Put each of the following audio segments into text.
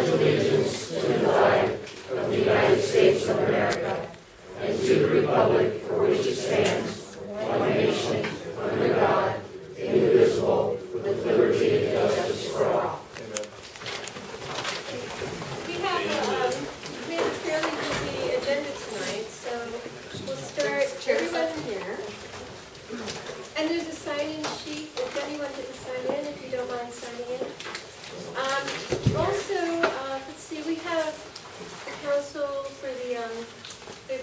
pledge allegiance to the flag of the United States of America and to the republic for which it stands, one nation, under God, indivisible, with liberty and justice for all. We have a fairly busy agenda tonight, so we'll start. Everyone here. And there's a sign-in sheet if anyone didn't sign in, if you don't mind signing in. Let's see, we have the council for we have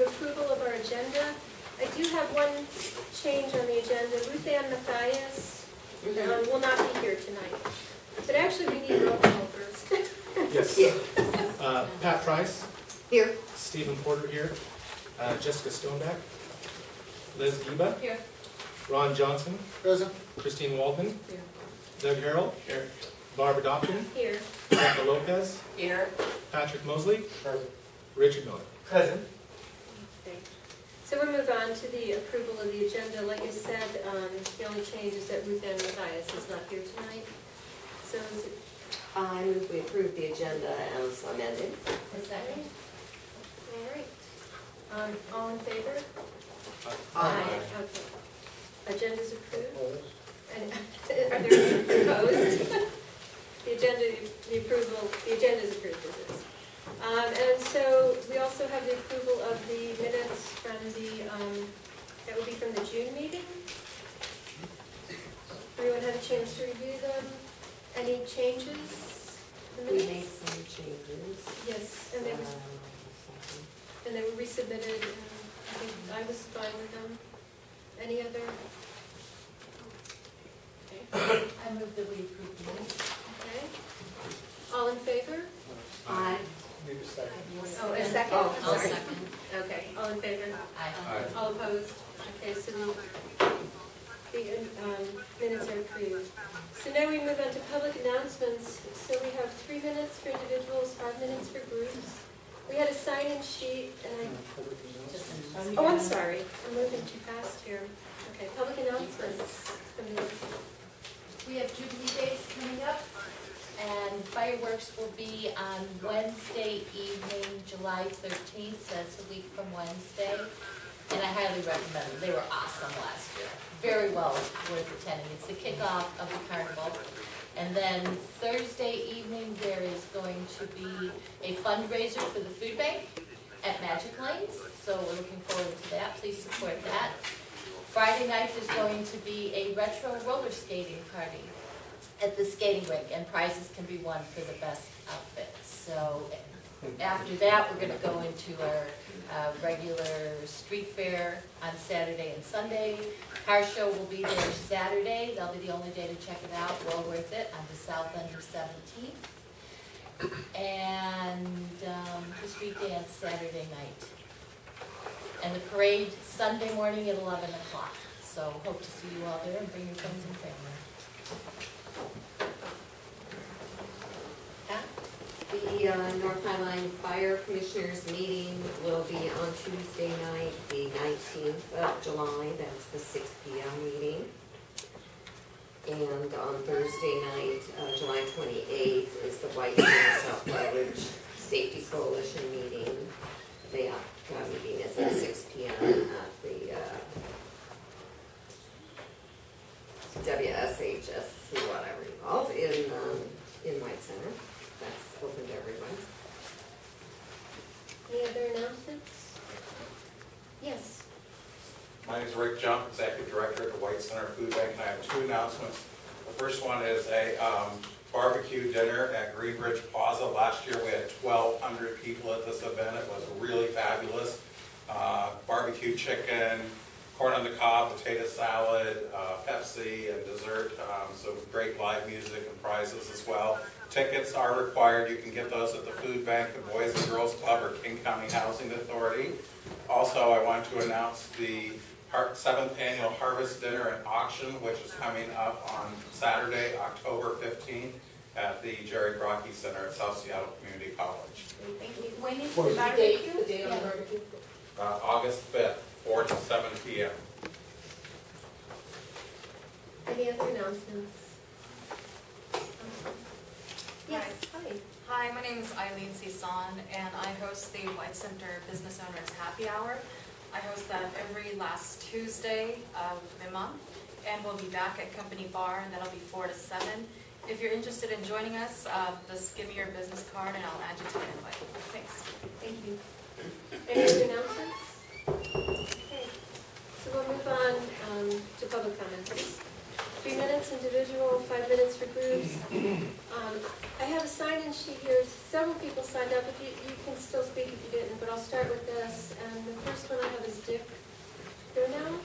approval of our agenda. I do have one change on the agenda. Ruth Ann Mathias will not be here tonight. But actually, we need roll call first. Yes. Yeah. Pat Price. Here. Stephen Porter here. Jessica Stoneback. Liz Giba. Here. Ron Johnson. Present. Christine Waldman. Here. Doug Harrell. Here. Barbara Dopkin. Here. Rebecca Lopez. Here. Patrick Mosley. Present. Richard Miller. Present. Okay. So we'll move on to the approval of the agenda. Like I said, the only change is that Ruth Ann Mathias is not here tonight. So is it? I move we approve the agenda as amended. Is that right? All right. All in favor? Aye. Okay. Agenda's approved. And are there any opposed? The agenda is approved as is. And so we also have the approval of the minutes from that would be from the June meeting. Everyone had a chance to review them. Any changes? We made some changes. Yes, and they were resubmitted, and I think I was fine with them. Any other? Okay. I move that we approve the minutes. Okay. All in favor? Aye. Need a second. Oh, a second? Oh, I'll Sorry. second. Okay, all in favor? Aye. All opposed? Okay, so the minutes are approved. So now we move on to public announcements. So we have 3 minutes for individuals, 5 minutes for groups. We had a sign-in sheet, and oh, I'm sorry, I'm moving too fast here. Okay, public announcements. We have Jubilee Days coming up, and fireworks will be on Wednesday evening, July 13th, so that's a week from Wednesday. And I highly recommend them. They were awesome last year. Very well worth attending. It's the kickoff of the carnival. And then Thursday evening, there is going to be a fundraiser for the food bank at Magic Lanes. So we're looking forward to that. Please support that. Friday night is going to be a retro roller skating party at the skating rink, and prizes can be won for the best outfits. So after that, we're going to go into our regular street fair on Saturday and Sunday. Car show will be there Saturday. That'll be the only day to check it out. Well worth it, on the south end of 17th. And the street dance Saturday night. And the parade Sunday morning at 11 o'clock. So hope to see you all there, and bring your friends and family. The North Highline Fire Commissioners meeting will be on Tuesday night, the 19th of July. That's the 6 p.m. meeting. And on Thursday night, July 28th, is the White Center South Village Safety Coalition meeting. The meeting is at 6 p.m. at the WSHS, whatever you call it, in White Center. That's open to everyone. Any other announcements? Yes. My name is Rick Jump, Executive Director at the White Center Food Bank, and I have 2 announcements. The first one is a barbecue dinner at Greenbridge Plaza. Last year we had 1,200 people at this event. It was really fabulous. Barbecue chicken, corn on the cob, potato salad, Pepsi, and dessert. Some great live music and prizes as well. Tickets are required. You can get those at the Food Bank, the Boys and Girls Club, or King County Housing Authority. Also, I want to announce the 7th Annual Harvest Dinner and Auction, which is coming up on Saturday, October 15th at the Jerry Brocky Center at South Seattle Community College. Thank you. When is What the is the barbecue? The day on barbecue. August 5th, 4 to 7 p.m. Any other announcements? Yes, hi. Hi, my name is Eileen Cison, and I host the White Center Business Owners Happy Hour. I host that every last Tuesday of the month, and we'll be back at Company Bar, and that'll be 4 to 7. If you're interested in joining us, just give me your business card, and I'll add you to the invite. Thanks. Thank you. Any other announcements? Okay, so we'll move on to public comments. 3 minutes individual, 5 minutes for groups. I have a sign-in sheet here. Several people signed up. If you can still speak if you didn't, but I'll start with this. And the first one I have is Dick Thurnow.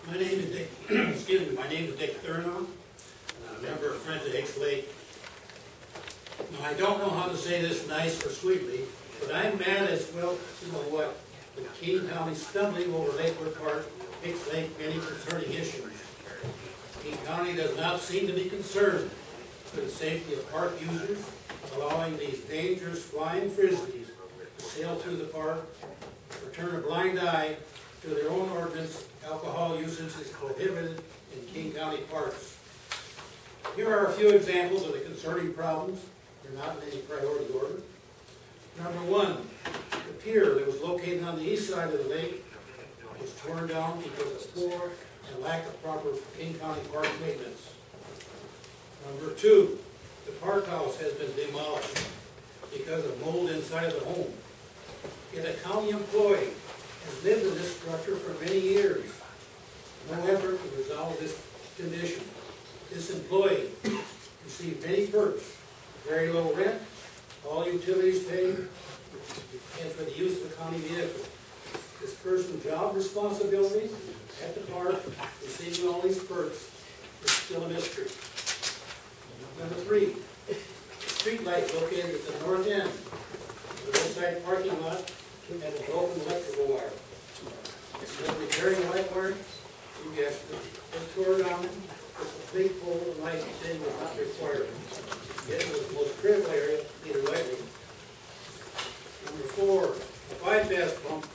My name is Dick. Excuse me. My name is Dick Thurnow. I'm a member of Friends of Hicks Lake. Now, I don't know how to say this nice or sweetly, but I'm mad as well, you know what, with King County stumbling over Lakewood Park, Hicks Lake, many concerning issues. King County does not seem to be concerned with the safety of park users, allowing these dangerous flying frisbees to sail through the park, or turn a blind eye to their own ordinance. Alcohol usage is prohibited in King County parks. Here are a few examples of the concerning problems. They're not in any priority order. Number 1, the pier that was located on the east side of the lake was torn down because of poor and lack of proper King County park maintenance. Number 2, the park house has been demolished because of mold inside of the home. Yet a county employee has lived in this structure for many years. No effort to resolve this condition. This employee received many perks: very low rent, all utilities paid, and for the use of the county vehicle. This person's job responsibilities at the park, receiving all these perks, is still a mystery. Number 3, the street light located at the north end of the roadside parking lot had a broken electrical wire. Instead of repairing the light wire, you guessed it, they tore down with a big pole of light saying was not required. Yet it was the most critical area, either lightly. Number 4, a bypass pump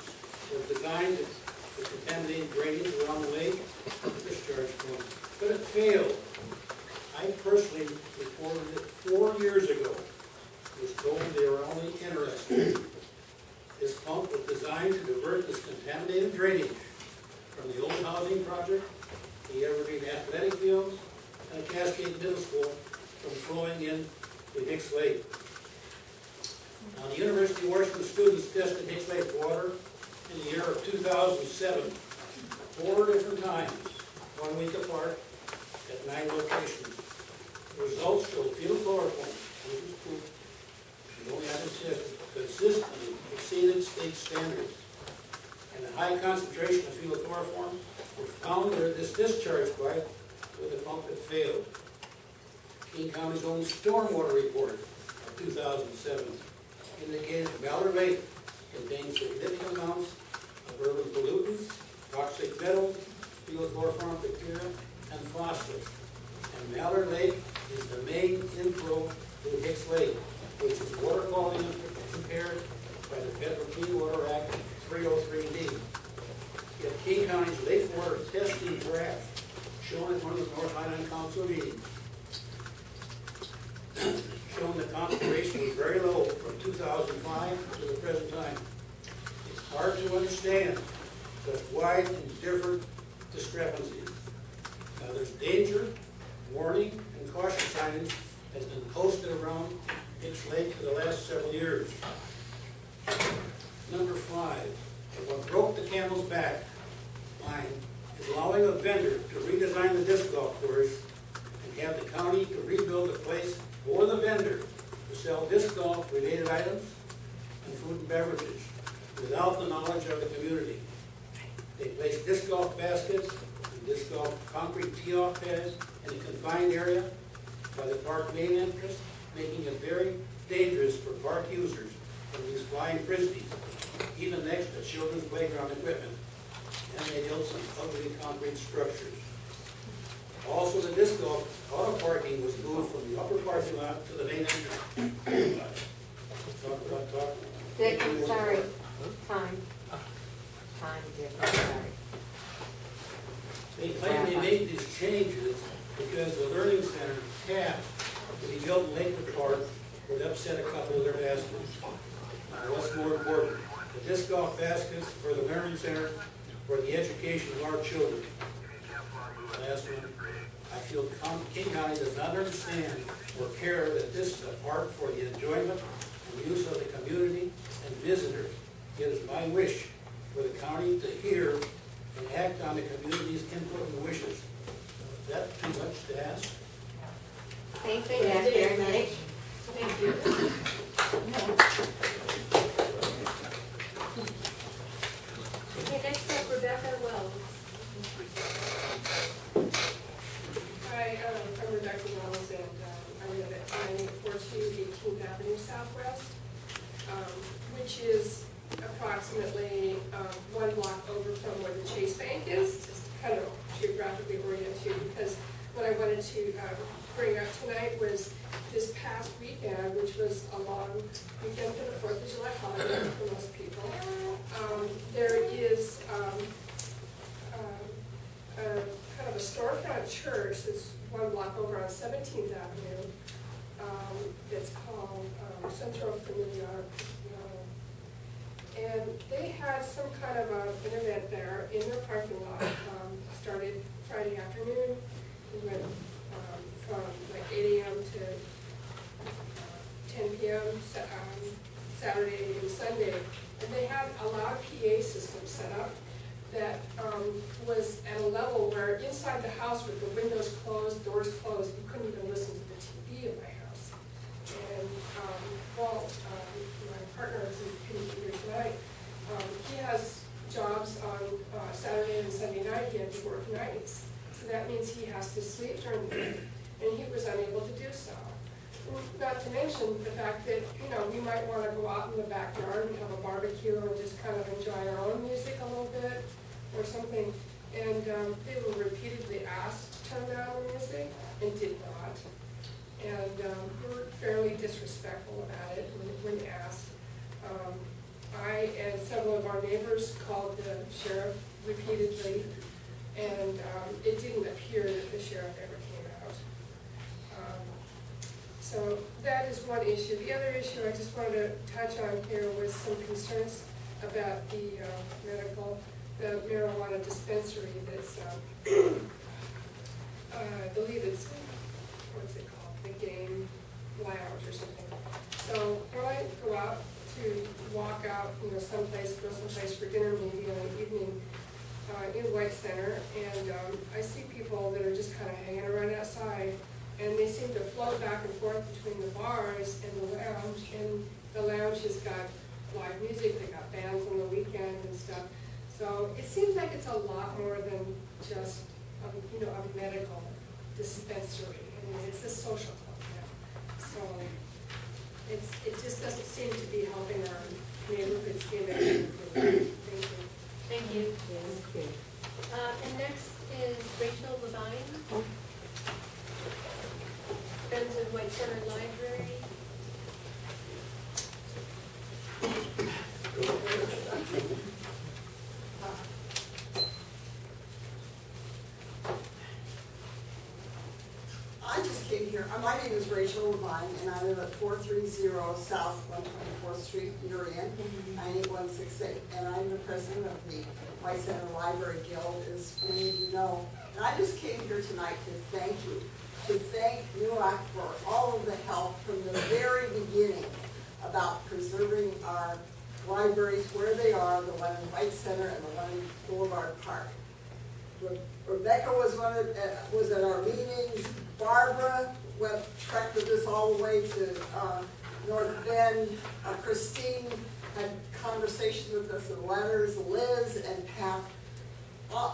was designed to contaminate drainage around the lake, the discharge pump, but it failed. I personally reported it 4 years ago. I was told they were only interested. This pump was designed to divert this contaminated drainage from the old housing project, the Evergreen Athletic Fields, and the Cascade Middle School from flowing in to Hicks Lake. Now, the University of Washington students tested Hicks Lake water in the year of 2007, 4 different times, 1 week apart, at 9 locations. The results showed fetal chloroform, which is poop, the only item tested, consistently exceeded state standards. And the high concentration of fetal chloroform was found where this discharge pipe where the pump had failed. King County's own stormwater report of 2007 indicated Mallard Lake contains significant amounts of urban pollutants, toxic metals, fetal chloroform bacteria, and phosphorus. And Mallard Lake is the main inflow to Hicks Lake, which is water quality impaired by the Federal Clean Water Act 303D. Yet King County's lake water testing graph shown at one of the North Highline Council meetings showing the concentration was very low from 2005 to the present time. It's hard to understand such wide and different discrepancies. Now there's danger, warning, and caution signage has been posted around Hicks Lake for the last several years. Number 5, what broke the camel's back line is allowing a vendor to redesign the disc golf course and have the county to rebuild a place for the vendor to sell disc golf related items and food and beverages without the knowledge of the community. They place disc golf baskets and disc golf concrete tee-off pads in a confined area by the park main entrance, making it very dangerous for park users from these flying frisbees, even next to children's playground equipment. And they built some ugly concrete structures. Also, the disc golf auto parking was moved from the upper parking lot to the main entrance. Dick, I'm sorry. Time. time to get started. They claim they made these changes because the Learning Center tap to be built in Lakewood Park would upset a couple of their baskets. What's more important, the disc golf baskets for the Learning Center for the education of our children. Last one, I feel King County does not understand or care that this is a park for the enjoyment and use of the community and visitors. It is my wish for the county to hear and act on the community's input and wishes. Is that too much to ask? Thank you, very much. Thank you. Okay, next up, Rebecca Wells. Hi, I'm Rebecca Wells, and I live at 9842 18th Avenue Southwest, which is approximately 1 block over from where the Chase Bank is, just kind of geographically oriented, because what I wanted to bring up tonight was this past weekend, which was a long weekend for the 4th of July holiday for most people. There is kind of a storefront church that's 1 block over on 17th Avenue. It's called Centro Familiar. And they had some kind of an event there in their parking lot. Started Friday afternoon. We went from like 8 a.m. to 10 p.m. Saturday and Sunday. And they had a loud PA system set up that was at a level where inside the house with the windows closed, doors closed, you couldn't even listen to the TV in my house. And Walt, my partner who couldn't be here tonight, he has jobs on Saturday and Sunday night. He had to work nights. So that means he has to sleep during the day. And he was unable to do so. Not to mention the fact that, we might want to go out in the backyard and have a barbecue and just kind of enjoy our own music a little bit or something. And they were repeatedly asked to turn down the music and did not. And were fairly disrespectful about it when asked. I and several of our neighbors called the sheriff repeatedly, and it didn't appear that the sheriff ever came out. So that is one issue. The other issue I just wanted to touch on here was some concerns about the the marijuana dispensary that's, I believe it's, what's it called, the Game Lounge or something. So when I go out to walk out, someplace, go someplace for dinner maybe in the evening in White Center, and I see people that are just kind of hanging around outside, and they seem to float back and forth between the bars and the lounge, and the lounge has got live music, they got bands on the weekend and stuff. So it seems like it's a lot more than just a medical dispensary. I mean, it's a social club now. So it just doesn't seem to be helping our neighborhoods in it. Thank you. Thank you. And next is Rachel Levine, Friends of White Center Library. I just came here. My name is Rachel Levine, and I live at 430 South 124th Street, Urian, 98168. And I'm the president of the White Center Library Guild, as many of you know. And I just came here tonight to thank you, to thank NUAC for all of the help from the very beginning about preserving our libraries where they are, the one in White Center and the one in Boulevard Park. Rebecca was at our meetings. Barbara trekked with us all the way to North Bend. Christine had conversations with us in letters. Liz and Pat,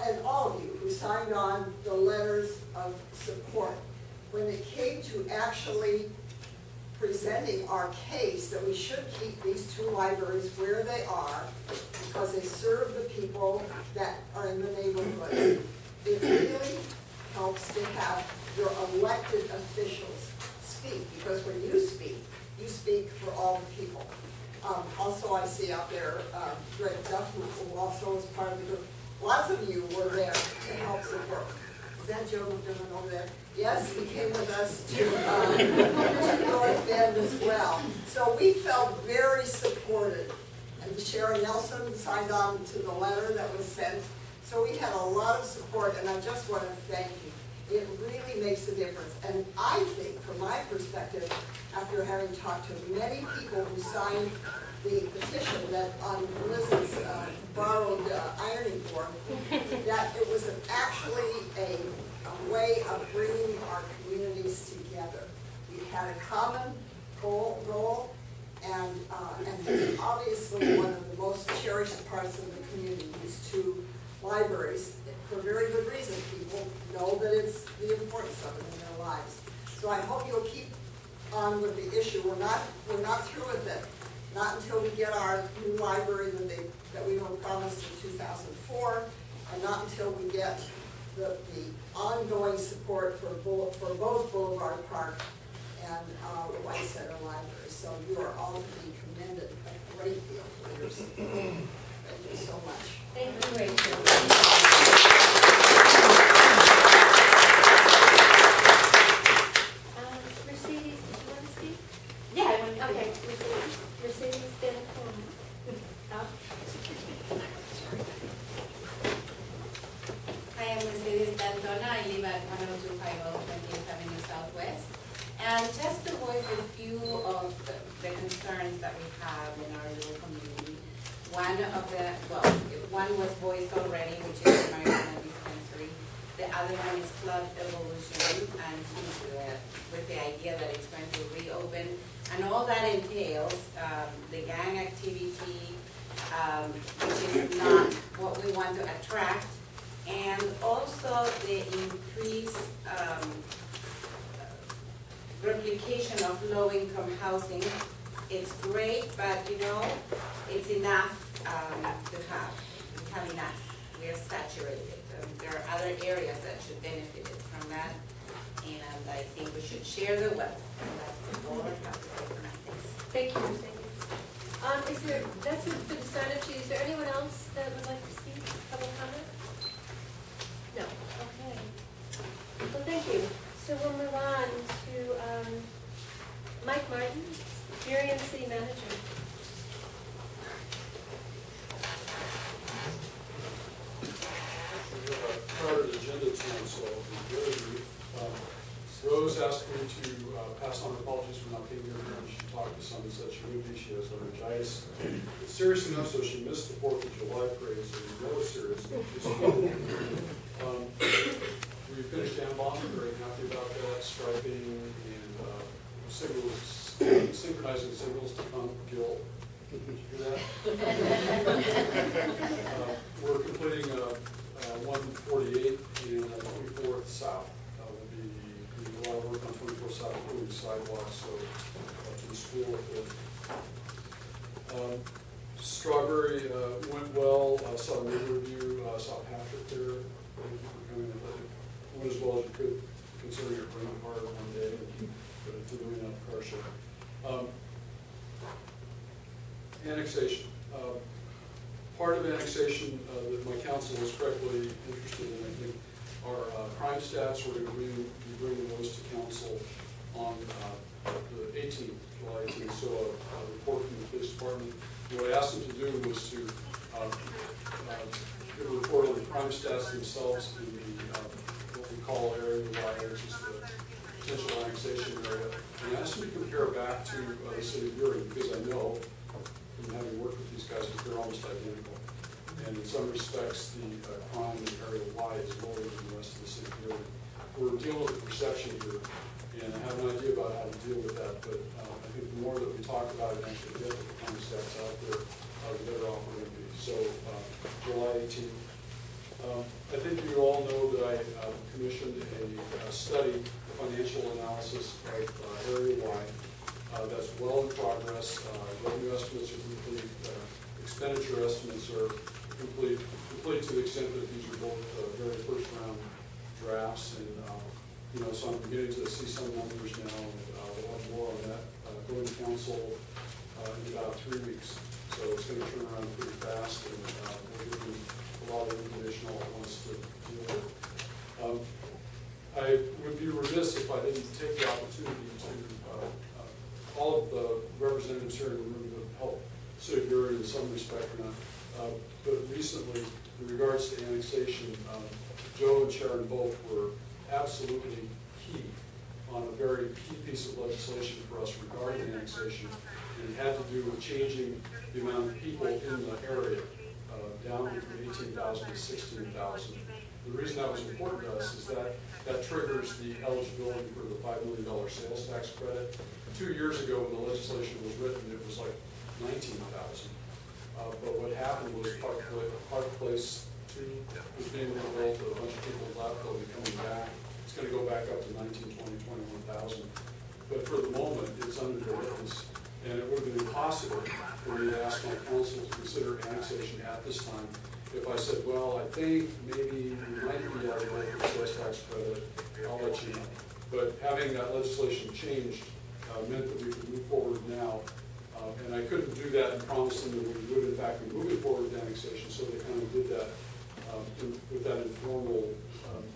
and all of you who signed on the letters of support. When it came to actually presenting our case that we should keep these two libraries where they are because they serve the people that are in the neighborhood, it really helps to have your elected officials speak, because when you speak for all the people. Also, I see out there, Greg Duffman, who also was part of the group. Lots of you were there to help support. Is that Joe McDermott over there? Yes, he came with us to North Bend as well. So we felt very supported. And Sharon Nelson signed on to the letter that was sent. So we had a lot of support, and I just want to thank you. It really makes a difference. And I think, from my perspective, after having talked to many people who signed the petition that on Liz's borrowed ironing board, that it was actually a way of bringing our communities together. We had a common goal, and it's obviously one of the most cherished parts of the community, these two libraries, for very good reason. People know that it's the importance of it in their lives. So I hope you'll keep on with the issue. We're not through with it. Not until we get our new library that we were promised in 2004, and not until we get the ongoing support for both Boulevard Park and the White Center Library. So you are all to be commended a great deal for your support. Thank you so much. Thank you, Rachel. Mercedes, did you want to speak? Yeah, I want to. Okay, Mercedes Ben up. Hi, I'm Mercedes Dantona. I live at 10250 20th Avenue Southwest. And just to voice a few of the concerns that we have in our little community. One was voiced already, which is the marijuana dispensary. The other one is Club Evolution, and with the idea that it's going to reopen. And all that entails, the gang activity, which is not what we want to attract, and also the increased replication of low-income housing. It's great, but it's enough to have. We have enough. We are saturated. There are other areas that should benefit from that, and I think we should share the wealth. And that's all I have to say for now. Thank you, Mercedes. That's it for the sign-up sheet. Is there anyone else that would like to speak? Public comment? No. Okay. Well, thank you. So we'll move on to Mike Martin, Miriam City Manager. We have a crowded agenda tonight, so I'll be very brief. Rose asked me to pass on her apologies for not being here when she talked to someone, said she knew me, she has laryngitis. It's serious enough, so she missed the 4th of July parade, so you know it's serious. We finished Ambon, very happy about that, striping and signals, synchronizing signals to pump Gill. Did you hear that? We're completing 148 and 24th South. We'll be doing a lot of work on 24th South, including sidewalks, so to the school. Strawberry went well. I saw a neighbor review, saw Patrick there. Went as well as you could, considering you're bringing hard one day, but to doing that car show. Annexation. Part of annexation that my council was correctly interested in, I think, are crime stats. We're going to be bringing those to council on the 18th, July 18th. So a report from the police department. What I asked them to do was to give a report on the crime stats themselves in the what we call area wide, which is the potential annexation area. And I asked them to compare back to the city of Uri, because I know from having worked with these guys that they're almost identical. And in some respects, the crime in area Y is lower than the rest of the city of Uri. We're dealing with the perception here, and I have an idea about how to deal with that, but I think the more that we talk about it and actually get the crime stats out there, the better off we're going to be. So, July 18th. I think you all know that I commissioned a study, financial analysis of area Y. That's well in progress. Revenue estimates are complete. Expenditure estimates are complete to the extent that these are both very first round drafts. And so I'm beginning to see some numbers now, and we'll have more on that going to council in about 3 weeks. So it's going to turn around pretty fast, and we'll give them a lot of information all at once to deal with. I would be remiss if I didn't take the opportunity to, all of the representatives here in the room have helped City of Urion in some respect or not, but recently, in regards to annexation, Joe and Sharon both were absolutely key on a very key piece of legislation for us regarding annexation, and it had to do with changing the amount of people in the area down from 18,000 to 16,000. The reason that was important to us is that that triggers the eligibility for the $5 million sales tax credit. 2 years ago, when the legislation was written, it was like 19,000. But what happened was Park Place 2 was being rebuilt, a bunch of people left, they'll be coming back. It's going to go back up to 19, 20, 21,000. But for the moment, it's under duress, and it would have been impossible for me to ask my council to consider annexation at this time. If I said, well, I think maybe we might be eligible for sales tax credit, I'll let you know. But having that legislation changed meant that we could move forward now. And I couldn't do that and promise them that we would in fact be moving forward with annexation, so they kind of did that with that informal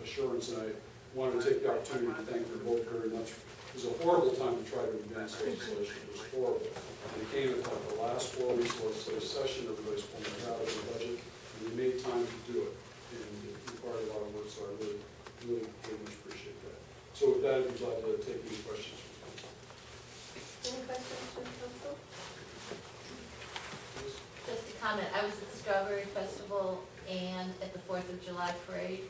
assurance. And I want to take the opportunity to thank them both very much. It was a horrible time to try to advance legislation. It was horrible. And it came at like the last 4 weeks of legislative session. Everybody's pulling it out of the budget. And we made time to do it. And it required a lot of work, so I really, really very much appreciate that. So with that, I'd be glad to take any questions. Any questions from council? Just a comment, I was at the Strawberry Festival and at the 4th of July Parade,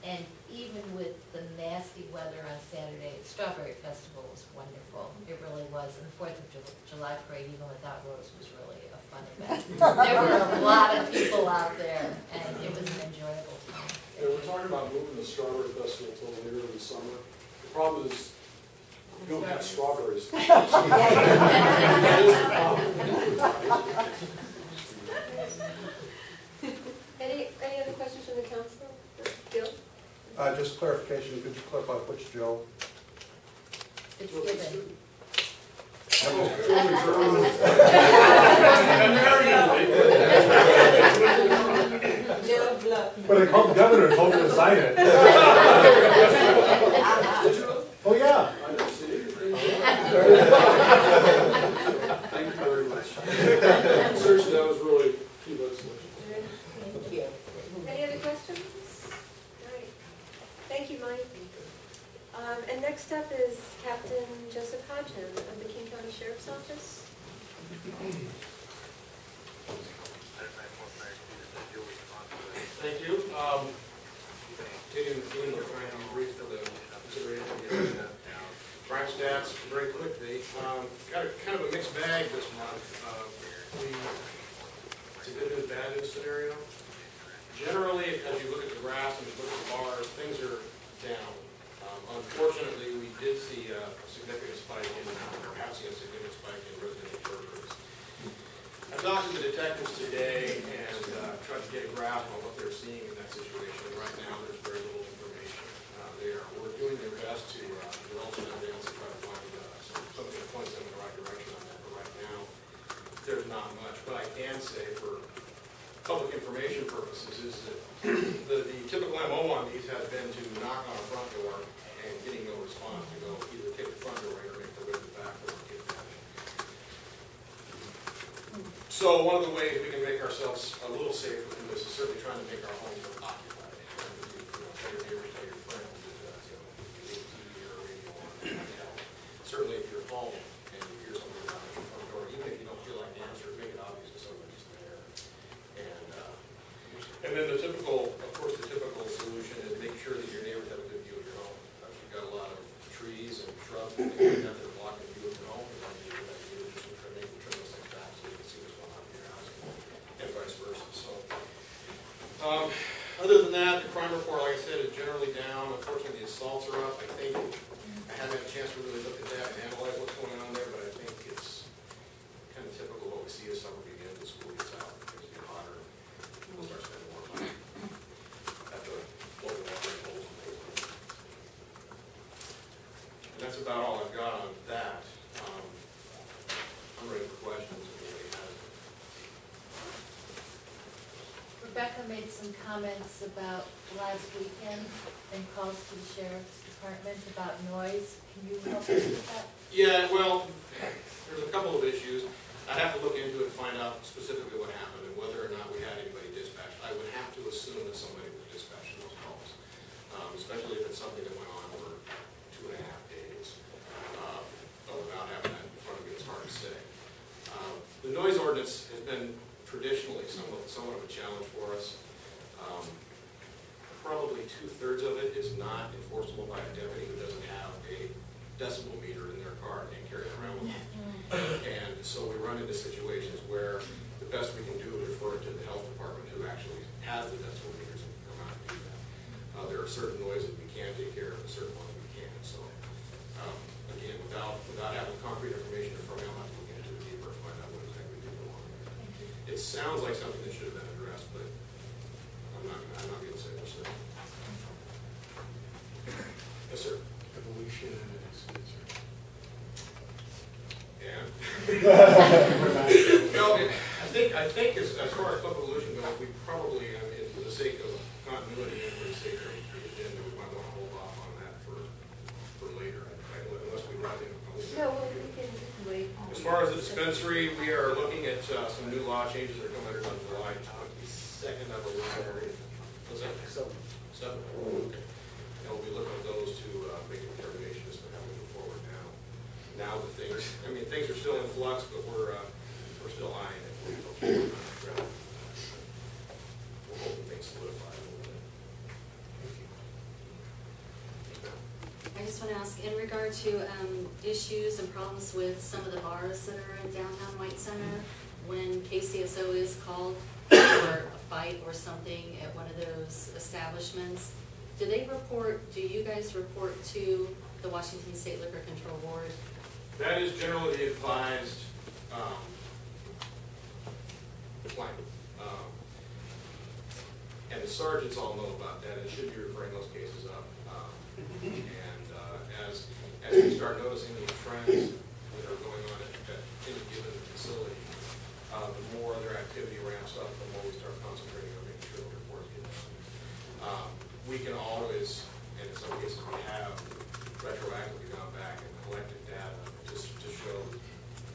and even with the nasty weather on Saturday, the Strawberry Festival was wonderful. It really was, and the 4th of July Parade, even without Rose, was really a fun event. There were a lot of people out there, and it was an enjoyable time. Yeah, we're talking about moving the Strawberry Festival till later in the summer. The problem is, you don't have strawberries. That is the problem. Any other questions from the council? Bill? Just clarification, could you clarify which Joe? It's given. But I called the governor and told him to sign it. Oh, yeah. I didn't see it. Thank you very much. Seriously, that was really key legislation. Thank you. Any other questions? All right. Thank you, Mike. And next up is Captain Joseph Hodgson of the King County Sheriff's Office. Thank you. Taking the theme, we're trying to be brief for the consideration of the crime stats very quickly. Got kind of a mixed bag this month. It's a good news, bad news scenario. Generally, as you look at the graphs and you look at the bars, things are down. Unfortunately, we did see a significant spike in, or have seen a significant spike in residential burglaries. I talked to the detectives today and tried to get a grasp on what they're seeing in that situation. Right now, there's very little information there. We're doing their best to develop some evidence and try to find something that points them in the right direction on that. But right now, there's not much. What I can say for public information purposes is that the typical MO on these has been to knock on a front door and getting no response, to go either take the front door or make their way to the back door and get that. So one of the ways we can make ourselves a little safer from this is certainly trying to make our homes occupied. Tell your neighbors, tell your friends that you leave TV or radio on. Certainly if you're home and you hear something knock at your front door, even if you don't feel like the answer, make it obvious that somebody's there. And then the typical, of course, the typical solution is make sure that your neighbors have a good view of your home. If you've got a lot of trees and shrubs and things like that that are blocking the view of your home, it might be a good idea to just trim those things back so you can see what's going on in your house and vice versa. So, other than that, the crime report, like I said, is generally down. Unfortunately, the assaults are up. I think I haven't had a chance to really look at that and analyze what's going on there, but I think it's kind of typical what we see as summer begins and school gets out. Things get hotter. We'll start spending more money. Have to blow the water in holes and things like that. And that's about all I've got on that. I'm ready for questions. some comments about last weekend and calls to the sheriff's department about noise. Can you help us with that? Yeah, well, there's a couple of issues. I'd have to look into it and find out specifically what happened and whether or not we had anybody dispatched. I would have to assume that somebody was dispatching those calls, especially if it's something that went on for 2.5 days. But without having that in front of me, it's hard to say. The noise ordinance has been traditionally somewhat of a challenge for us. Probably 2/3 of it is not enforceable by a deputy who doesn't have a decibel meter in their car and carry it around with them. And so we run into situations where the best we can do is refer it to the health department who actually has the decibel meters and come out and do that. There are certain noises we can take care of and certain ones we can't. So again, without having concrete information in front of me, I'll have to look into it deeper and find out what exactly did go on. It sounds like something that should have been addressed, but I'm not going to say for certain. Yes, sir. Evolution and Yeah. No, I think as far as Club Evolution goes, we probably, for the sake of continuity and for the sake of the agenda, we might want to hold off on that for later, unless we run into. No, we can wait. As far as the dispensary, we are looking at some new law changes that are coming out on July 22nd, I believe. Was that 7? Okay. And we'll be looking at those to make a determination as to how we move forward now. Now that things are still in flux, but we're still eyeing it. We're hoping things solidify a little bit. I just want to ask, in regard to issues and problems with some of the bars that are in downtown White Center, when KCSO is called for a fight or something at one of those establishments, do you guys report to the Washington State Liquor Control Board? That is generally the advised plan. And the sergeants all know about that and should be referring those cases up. And as we start noticing these trends that are going on at any given facility, the more their activity ramps up, the more we start concentrating on making sure the reports get done. We can always, and in some cases we have, retroactively gone back and collected data just to show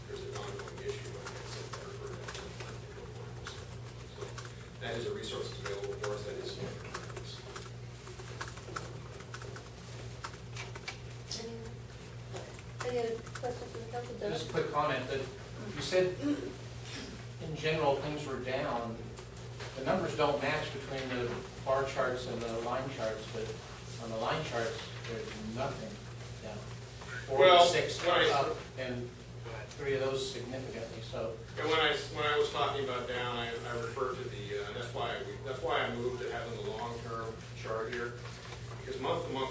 there's an ongoing issue and it's referred to. So that is a resource that's available for us. That is Any other questions from the council? Doug? Just a quick comment that you said in general things were down. The numbers don't match between the bar charts and the line charts, but on the line charts there's nothing down. 4 to 6 up, and 3 of those significantly so. And when I was talking about down, I referred to the that's why I moved to having the long-term chart here, because month to month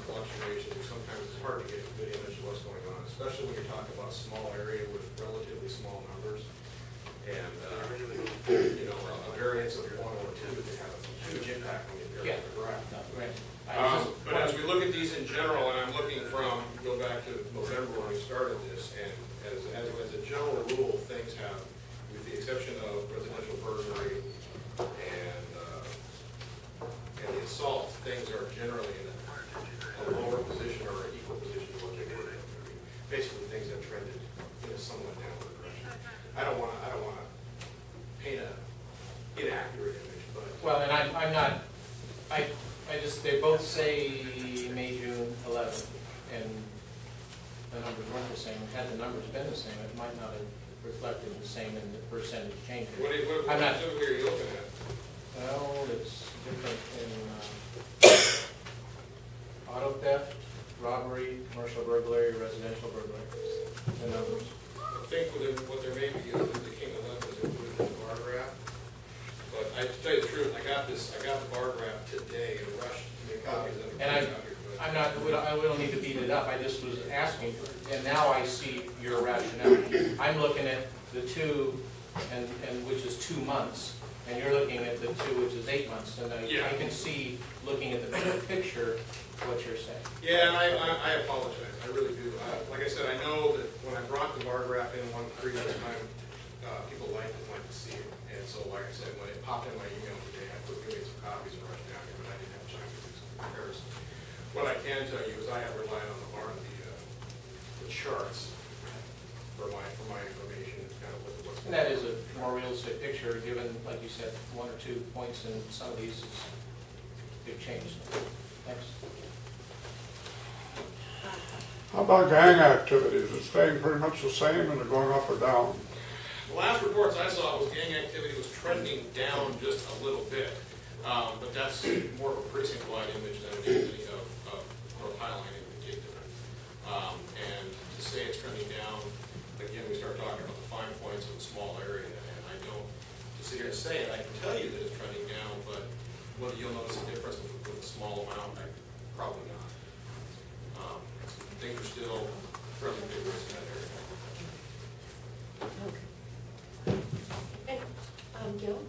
fluctuations are sometimes it's hard to get a good image of what's going on, especially when you're talking about a small area with relatively small numbers. And a variance of 1 or 2 can have a huge impact on the appearance of the graph. But as we look at these in general, and I'm looking go back to November when we started this, and as a general rule, things have, with the exception of residential burglary and the assault, things are generally in a lower position or an equal position to what they were. Basically, things have trended in a somewhat downward direction. I don't want to paint an inaccurate image, but well, and I'm not. They both say May, June 11th, and the numbers weren't the same. Had the numbers been the same, it might not have reflected the same in the percentage change. What specifically are you looking at? Well, it's different in auto theft, robbery, commercial burglary, residential burglary. The numbers. I think what there may be is that the King 11 is included in the bar graph. But to tell you the truth, I got the bar graph today and rushed to make copies of it. And we don't need to beat it up. I just was asking, and now I see your rationale. I'm looking at the 2, and which is 2 months, and you're looking at the 2, which is 8 months. And I can see, looking at the bigger picture, what you're saying. Yeah, and I apologize. I really do. Like I said, I know that when I brought the bar graph in one previous time, people like to see it. And And so, like I said, when it popped in my email today, I quickly made some copies and rushed down here, but I didn't have time to do some comparison. What I can tell you is I have relied on the charts for my information, kind of what's. And that is a more realistic picture, given, like you said, 1 or 2 points in some of these is big change. Thanks. How about gang activities? Is it staying pretty much the same, and they're going up or down? The last reports I saw was gang activity was trending down just a little bit, but that's more of a precinct-wide image than it is any of North Highline in particular. And to say it's trending down, again, we start talking about the fine points of a small area, and I don't, to sit here and say it, I can tell you that it's trending down, but whether you'll notice a difference with a small amount, probably not. Things are still fairly vigorous in that area. And, Gil?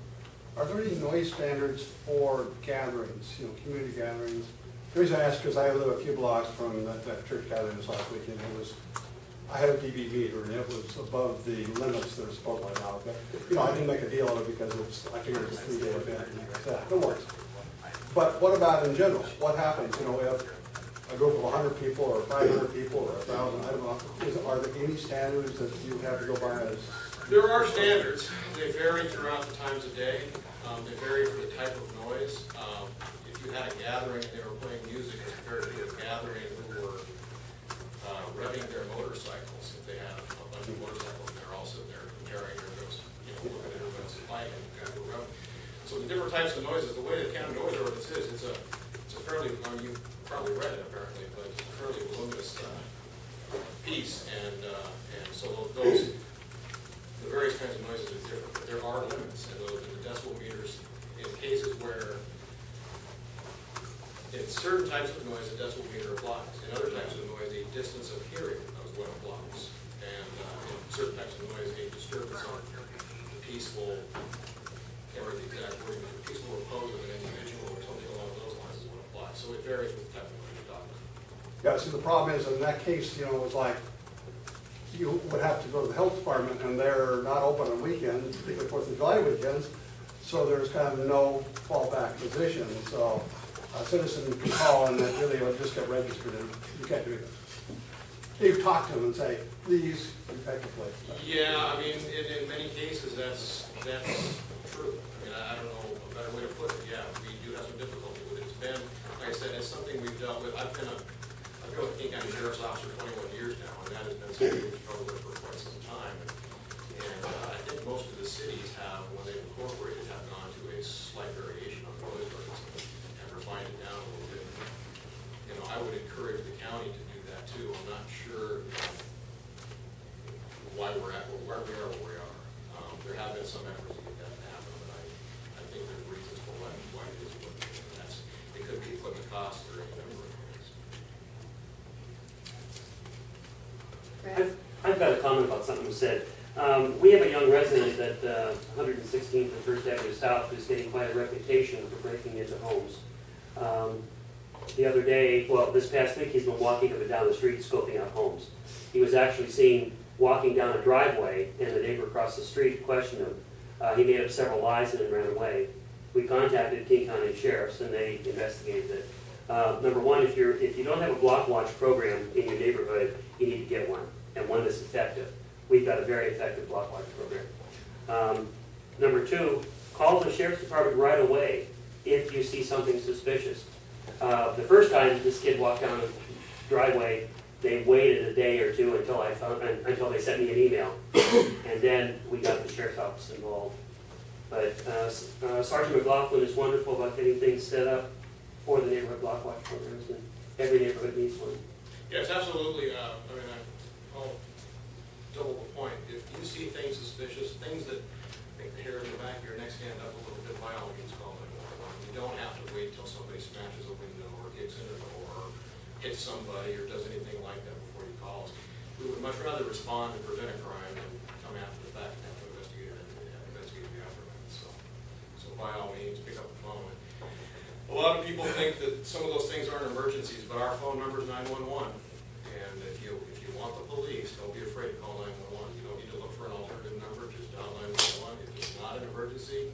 Are there any noise standards for gatherings, community gatherings? The reason I ask is I live a few blocks from that church gathering this last weekend. I had a dB meter, and it was above the limits that are supposed to allow. But, I didn't make a deal of it because I figured it was a 3-day event. And no worries. But what about in general? What happens, if a group of 100 people or 500 people or 1,000, I don't know. Are there any standards that you have to go by as? There are standards. They vary throughout the times of day. They vary for the type of noise. If you had a gathering and they were playing music as compared to a gathering who were revving their motorcycles, if they had a bunch of motorcycles and they're all sitting there comparing their notes, looking at everyone's bike and kind of revving. So the different types of noises, the way the county noise ordinance is, it's a fairly, you probably read it apparently, but it's a fairly voluminous piece, and so those, the various kinds of noises are different, but there are limits, and the decibel meters, in cases where in certain types of noise a decibel meter applies, in other types of noise a distance of hearing is what applies, and in certain types of noise a disturbance of peaceful, can't remember the exact word, peaceful repose of an individual or something along those lines is what applies. So it varies with the type of noise you're talking about. Yeah, see, the problem is in that case, it was like you would have to go to the health department, and they're not open on weekends, particularly 4th of July weekends, so there's kind of no fallback position. So a citizen can call and then really will just get registered, and you can't do that. You talk to them and say, please, effectively. Yeah, I mean, in many cases, that's true. I mean, I don't know a better way to put it. Yeah, we do have some difficulty with it. It's been, like I said, it's something we've dealt with. I've been with the King County Sheriff's Office for 21 years now, and that has been something we've struggled with for quite some time. And I think most of the cities have, when they've incorporated, have gone to a slight variation on the noise ordinance and refined it down a little bit. I would encourage the county to do that too. I'm not sure why we're at where we are where we are. There have been some efforts to get that to happen, but I think there's reasons for why it is what it is. And it could be equipment costs or any number of things. I've got a comment about something you said. We have a young resident at 116th and First Avenue South who's getting quite a reputation for breaking into homes. The other day, well, this past week, he's been walking up and down the street scoping out homes. He was actually seen walking down a driveway, and the neighbor across the street questioned him. He made up several lies and then ran away. We contacted King County Sheriffs, and they investigated it. Number one, if you don't have a block watch program in your neighborhood, you need to get one, and one that's effective. We've got a very effective block watch program. Number two, call the Sheriff's Department right away if you see something suspicious. The first time this kid walked down the driveway, they waited a day or two until they sent me an email, and then we got the sheriff's office involved. But Sergeant McLaughlin is wonderful about getting things set up for the neighborhood block watch programs, and every neighborhood needs one. Yes, absolutely. I'll double the point. If you see things suspicious, things that make the hair in the back of your neck stand up a little bit, by all means call 911. You don't have to wait until somebody smashes a window or kicks in a door or hits somebody or does anything like that before you call us. We would much rather respond and prevent a crime than come after the fact and have to investigate the aftermath. So by all means, pick up the phone. A lot of people think that some of those things aren't emergencies, but our phone number is 911. And if you want the police, don't be afraid to call 911. You don't need to look for an alternative number. Just dial 911. If it's not not an emergency,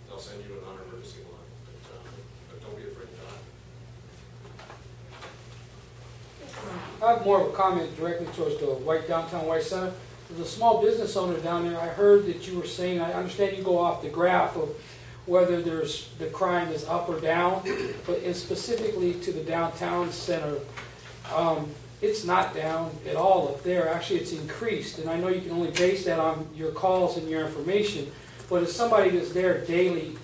they'll send you to a non-emergency line. But don't be afraid to die. I have more of a comment directly towards the downtown White Center. As a small business owner down there, I heard that you were saying, I understand you go off the graph of whether the crime is up or down, but specifically to the downtown center, it's not down at all up there. Actually, it's increased, and I know you can only base that on your calls and your information, but as somebody that's there daily,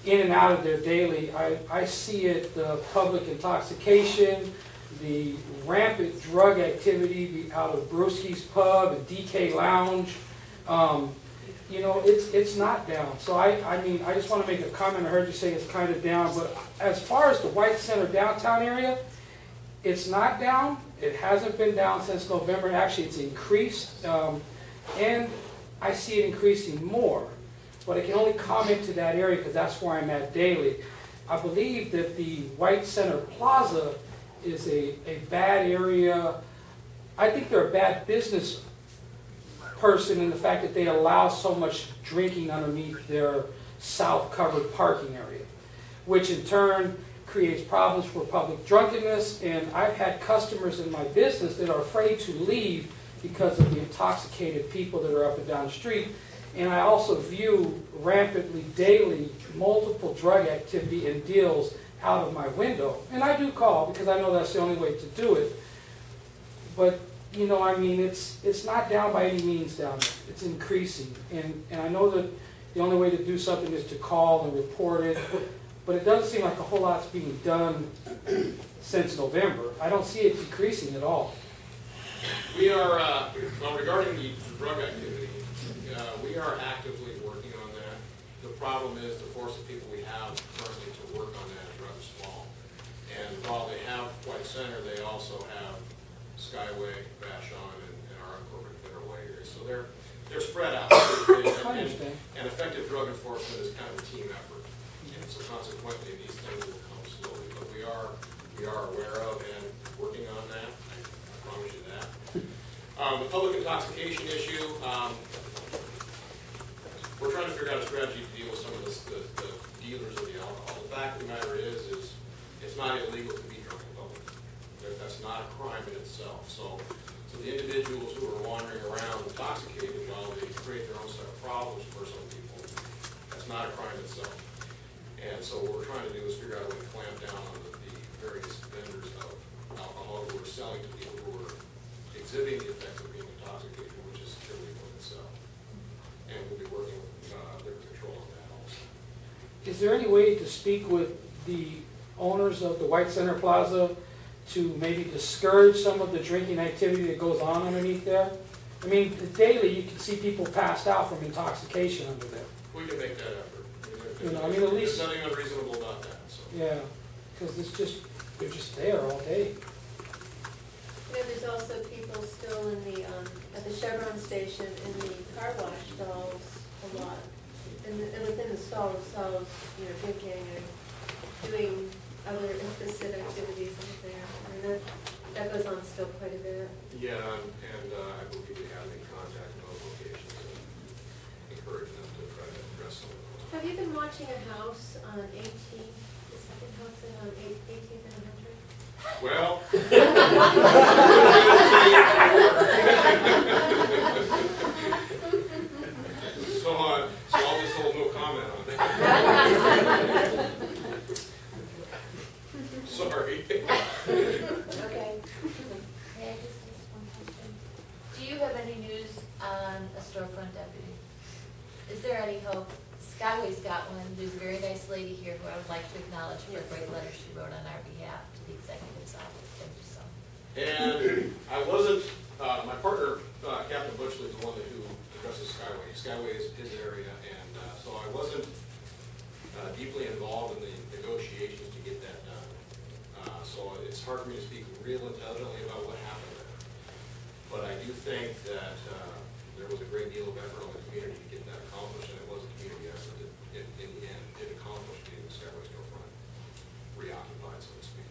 in and out of there daily, I see it, the public intoxication, the rampant drug activity out of Brewski's Pub and DK Lounge. You know, it's not down. So I mean, I just want to make a comment. I heard you say it's kind of down, but as far as the White Center downtown area, it's not down. It hasn't been down since November. Actually, it's increased, and I see it increasing more. But I can only comment to that area because that's where I'm at daily. I believe that the White Center Plaza is a bad area. I think they're a bad business person in the fact that they allow so much drinking underneath their south-covered parking area, which in turn creates problems for public drunkenness. And I've had customers in my business that are afraid to leave because of the intoxicated people that are up and down the street. And I also view rampantly daily multiple drug activity and deals out of my window. And I do call because I know that's the only way to do it. But, you know, I mean, it's not down by any means down there. It's increasing. And I know that the only way to do something is to call and report it. But it doesn't seem like a whole lot's being done since November. I don't see it decreasing at all. We are, well, regarding the drug activity, we are actively working on that. The problem is the force of people we have currently to work on that is rather small. And while they have White Center, they also have Skyway, Vashon, and our unincorporated Federal Way areas. So they're spread out. And effective drug enforcement is kind of a team effort. And so consequently, these things will come slowly. But we are aware of and working on that. I promise you that. The public intoxication issue, we're trying to figure out a strategy to deal with some of the dealers of the alcohol. The fact of the matter is it's not illegal to be drunk in public. That's not a crime in itself. So the individuals who are wandering around intoxicated, while they create their own set of problems for some people, that's not a crime itself. And so what we're trying to do is figure out a way to clamp down on the various vendors of alcohol who are selling to people who are exhibiting the effects of being intoxicated, which is illegal in itself. And we'll be working with liquor control on that also. Is there any way to speak with the owners of the White Center Plaza to maybe discourage some of the drinking activity that goes on underneath there? I mean, daily you can see people passed out from intoxication under there. We can make that effort. You know, I mean, at least there's nothing unreasonable about that. So. Yeah, because they're just there all day. You know, there's also people still in the at the Chevron station in the car wash stalls a lot, and within the stall themselves, you know, drinking and doing other implicit activities in there. I mean, that goes on still quite a bit. Yeah, and I believe we have in contact with those locations and encourage them to try to address some of those. Have you been watching a house on 18th, the second house on 18th and 100? Well, so I'll just hold no comment on that. Sorry. Okay. May I just ask one question? Do you have any news on a storefront deputy? Is there any hope? Skyway's got one. There's a very nice lady here who I would like to acknowledge for a great letter she wrote on our behalf to the executive's office. Thank you so much. And I wasn't, my partner, Captain Butchley, is the one who addresses Skyway. Skyway is his area, and so I wasn't deeply involved in the negotiations to get that done. So it's hard for me to speak real intelligently about what happened there. But I do think that there was a great deal of effort on the community to get that accomplished, and it was a community effort that in the end did accomplish getting the Skyway storefront reoccupied, so to speak.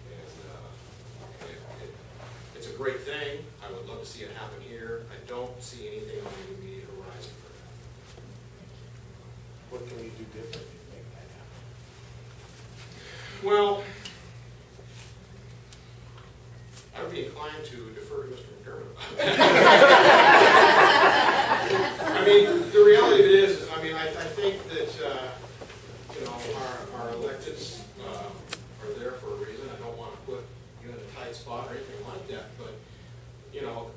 And it's a great thing. I would love to see it happen here. I don't see anything on the immediate horizon for that. what can we do differently to make that happen? Well, I would be inclined to defer to Mr. McDermott. I mean, the reality of it is, I mean, I think that, you know, our electeds are there for a reason. I don't want to put you in a tight spot or anything like that, but, you know,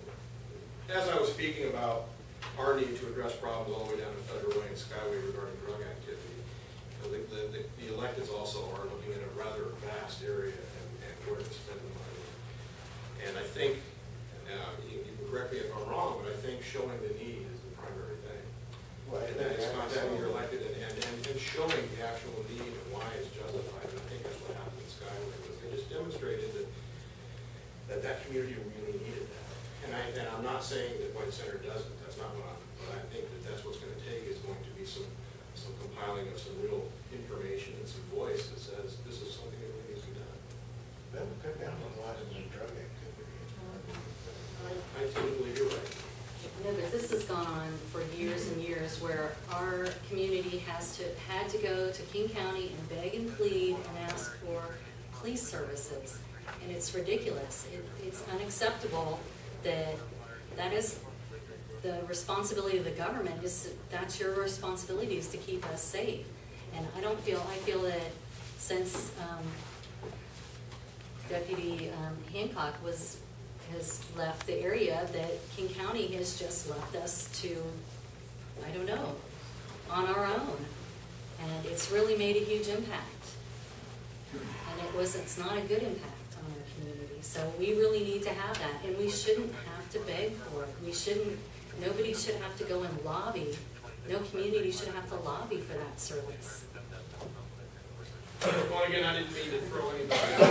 as I was speaking about our need to address problems all the way down to Federal Way and Skyway regarding drug activity, you know, the electeds also are looking at a rather vast area and where to spend the money. And I think, you can correct me if I'm wrong, but I think showing the need is the primary thing. Well, And that is contacting your elected and showing the actual need and why it's justified. And I think that's what happened in Skyway, was they just demonstrated that community really needed that. And I'm not saying that White Center doesn't. That's not what but I think that that's what's going to take, is going to be some compiling of some real information and some voice that says this is something that really needs to be done. That would cut down a lot of the drug activity. I tend to believe you're right. No, but this has gone on for years and years, where our community had to go to King County and beg and plead and ask for police services. And it's ridiculous. It's unacceptable that is the responsibility of the government. That's your responsibility, is to keep us safe. And I feel that since Deputy Hancock has left the area, that King County has just left us to, I don't know, on our own. And it's really made a huge impact. And it's not a good impact on our community. So we really need to have that. And we shouldn't have to beg for it. Nobody should have to go and lobby. No community should have to lobby for that service. Well, again, I didn't mean to throw anybody out.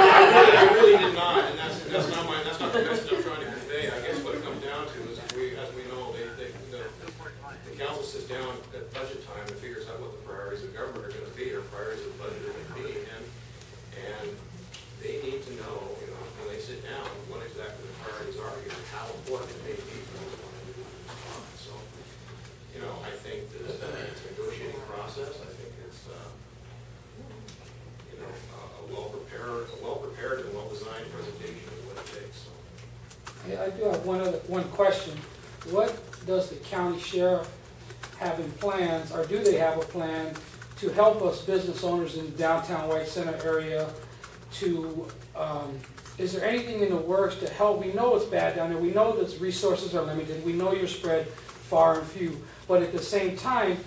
I really did not, and that's not the message I'm trying to convey. I guess what it comes down to is, as we know, the council sits down at budget time and figures out what the priorities of government are going to be, or priorities of the budget are going to be, and they need to know, you know, when they sit down, what exactly the priorities are here, and how important it may be for them to do this response. So, you know, I think that it's a negotiating process. I think it's, you know, a well-prepared and well-designed presentation of what it takes. So. I do have one question. What does the county sheriff have in plans, or do they have a plan to help us business owners in the downtown White Center area to, is there anything in the works to help? We know it's bad down there. We know that resources are limited. We know you're spread far and few. But at the same time,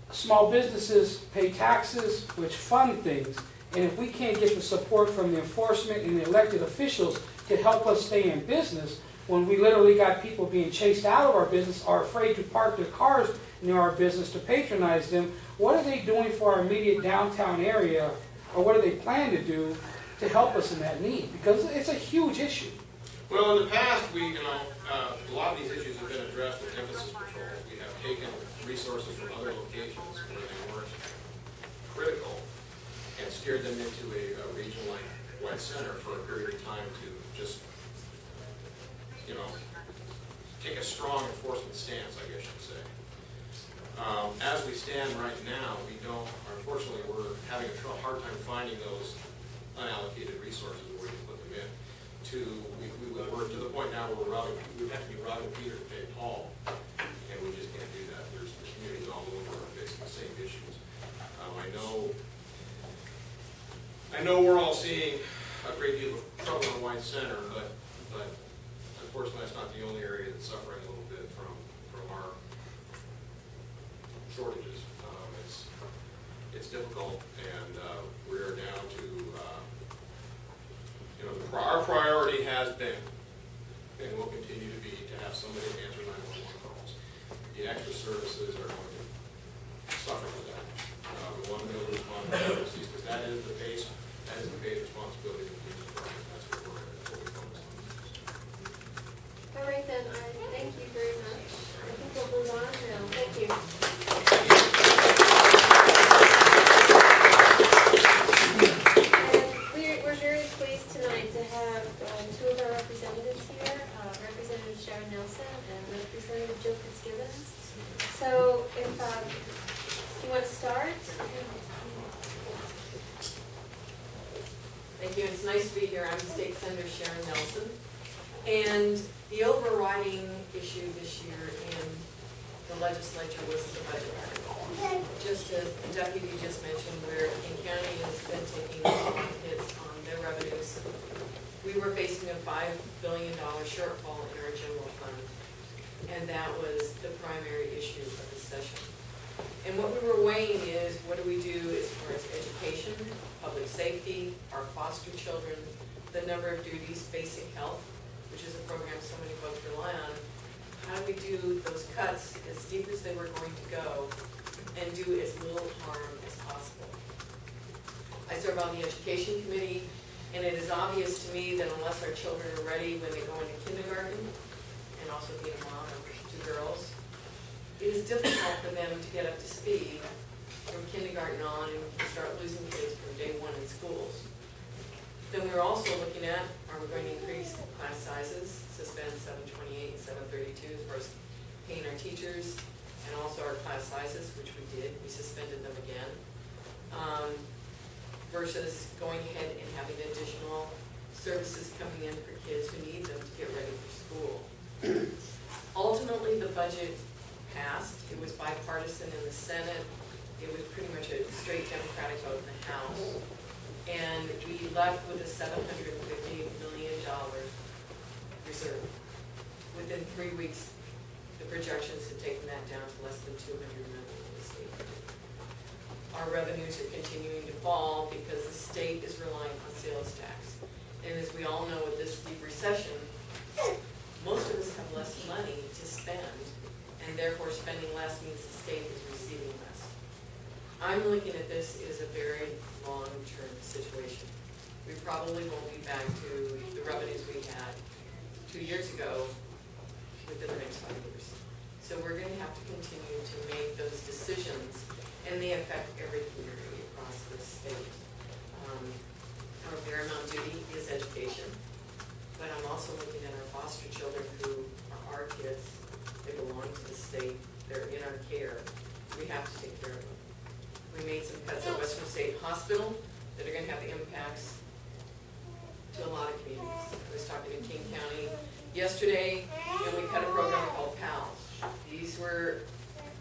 small businesses pay taxes, which fund things. And if we can't get the support from the enforcement and the elected officials to help us stay in business, when we literally got people being chased out of our business, are afraid to park their cars near our business to patronize them, what are they doing for our immediate downtown area, or what do they plan to do to help us in that need? Because it's a huge issue. Well, in the past, a lot of these issues have been addressed with emphasis patrol. We have taken resources from other locations where they weren't critical and steered them into a region like White Center for a period of time to just, you know, take a strong enforcement stance, I guess you'd say. As we stand right now, unfortunately, we're having a hard time finding those unallocated resources where we can put them in. We're to the point now where we have to be robbing Peter to pay Paul, and we just can't do that. There's communities all over facing the same issues. I know we're all seeing a great deal of trouble in White Center, but unfortunately, that's not the only area that's suffering a little bit from our shortages. It's difficult, and we're down to, you know, our priority has been, and will continue to be, to have somebody answer 911 calls. The extra services are going to suffer with that. We want to be able to respond to emergencies, because that is the base responsibility of the police department. That's what we're focused on. All right then, thank you very much. I think we'll move on now. Thank you. And we're very pleased tonight to have two of our representatives here, Representative Sharon Nelson and Representative Joe Fitzgibbons. So if Thank you. It's nice to be here. I'm State Senator Sharon Nelson. And the overriding issue this year in the legislature was the budget article. Just as the deputy just mentioned, where King County has been taking long hits on their revenues, we were facing a $5 billion shortfall in our general fund. And that was the primary issue of the session. And what we were weighing is, what do we do as far as education, public safety, our foster children, the number of duties, basic health, which is a program so many folks rely on. How do we do those cuts as deep as they were going to go and do as little harm as possible? I serve on the education committee, and it is obvious to me that unless our children are ready when they go into kindergarten, and also being a mom of 2 girls, it is difficult for them to get up to speed from kindergarten on and start losing kids from day 1 in schools. Then we're also looking at, are we going to increase class sizes, suspend 728 and 732 as far as paying our teachers, and also our class sizes, which we did, we suspended them again, versus going ahead and having additional services coming in for kids who need them to get ready for school. Ultimately, the budget passed. It was bipartisan in the Senate. It was pretty much a straight Democratic vote in the House. And we left with a $750 million reserve. Within 3 weeks, the projections had taken that down to less than $200 million in the state. Our revenues are continuing to fall because the state is relying on sales tax. And as we all know, with this deep recession, most of us have less money to spend, and therefore spending less means the state is receiving less. I'm looking at this as a very long-term situation. We probably won't be back to the revenues we had 2 years ago within the next 5 years. So we're going to have to continue to make those decisions, and they affect every community across the state. Our paramount duty is education, but I'm also looking at our foster children who are our kids. They belong to the state. They're in our care. We have to take care of them. We made some cuts at Western State Hospital that are going to have impacts to a lot of communities. I was talking to King County yesterday, and we cut a program called PALS. These were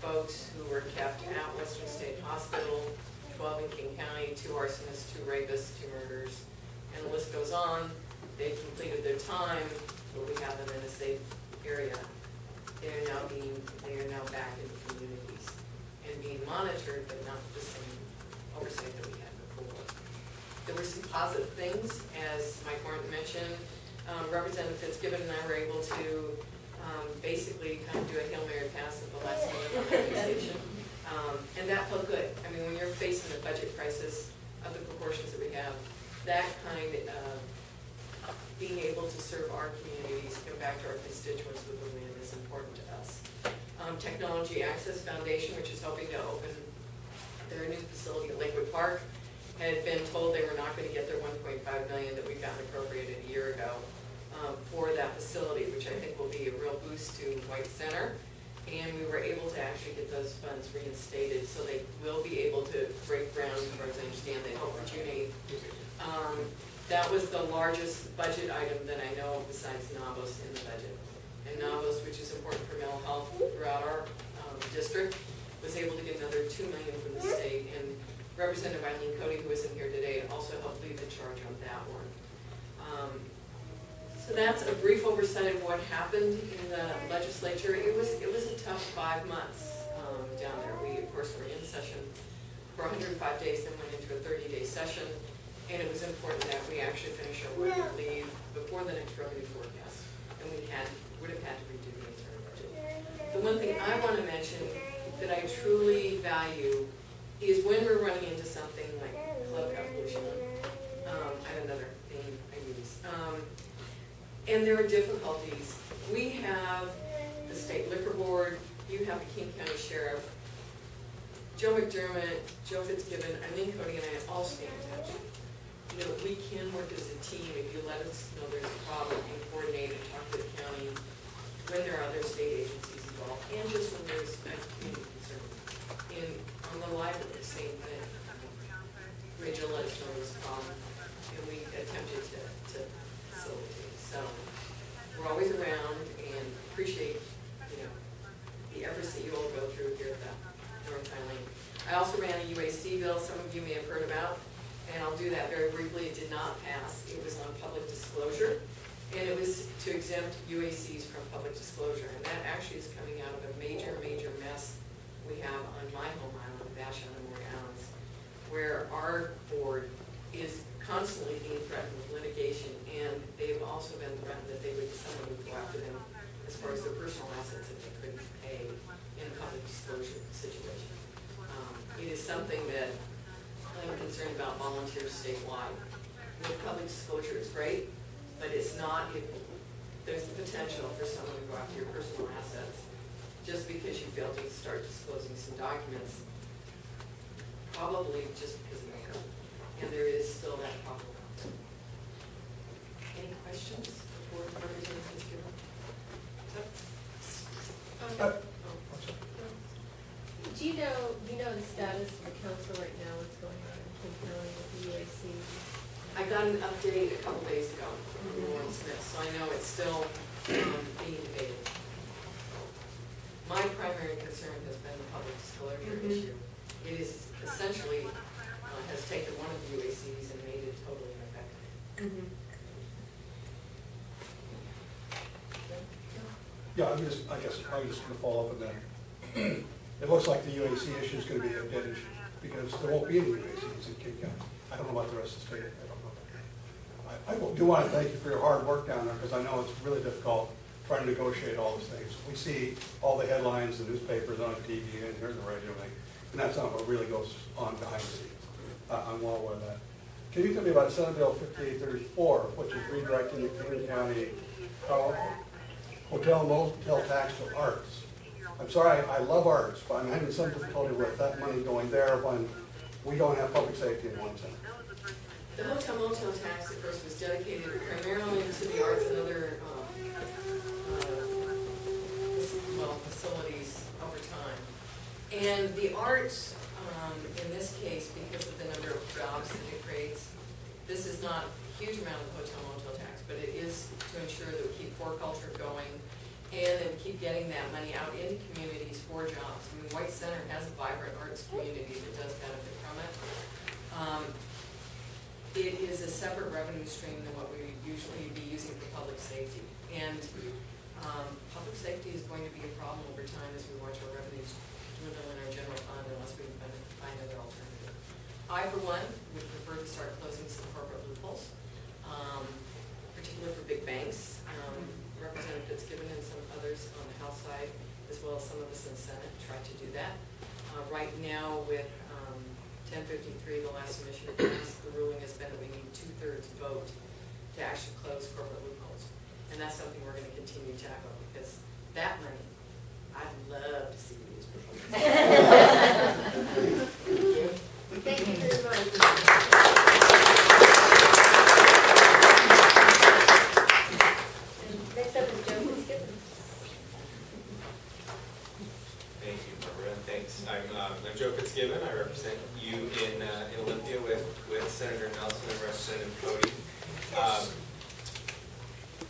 folks who were kept at Western State Hospital, 12 in King County, 2 arsonists, 2 rapists, 2 murders, and the list goes on. They completed their time, but we have them in a safe area. They are now back in the communities and being monitored, but not the same oversight that we had before. There were some positive things, as Mike Martin mentioned. Representative Fitzgibbon and I were able to basically kind of do a Hail Mary pass at the last minute on the organization. And that felt good. I mean, when you're facing a budget crisis of the proportions that we have, that kind of being able to serve our communities, come back to our constituents with a win is important to us. Technology Access Foundation, which is hoping to open their new facility at Lakewood Park, had been told they were not going to get their $1.5 million that we got appropriated a year ago for that facility, which I think will be a real boost to White Center. And we were able to actually get those funds reinstated, so they will be able to break ground, as far as I understand, they hope for June 8th. That was the largest budget item that I know of besides NAVOS in the budget. And NAVOS, which is important for mental health throughout our district, was able to get another $2 million from the state. And Representative Eileen Cody, who is in here today, also helped lead the charge on that one. So that's a brief oversight of what happened in the legislature. It was a tough 5 months down there. We, of course, were in session for 105 days, then went into a 30-day session. And it was important that we actually finish our work and leave before the next revenue forecast. And we would have had to redo the entire budget. The one thing I want to mention that I truly value is when we're running into something like Club Evolucion. I have another theme I use. And there are difficulties. We have the state liquor board, you have the King County Sheriff, Joe McDermott, Joe Fitzgibbon, Eileen Cody, and I all stay in touch. You know, we can work as a team if you let us know there's a problem and coordinate and talk to the county when there are other state agencies involved, and just when there's a community concern. And on the library, same thing. Rachel let us know there's a problem. and we attempted to facilitate. So we're always around and appreciate, the efforts that you all go through here at the North Highline. I also ran a UAC bill, some of you may have heard about, and I'll do that very briefly. It did not pass. It was on public disclosure, and it was to exempt UACs from public disclosure, and that actually is coming out of a major, major mess we have on my home island, Vashon and Maury Islands, where our board is constantly being threatened with litigation, and they've also been threatened that someone would go after them as far as their personal assets if they couldn't pay in a public disclosure situation. It is something that I'm concerned about volunteers statewide. With public disclosure is great, but it's not, there's the potential for someone to go after your personal assets just because you failed to start disclosing some documents, probably just because of that. And there is still that problem. Any questions before Representative Fitzgerald? Do you know the status of the council right now, what's going on in King County with the UAC? I got an update a couple days ago from Warren Smith, so I know it's still being debated. My primary concern has been the public disclosure issue. It is essentially has taken one of the UACs and made it totally ineffective. Yeah, I guess I'm just going to follow up on that. It looks like the UAC issue is going to be a dead issue because there won't be any UACs in King County. I don't know about the rest of the state. I do want to thank you for your hard work down there because I know it's really difficult trying to negotiate all these things. We see all the headlines, the newspapers on TV and hear the radio thing, and that's not what really goes on behind the scenes. I'm well aware of that. Can you tell me about Senate Bill 5834, which is redirecting the King County hotel and motel tax to arts? I'm sorry, I love arts, but I'm having some difficulty with that money going there when we don't have public safety in one center. The hotel motel tax, of course, was dedicated primarily to the arts and other facilities over time. And the arts, in this case, because of the number of jobs that it creates, this is not a huge amount of hotel motel tax, but it is to ensure that we keep core culture going and that we keep getting that money out into communities for jobs. I mean, White Center has a vibrant arts community that does benefit from it. It is a separate revenue stream than what we would usually be using for public safety. And public safety is going to be a problem over time as we watch our revenues dwindle in our general fund unless we find other alternatives. I, for one, would prefer to start closing some corporate loopholes, particularly for big banks. Representative Fitzgibbon and some others on the House side, as well as some of us in the Senate, tried to do that. Right now, with 1053, the last submission passed, the ruling has been that we need 2/3 vote to actually close corporate loopholes. And that's something we're going to continue to tackle because that money, I'd love to see used for public safety. Thank you very much. Next up is Joe Fitzgibbon. Thank you, Barbara, and thanks. I'm Joe Fitzgibbon. I represent you in Olympia with Senator Nelson and Representative Cody.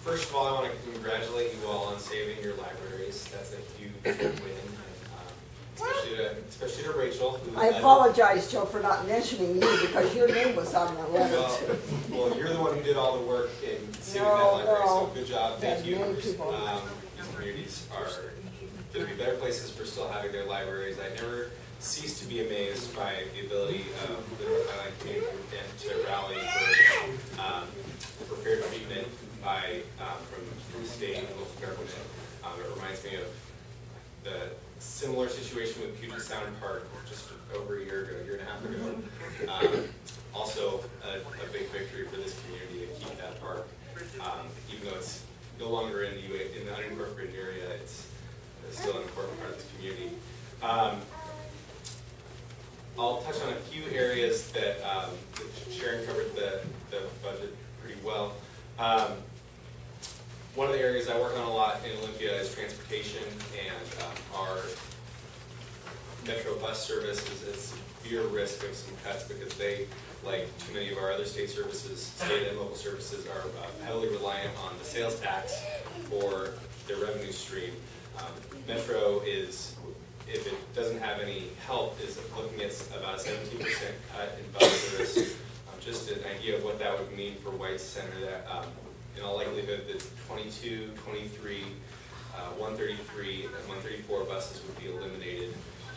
First of all, I want to congratulate you all on saving your libraries. That's a huge win, especially to Rachel. Who I apologize, Joe, for not mentioning you because your name was on the letter. Well, you're the one who did all the work in saving that library, so good job. Thank you. These communities are going to be better places for still having their libraries. I never cease to be amazed by the ability of the North Highline community to rally for fair treatment from state and local government. It reminds me of the similar situation with Puget Sound Park just over a year and a half ago. Also a big victory for this community to keep that park, even though it's no longer in the unincorporated area. It's still an important part of this community. I'll touch on a few areas that Sharon covered the budget pretty well. One of the areas I work on a lot in Olympia is transportation, and our Metro bus service is severe risk of some cuts because they, like too many of our other state and local services, are heavily reliant on the sales tax for their revenue stream. Metro is, if it doesn't have any help, is looking at about a 17% cut in bus service. Just an idea of what that would mean for White Center, that in all likelihood the 22, 23, 133, and 134 buses would be eliminated,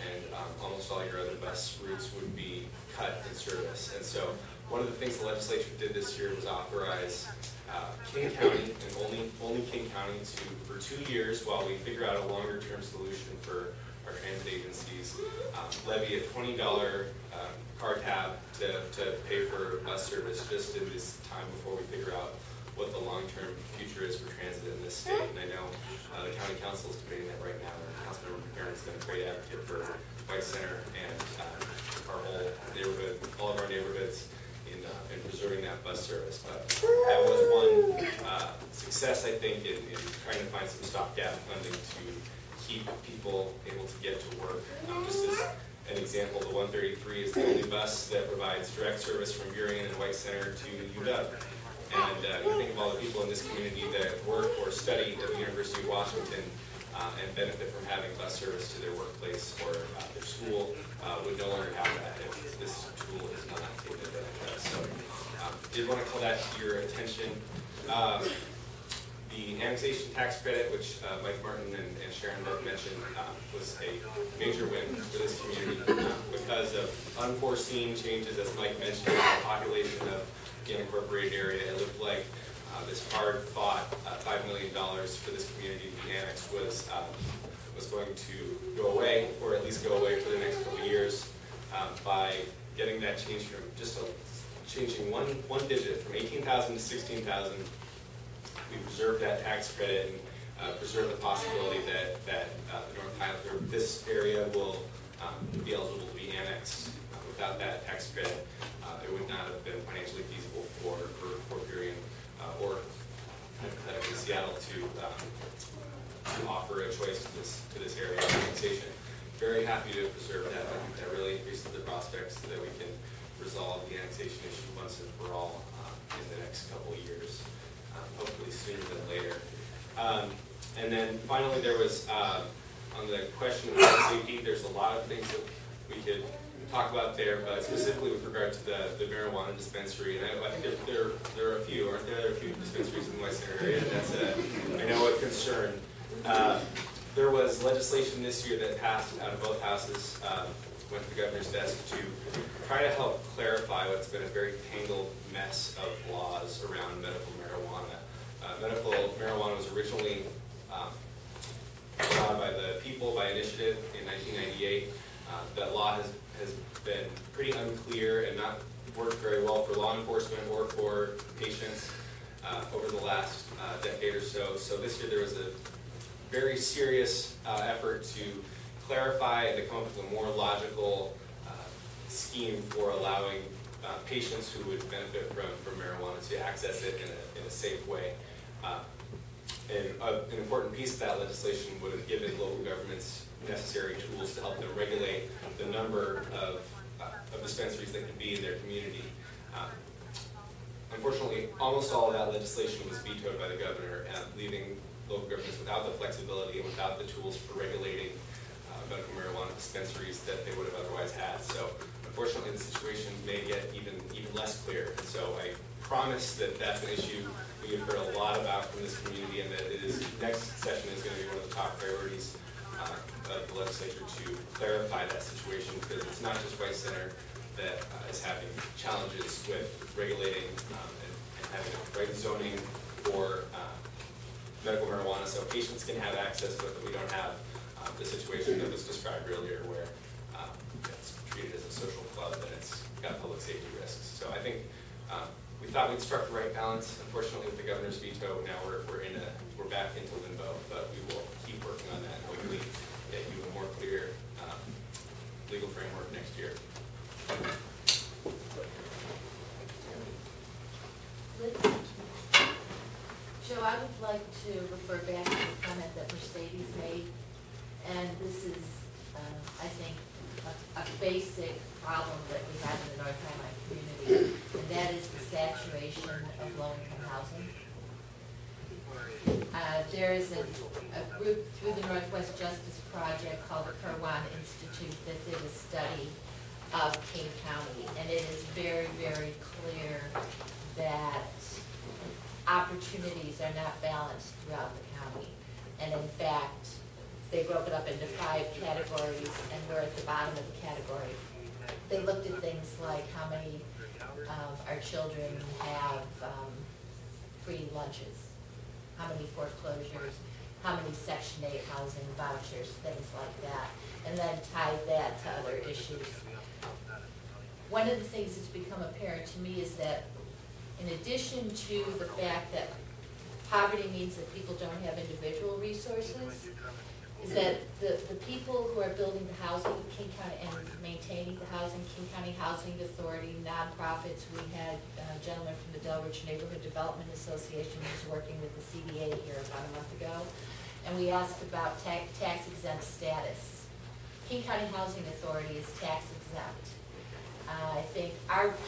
and almost all your other bus routes would be cut in service. And so one of the things the legislature did this year was authorize King County, and only King County, for 2 years while we figure out a longer term solution for our transit agencies, levy a $20 car tab to pay for bus service just in this time before we figure out what the long-term future is for transit in this state. And I know the county council is debating that right now. Councilmember McFerrin's been a great advocate for White Center and our whole neighborhood, all of our neighborhoods in preserving that bus service. But that was one success, I think, in trying to find some stopgap funding to keep people able to get to work. Just as an example, the 133 is the only bus that provides direct service from Burien and White Center to UW. And you think of all the people in this community that work or study at the University of Washington and benefit from having bus service to their workplace or their school would no longer have that if this tool is not taken advantage of. So did want to call that to your attention. The annexation tax credit, which Mike Martin and Sharon both mentioned, was a major win for this community because of unforeseen changes, as Mike mentioned, in the population of the unincorporated area. It looked like this hard-fought $5 million for this community to be annexed was going to go away, or at least go away for the next couple of years, by getting that change from just changing one digit from 18,000 to 16,000. We preserve that tax credit and preserve the possibility that the North Highline, this area will be eligible to be annexed. Without that tax credit, it would not have been financially feasible for Burien or hypothetically Seattle to offer a choice to this area of annexation. Very happy to preserve that. I think that really increases the prospects that we can resolve the annexation issue once and for all in the next couple of years. Hopefully sooner than later. And then finally there was, on the question of safety, there's a lot of things that we could talk about there, but specifically with regard to the marijuana dispensary, and I think there are a few, aren't there? There are a few dispensaries in the White Center area, and that's I know a concern. There was legislation this year that passed out of both houses, went to the governor's desk to try to help clarify what's been a very tangled mess of laws around medical marijuana. Medical marijuana was originally allowed by the people by initiative in 1998. That law has been pretty unclear and not worked very well for law enforcement or for patients over the last decade or so. So this year there was a very serious effort to clarify and to come up with a more logical scheme for allowing patients who would benefit from marijuana to access it in a safe way. And an important piece of that legislation would have given local governments necessary tools to help them regulate the number of dispensaries that can be in their community. Unfortunately, almost all of that legislation was vetoed by the governor, leaving local governments without the flexibility and without the tools for regulating medical marijuana dispensaries that they would have otherwise had. So unfortunately, the situation may get even less clear. And so I promise that that's an issue we have heard a lot about from this community, and that next session is going to be one of the top priorities of the legislature to clarify that situation, because it's not just White Center that is having challenges with regulating and having the right zoning for medical marijuana so patients can have access, but that we don't have the situation that was described earlier where it's treated as a social club and it's got public safety risks. So I think we thought we'd struck the right balance. Unfortunately, with the governor's veto, now we're back into limbo, but we will keep working on that and hopefully get you a more clear legal framework next year. Joe, I would like to refer back to the comment that Mercedes made, and this is, I think, a basic problem that we have in the North Highline community, and that is the saturation of low-income housing. There is a group through the Northwest Justice Project called the Kirwan Institute that did a study of King County, and it is very, very clear that opportunities are not balanced throughout the county. And in fact, they broke it up into 5 categories, and we're at the bottom of the category. They looked at things like how many of our children have free lunches, how many foreclosures, how many Section 8 housing vouchers, things like that, and then tied that to other issues. One of the things that's become apparent to me is that in addition to the fact that poverty means that people don't have individual resources, is that the people who are building the housing, King County, and maintaining the housing, King County Housing Authority, nonprofits. We had a gentleman from the Delridge Neighborhood Development Association who was working with the CDA here about a month ago, and we asked about tax exempt status. King County Housing Authority is tax exempt. I think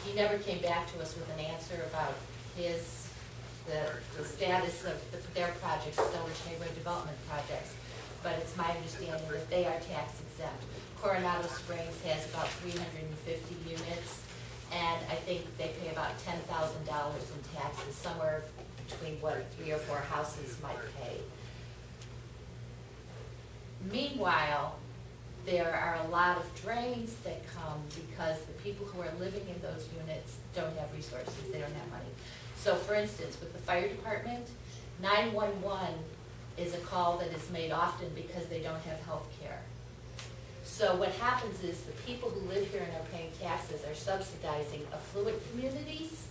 he never came back to us with an answer about the status of their projects, Delridge Neighborhood Development projects. But it's my understanding that they are tax exempt. Coronado Springs has about 350 units, and I think they pay about $10,000 in taxes, somewhere between what 3 or 4 houses might pay. Meanwhile, there are a lot of drains that come because the people who are living in those units don't have resources, they don't have money. So for instance, with the fire department, 911 is a call that is made often because they don't have health care. So what happens is the people who live here and are paying taxes are subsidizing affluent communities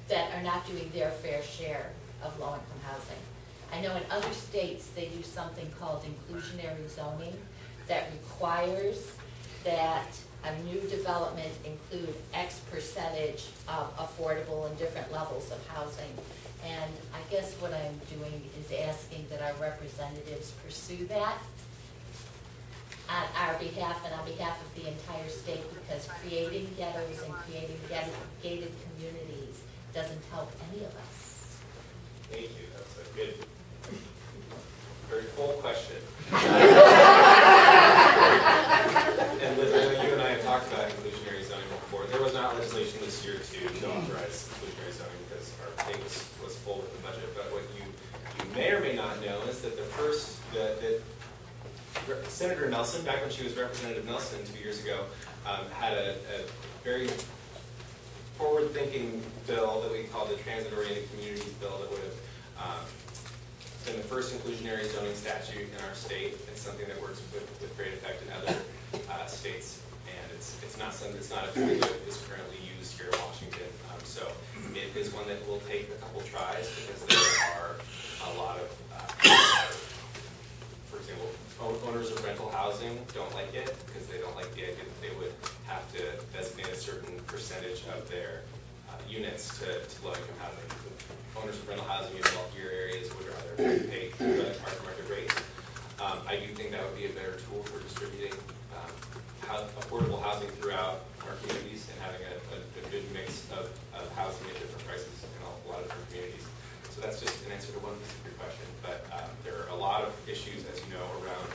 that are not doing their fair share of low-income housing. I know in other states they do something called inclusionary zoning that requires that a new development include X percentage of affordable and different levels of housing. And I guess what I'm doing is asking that our representatives pursue that on our behalf and on behalf of the entire state, because creating ghettos and creating gated communities doesn't help any of us. Thank you. That's a good, very full question. And Liz, I know you and I have talked about inclusionary zoning before. There was not legislation this year to authorize inclusionary zoning because our plate was full with the budget. But what you may or may not know is that that Senator Nelson, back when she was Representative Nelson 2 years ago, had a very forward-thinking bill that we called the Transit-Oriented Communities Bill that would have been the first inclusionary zoning statute in our state. It's something that works with great effect in other states, and it's not a tool that is currently used here in Washington. So it is one that will take a couple tries because there are a lot of, for example, owners of rental housing don't like it because they don't like the idea that they would have to designate a certain percentage of their units to low-income housing. Owners of rental housing in wealthier areas would rather pay market rates. I do think that would be a better tool for distributing affordable housing throughout our communities and having a good mix of housing at different prices in a lot of different communities. So that's just an answer to one piece of your question. But there are a lot of issues, as you know, around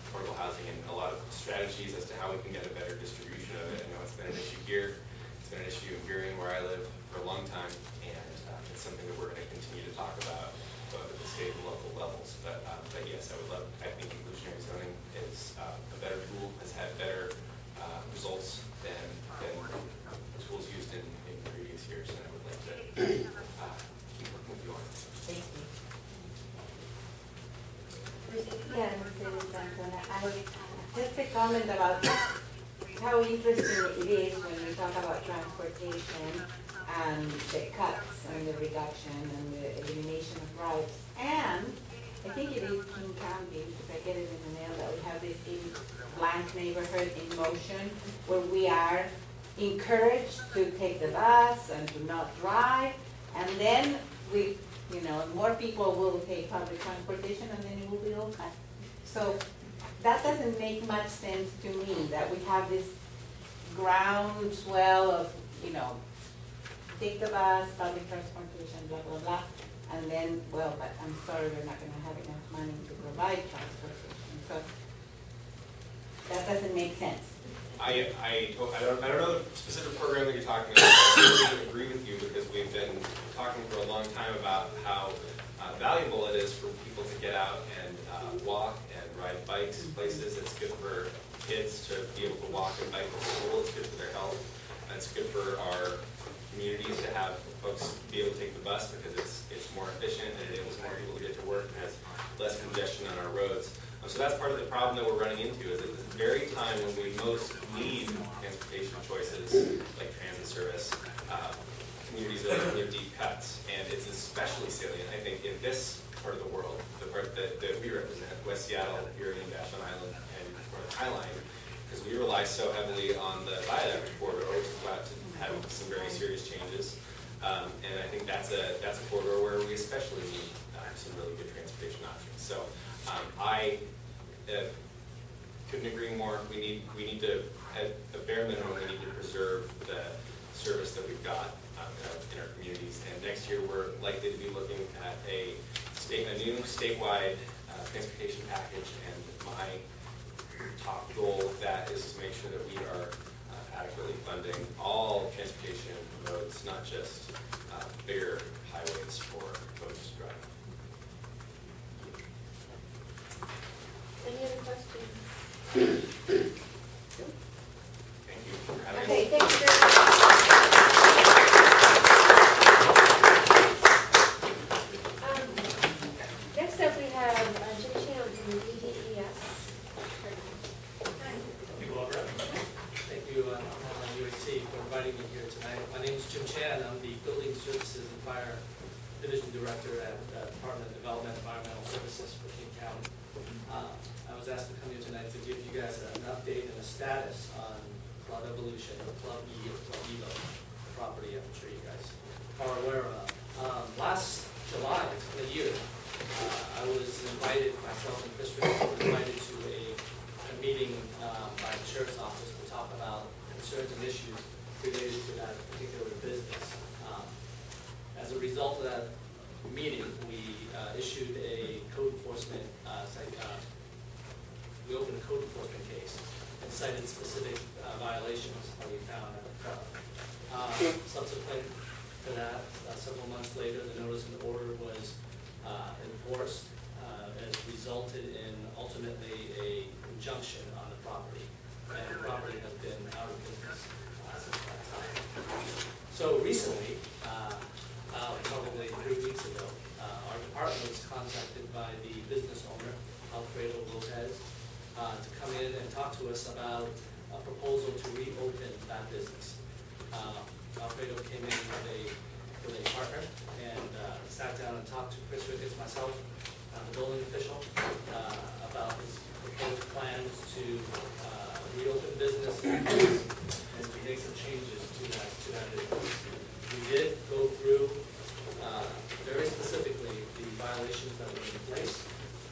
affordable housing and a lot of strategies as to how we can get a better distribution of it. I know it's been an issue here. It's been an issue in Burien, where I live, for a long time, and it's something that we're going to continue to talk about both at the state and local levels. But yes, I think inclusionary zoning is a better tool, has had better results than tools used in previous years, and I would like to keep working with you on it. Thank you. Yeah, just a comment about how interesting it is when we talk about transportation and the cuts and the reduction and the elimination of routes. And I think it is King County, because I get it in the mail, that we have this blank neighborhood in motion, where we are encouraged to take the bus and to not drive, and then we, more people will take public transportation, and then it will be all cut. So that doesn't make much sense to me, that we have this groundswell of, take the bus, public transportation, blah, blah, blah. And then, well, but I'm sorry, we're not gonna have enough money to provide transportation. So that doesn't make sense. I don't know the specific program that you're talking about. I totally agree with you because we've been talking for a long time about how valuable it is for people to get out and walk and ride bikes places. It's good for kids to be able to walk and bike to school. It's good for their health. And it's good for our communities to have folks be able to take the bus because it's more efficient and it enables more people to get to work and has less congestion on our roads. So that's part of the problem that we're running into is at the very time when we most need transportation choices like transit service, communities are in deep cuts. And it's especially salient, I think, in this part of the world, the part that we represent, West Seattle, Erie, Vashon Island, and North Highline, because we rely so heavily on the viaduct corridor, which is about to have some very serious changes. And I think that's a corridor where we especially need some really good transportation options. So I couldn't agree more. We need to, at a bare minimum, we need to preserve the service that we've got in our communities. And next year, we're likely to be looking at a new statewide transportation package. And my top goal with that is to make sure that we are adequately funding all transportation modes, not just bigger highways for folks to drive. Any other questions? Thank you for having us. Okay, thank you very much. Next up we have Jim Chan from the DDES. Thank you, Barbara. Thank you, UAC, for inviting me here tonight. My name is Jim Chan. I'm the Building Services and Fire Division Director at the Department of Development and Environmental Services for King County. I was asked to come here tonight to give you guys an update and a status on Club Evolucion, or Club Evo property I'm sure you guys are aware of. Last July, it's been a year, I was invited, myself and Chris Ricketts were invited to a meeting by the Sheriff's Office to talk about concerns and issues related to that particular business. As a result of that meeting, we issued a code enforcement we opened a code enforcement case and cited specific violations that we found at the club. Subsequent to that, several months later, the notice and order was enforced, has resulted in ultimately a injunction on the property, and the property has been out of business since that time. So recently, probably 3 weeks ago, our department was contacted by the business owner, Alfredo Lopez, to come in and talk to us about a proposal to reopen that business. Alfredo came in with a partner and sat down and talked to Chris Ricketts, myself, the building official, about his proposed plans to reopen business and to make some changes to that business. We did go through very specifically the violations that were in place,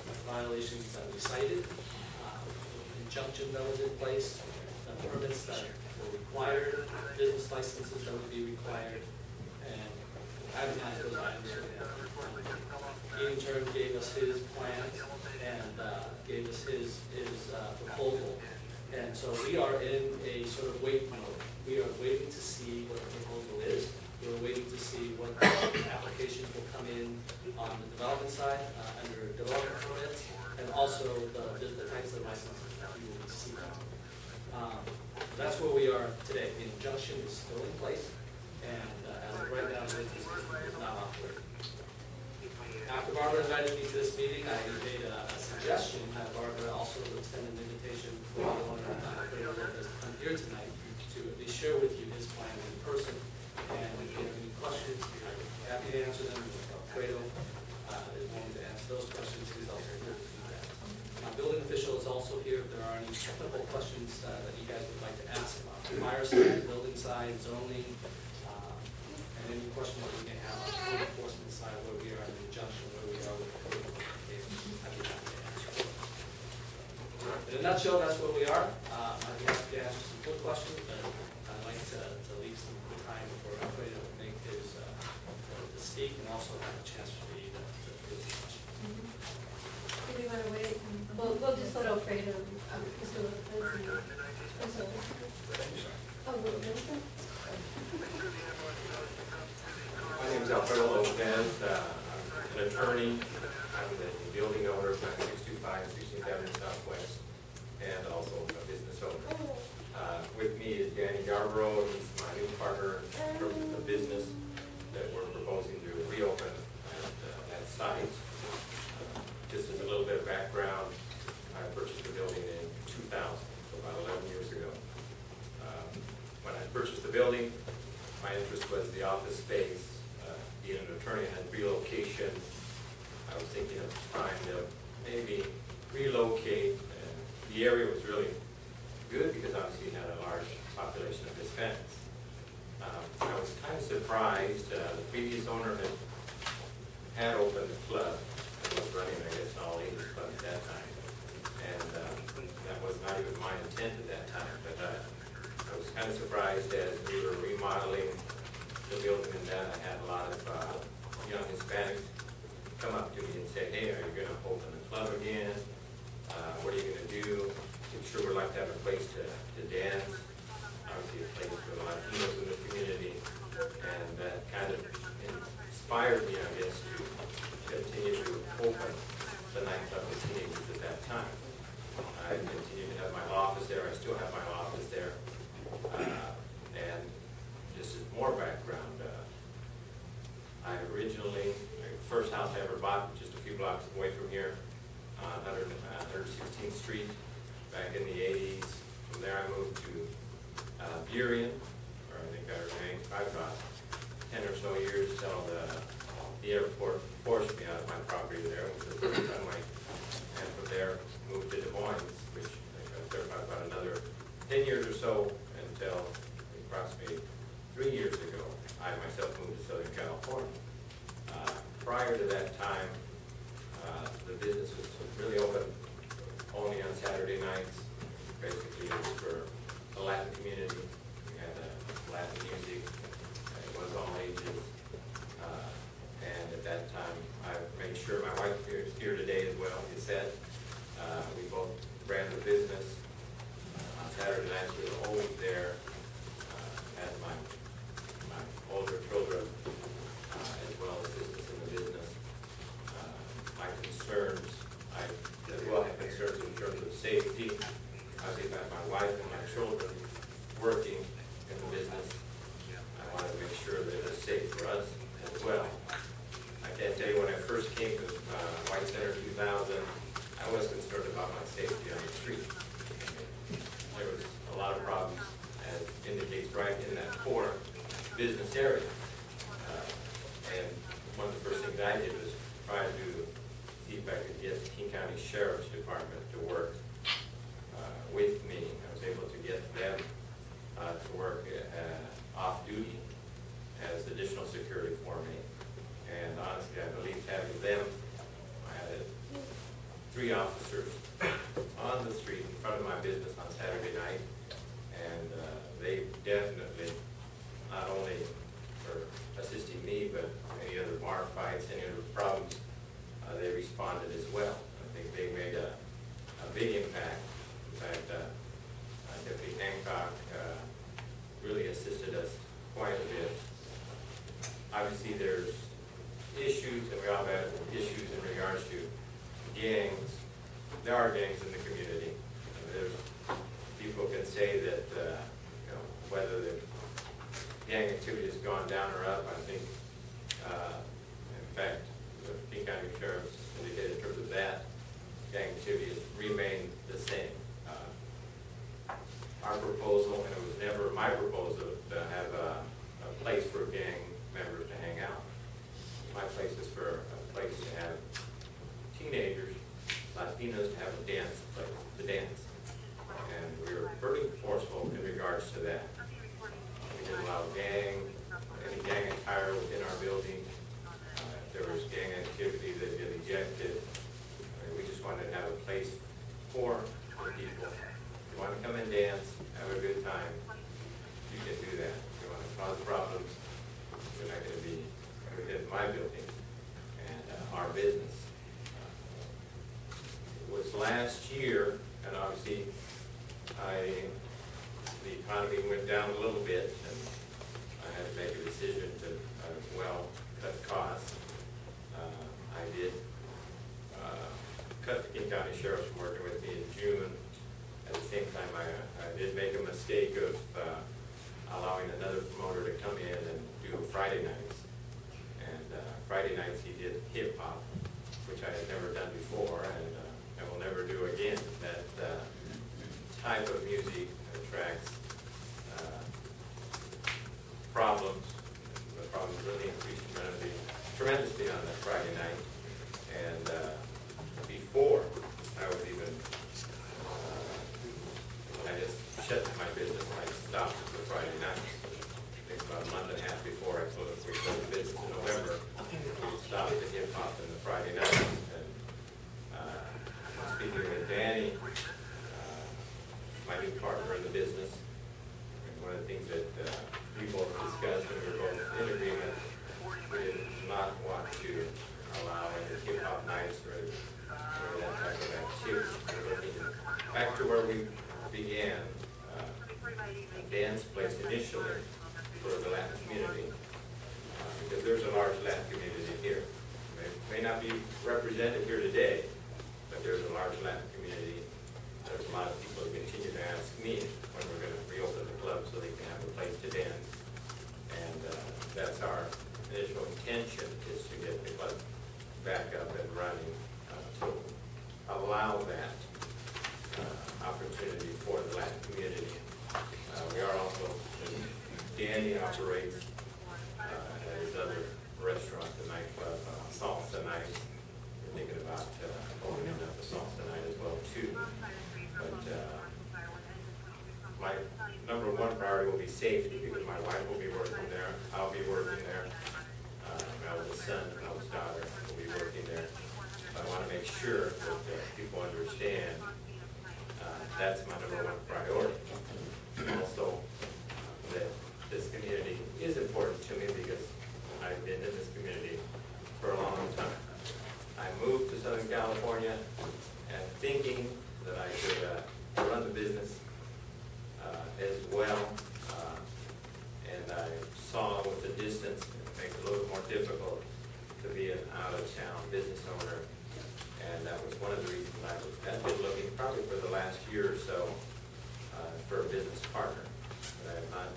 the violations that we cited, the injunction that was in place, the permits that were required, business licenses that would be required, and itemized those items for him. He in turn gave us his plans and gave us his proposal. And so we are in a sort of wait mode. We are waiting to see what the proposal is. We're waiting to see what applications will come in on the development side under development permits, and also the types of licenses that we will be seeking. That's where we are today. The injunction is still in place, and as of right now, the business is not operating. After Barbara invited me to this meeting, I made a suggestion that Barbara also extend an invitation for the owner to come here tonight to at least share with you his plan in person. And if you have any questions, we're happy to answer them. Alfredo is willing to answer those questions. He's also here to do that. My building official is also here if there are any technical questions that you guys would like to ask about the fire side, building side, zoning, and any questions that we may have on the code enforcement side, where we are in the injunction, where we are with the code. I'd be happy to answer. In a nutshell, that's what we are. I'd be happy to answer some quick questions, but I'd like to leave some time for everybody to make his, to speak and also have a chance for you to give some questions. Do we want to wait? We'll just let Alfredo, Mr. Lopez. I'm sorry. Oh, Wilson? My name is Alfredo Lopez. I'm an attorney. I'm the building owner of 9625 16th Avenue Southwest, and also a business owner. With me is Danny Yarbrough. He's my new partner in terms of the business that we're proposing to reopen at that site. Just as a little bit of background, I purchased the building in 2000, so about 11 years ago. When I purchased the building, my interest was the office space. Being an attorney, I had relocation. I was thinking of trying to maybe relocate. And the area was really good because obviously you had a large population of Hispanics. I was kind of surprised. The previous owner had opened a club. It was running, I guess, an all-ages club at that time. And that was not even my intent at that time. But I was kind of surprised as we were remodeling the building and that I had a lot of young Hispanics come up to me and say, hey, are you going to open the club again? What are you going to do? I'm sure we'd like to have a place to dance. Obviously a place for a lot of Latinos in the community. And that kind of inspired me, I guess, to continue to open the nightclub with teenagers at that time. I continued to have my office there. I still have my office there. And just as more background, I originally, the first house I ever bought, just a few blocks away from here, 116th Street, back in the 80s. From there I moved to Burien, where I think I remained about 10 or so years till the airport forced me out of my property there, which was the first runway. And from there, moved to Des Moines, which I was there for about another 10 years or so until approximately 3 years ago, I myself moved to Southern California. Prior to that time, the business was really open only on Saturday nights. Basically, it was for the Latin community. We had Latin music. It was all ages. And at that time, I made sure my wife is here today as well, you said. We both ran the business. On Saturday nights, we were always there. Had my older children as well as business in the business. My concerns, I as well have concerns in terms of safety. Obviously, I've got my wife and my children working in the business. I want to make sure that it's safe for us as well. I can't tell you, when I first came to White Center 2000, I was concerned about my safety on the street. There was a lot of problems, as indicates right in that core business area. And one of the first things I did was try to see if I could get the King County Sheriff's Department to work with me. I was able to get them to work off duty as additional security for me. And honestly, I believe having them, I had 3 officers on the street in front of my business on Saturday night, and they definitely not only were assisting me, but any other bar fights, any other problems, they responded as well. I think they made a big impact. In fact, Deputy Hancock really assisted us quite a bit. Obviously, there's issues, and we all have issues in regards to gangs. There are gangs in the community. There's people can say that whether the gang activity has gone down or up. I think, in fact, the King County Sheriff's indicated in terms of that, gang activity has remained the same. Our proposal, and it was never my proposal, to have a place for gang members to hang out. My place is for a place to have teenagers, Latinos, to have a dance place, to dance. And we were pretty forceful in regards to that. We didn't allow any gang attire within our building. If there was gang activity, they'd get ejected. We just wanted to have a place for my building and our business. It was last year, and obviously the economy went down a little bit, and I had to make a decision to, cut costs. I did cut the King County Sheriff's from working with me in June. At the same time, I did make a mistake of allowing another promoter to come in and do Friday nights. And Friday nights he did hip hop, which I had never done before, and I will never do again. That type of music attracts problems. The problems really increased tremendously on that Friday night. And before I was even, I just shut my business. I stopped for Friday nights. I think about a month and a half before we closed the business in November, we stopped the hip hop and the Friday nights. And speaking with Danny, my new partner in the business, and one of the things that we both discussed and we were both in agreement, we did not want to allow any hip hop nights or that type of activity. We're looking back to where we began, a dance place initially for the Latin community, because there's a large Latin community here. It may not be represented here today, but there's a large Latin community. There's a lot of people who continue to ask me when we're going to reopen the club so they can have a place to dance. And that's our initial intention, is to get the club back up and running to allow that opportunity for the Latin community. We are also, Danny operates his other restaurant, the nightclub, Salsa Night. We're thinking about opening up a Salsa Night as well too. But my number one priority will be safety, because my wife will be working there, I'll be working there, my oldest son and my oldest daughter will be working there. I want to make sure that people understand that's my number one priority. Also, that this community is important to me because I've been in this community for a long time. I moved to Southern California and thinking that I could run the business as well, and I saw with the distance it makes it a little more difficult to be an out-of-town business owner, and that was one of the reasons I've been looking probably for the last year or so for a business partner. But I have not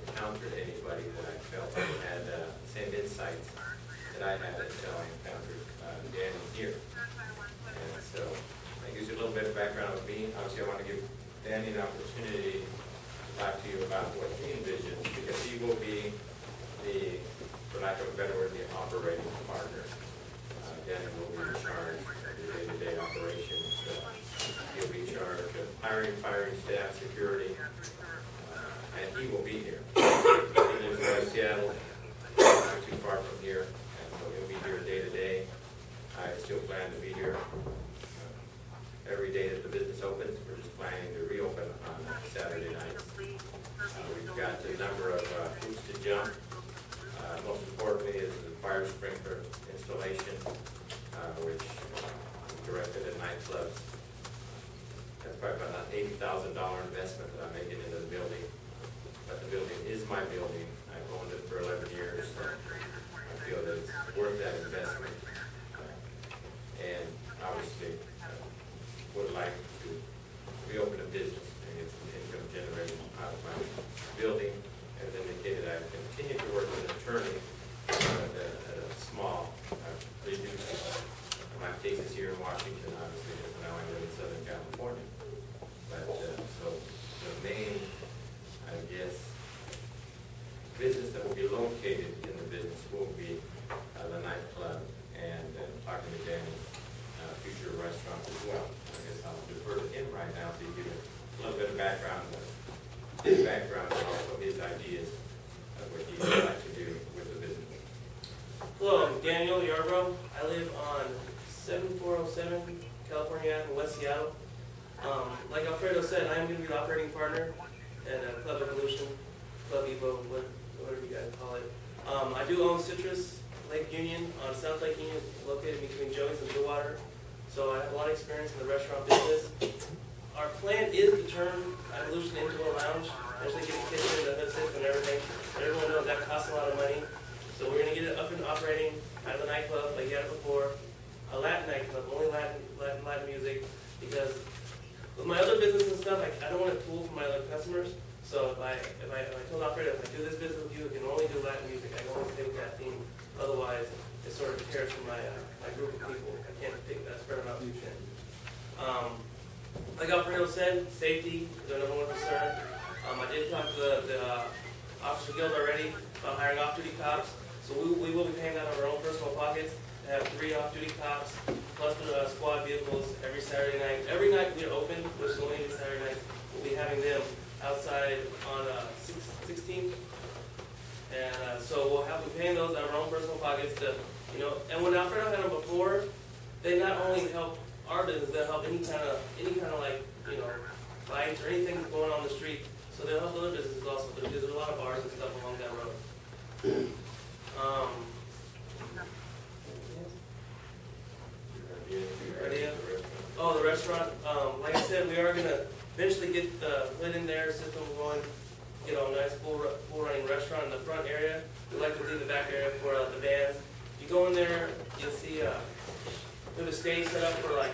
encountered anybody that I felt had the same insights that I had until I encountered Danny here. And so that gives you a little bit of background of me. Obviously, I want to give Danny an opportunity to talk to you about what he envisions, because he will be the, for lack of a better word, the operating partner. Danny will be in charge of the day-to-day operations. He'll be in charge of hiring, firing staff, security, and he will be here. He lives in West Seattle, not too far from here, and so he'll be here day-to-day. I still plan to be here every day that the business opens. We're just planning to reopen on Saturday nights. We've got a number of hoops to jump. Most importantly is the fire sprinkler installation, which directed at nightclubs. That's probably about an $80,000 investment that I'm making into the building. But the building is my building. I've owned it for 11 years, so I feel that it's worth that investment. And obviously, would like to reopen a business and get some income generated out of my building. As indicated, I've continued to work as an attorney at a small, reduced my cases here in Washington, obviously, because now I live in Southern California. But so the main, I guess, business that will be located in the business will be the nightclub, and talking to Danny, future restaurants as well. I guess I'll defer to him right now to give a little bit of background, his background, and also his ideas of what he would like to do with the business. Hello, I'm Daniel Yarbrough. I live on 7407 California Ave in West Seattle. Like Alfredo said, I'm going to be the operating partner at Club Evolution, Club Evo, whatever you guys call it. I do own Citrus Lake Union, on South Lake Union, located between Joey's and Blue Water. So I have a lot of experience in the restaurant business. Our plan is to turn Evolution into a lounge, actually get a kitchen, the hood system and everything. Everyone knows that costs a lot of money. So we're going to get it up and operating out of the nightclub like you had it before. A Latin nightclub, only Latin music, because with my other business and stuff, I don't want to tool for my other customers. So if I told the operator, if I do this business with you, I can only do Latin music. I can only pick that theme. Otherwise, it sort of tears from my group of people. I can't spread them out too thin. Like Alfredo said, safety is our #1 concern. I did talk to the Officer Guild already about hiring off-duty cops. So we will be paying that out of our own personal pockets to have 3 off-duty cops, plus the squad vehicles every Saturday night. Every night we're open, which is only Saturday night, we'll be having them outside on 16th. And so we'll have to pay those out of our own personal pockets to, and when Alfredo had them before, they not only help our business, they'll help any kind of like, fights or anything going on the street. So they'll help other businesses also, because there's a lot of bars and stuff along that road. Oh, the restaurant. Like I said, we are going to eventually get the lid in there, system going, a nice full running restaurant in the front area. We like to leave the back area for the bands. You go in there, you'll see we have a stage set up for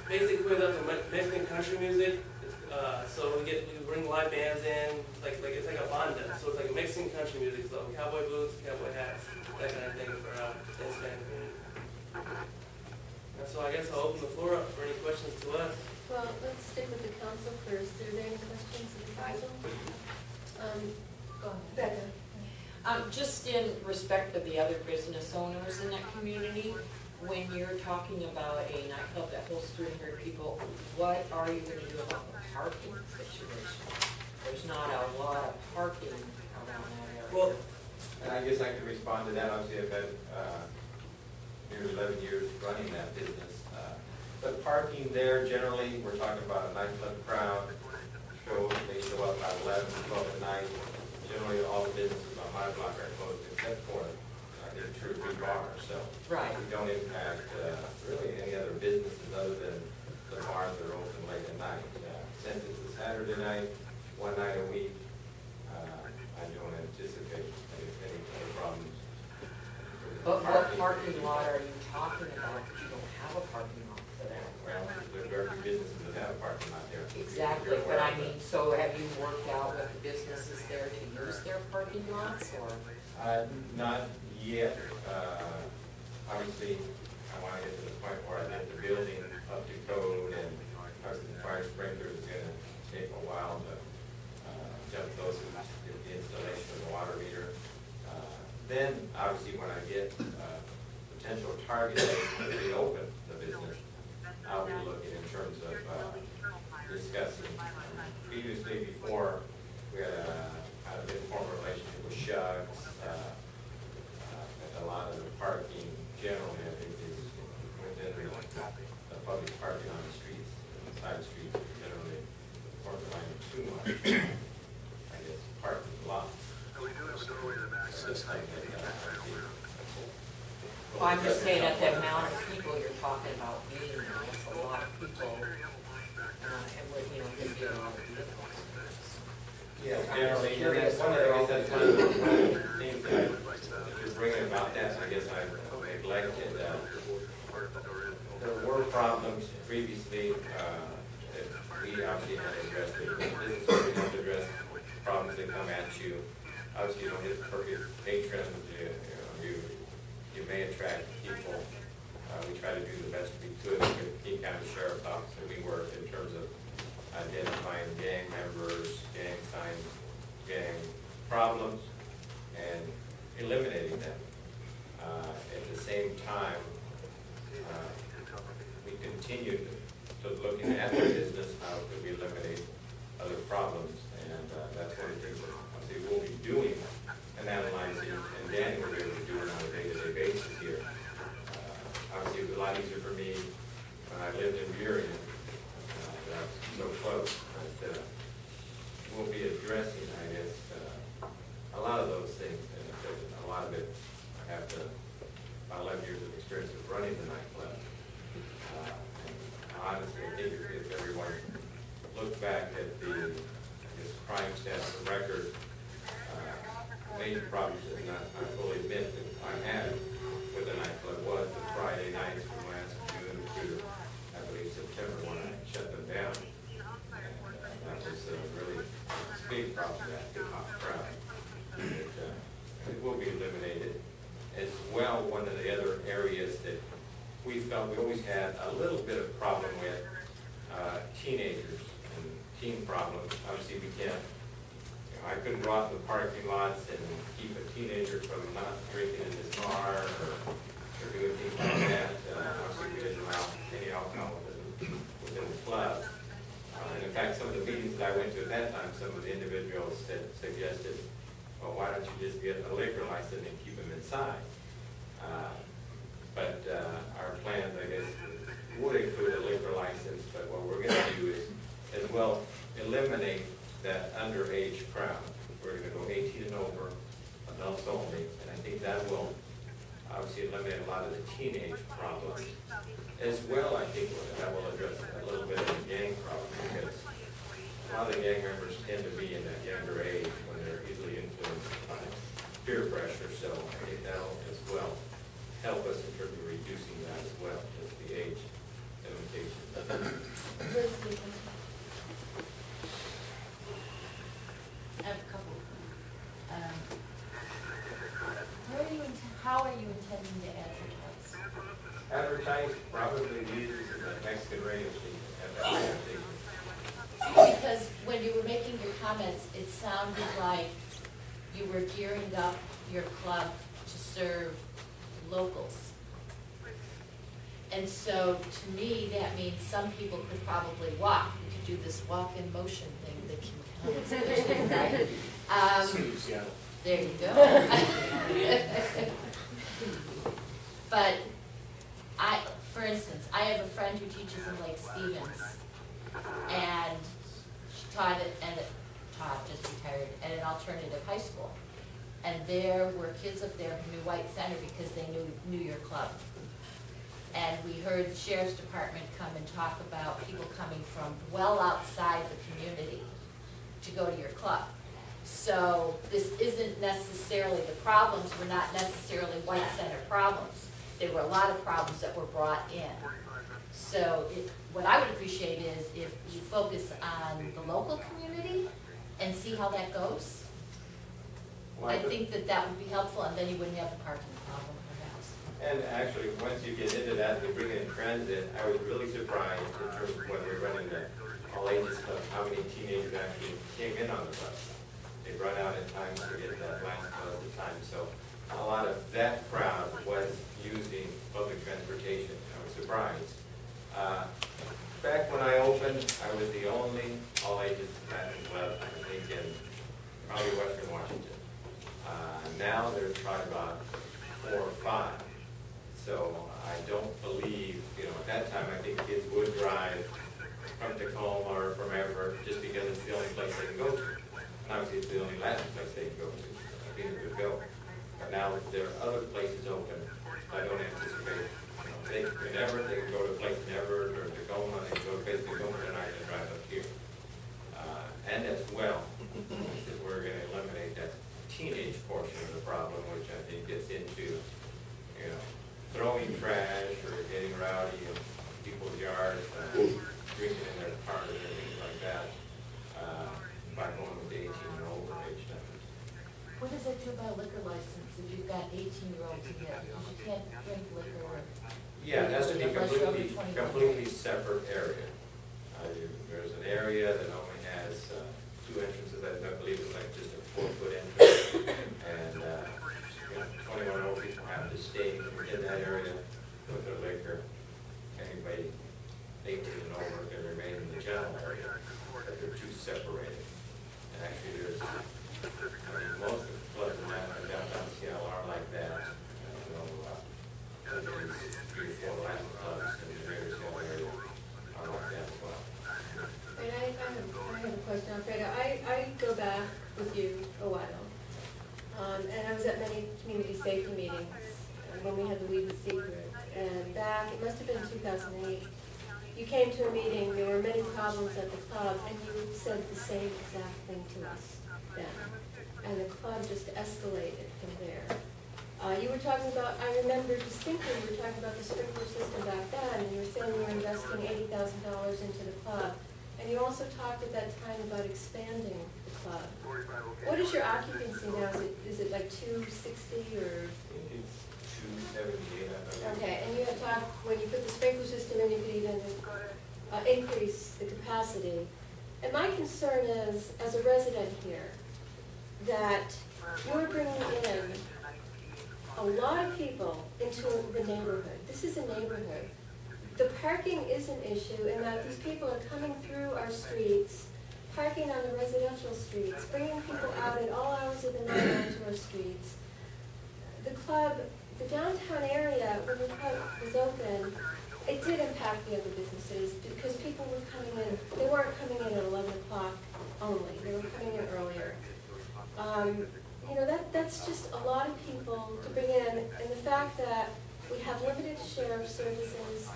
basically we have Mexican country music. So we bring live bands in, it's like a banda. So it's like a Mexican country music, so cowboy boots, cowboy hats, that kind of thing for the Hispanic community. And so I guess I'll open the floor up for any questions to us. Well, let's stick with the council first. Are there any questions of the council? Go ahead. Becca. Just in respect of the other business owners in that community, when you're talking about a nightclub that holds 300 people, what are you going to do about the parking situation? There's not a lot of parking around that area. Well, and I guess I can respond to that. Obviously, I've been nearly 11 years running that business. But parking there, generally, we're talking about a nightclub crowd. They show up about 11, 12 at night. Generally, all the businesses on my block are closed except for there are 2 or 3 bars. So we don't impact really any other businesses other than the bars that are open late at night. Since it's a Saturday night, 1 night a week, I don't anticipate any problems. But what parking lot are you talking about? Because you don't have a parking lot for that. Well, there are very few businesses that have a parking lot there. Exactly, but I mean, so have you worked out with the businesses there to use their parking lots, or? Not yet. Obviously, I want to get to the point where I get the building up to code, and obviously the fire sprinkler is going to take a while to jump those and get the installation of the water meter. Then, obviously, when I get potential targets to reopen the business, I'll be looking in terms of discussing. Previously, before, we had an informal relationship with Shugs. A lot of the parking generally, I think, is within the public parking on the streets, side streets, generally organizing too much, I guess, parking lots. Well, I'm just saying that the amount of people you're talking about being there, that's a lot of people, and we're, going to be a lot of people. Yeah, generally, that's one of the things that you're bringing about that, I guess I neglected. There were problems previously that we obviously had to address. Business owners have to address problems that come at you. Obviously, you don't get perfect patrons. You may attract people. We try to do the best we could with King County Sheriff's Office that we work in terms of identifying gang members, gang signs, gang problems, and eliminating them. At the same time, we continue to looking at the business, how could we eliminate other problems, and that's one of the things that obviously we'll be doing and analyzing, and Danny will be able to do it on a day-to-day basis here. Obviously, it was a lot easier for me when I lived in Burien. That's so close, but we'll be addressing, I guess, a lot of those things, and a lot of it I have about 11 years of experience of running the nightclub. And honestly, I think if everyone looked back at the crime stats and record, major problems that I fully admit that I had with the nightclub was the Friday nights from last June through, I believe, September when I shut them down. And that was a really big problem, that big hot crowd. It will be eliminated. As well, one of the other areas that we felt we always had a little bit of problem with teenagers and teen problems. Obviously, we can't. I couldn't go out in the parking lots and keep a teenager from not drinking in his car or doing things like that. Obviously, we didn't allow any alcohol within the club. And in fact, some of the meetings that I went to at that time, some of the individuals suggested, well, why don't you just get a liquor license and keep them inside? But our plans, I guess, would include a liquor license, but what we're going to do is, as well, eliminate that underage crowd. We're going to go 18 and over, adults only, and I think that will obviously eliminate a lot of the teenage problems. As well, I think that will address a little bit of the gang problem, because a lot of the gang members tend to be in that younger age when they're easily influenced by peer pressure, so I think that'll as well help us in terms of reducing that as well, just the age limitation. I have a couple. How are you intending to advertise? Advertise probably uses the Mexican radio station. Because when you were making your comments, it sounded like you were gearing up your club to serve locals. And so to me, that means some people could probably walk. You could do this walk-in motion thing that can come, right? There you go. But for instance, I have a friend who teaches in Lake Stevens, and she taught just retired, at an alternative high school. And there were kids up there who knew White Center because they knew your club. And we heard the sheriff's department come and talk about people coming from well outside the community to go to your club. So this isn't necessarily, the problems were not necessarily White Center problems. There were a lot of problems that were brought in. So what I would appreciate is if you focus on the local community and see how that goes. I think that would be helpful, and then you wouldn't have the parking problem perhaps. And actually, once you get into that, we bring in transit, I was really surprised in terms of when we were running the all-ages club, how many teenagers actually came in on the bus. They run out in time to get that last bus at the time. So a lot of that crowd was using public transportation. I was surprised. Back when I opened, I was the only all-ages club, I think, in probably Western Washington. Now there's probably about 4 or 5. So I don't believe, at that time I think kids would drive from Tacoma or from Everett just because it's the only place they can go to. And obviously it's the only Latin place they can go to. I think it would go. But now there are other places open. I don't anticipate. They can Everett, they can go to a place in Everett or Tacoma, they can go to a place in Tacoma, they're not going to drive up here. And as well, because we're going to eliminate that teenage portion of the problem, which I think gets into, throwing trash or getting rowdy in people's yards, drinking in their cars and things like that, by going with the 18 and over age numbers. What does that do about a liquor license if you've got 18-year-olds in there? Because you can't drink liquor. Yeah, it has to be completely separate area. There's an area that only has 2 entrances. I believe it's like just a 4-foot entrance. And 21-year-old people have to stay in that area with their liquor. Anybody 18 and over can remain in the general area, but they're too separated. And actually, most of the clubs in downtown Seattle are like that. There's 3 or 4 Latin clubs in the greater Seattle area are like that as well. And I have a question, Alfredo. I go back with you a while. and I was at many community safety meetings when we had the We the Sea group. And back, it must have been 2008, you came to a meeting, there were many problems at the club, and you said the same exact thing to us then. And the club just escalated from there. You were talking about, I remember distinctly, you were talking about the sprinkler system back then, and you were saying you were investing $80,000 into the club. And you also talked at that time about expanding the club. What is your occupancy now? Is it like 260 or? I think it's 278, I believe. Okay, and you had talked, when you put the sprinkler system in, you could even increase the capacity. And my concern is, as a resident here, that you're bringing in a lot of people into the neighborhood. This is a neighborhood. The parking is an issue in that these people are coming through our streets, parking on the residential streets, bringing people out at all hours of the night onto our streets. The club, the downtown area, when the club was open, it did impact the other businesses because people were coming in, they weren't coming in at 11 o'clock only, they were coming in earlier. You know, that's just a lot of people to bring in, and the fact that we have limited share of services,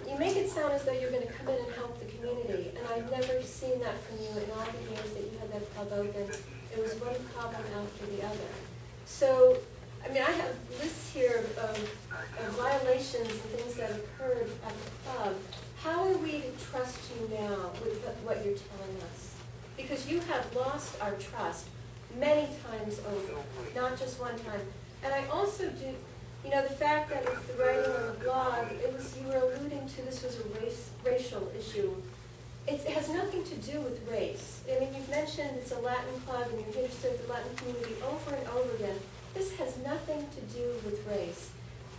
you make it sound as though you're going to come in and help the community, and I've never seen that from you in all the years that you had that club open. It was one problem after the other. So, I mean, I have lists here of violations and things that occurred at the club. How are we to trust you now with what you're telling us? Because you have lost our trust many times over, not just one time. And I also do, you know, the fact that with the writing on the blog, you were alluding to this was a racial issue. It has nothing to do with race. I mean, you've mentioned it's a Latin club and you're here to serve the Latin community over and over again. This has nothing to do with race.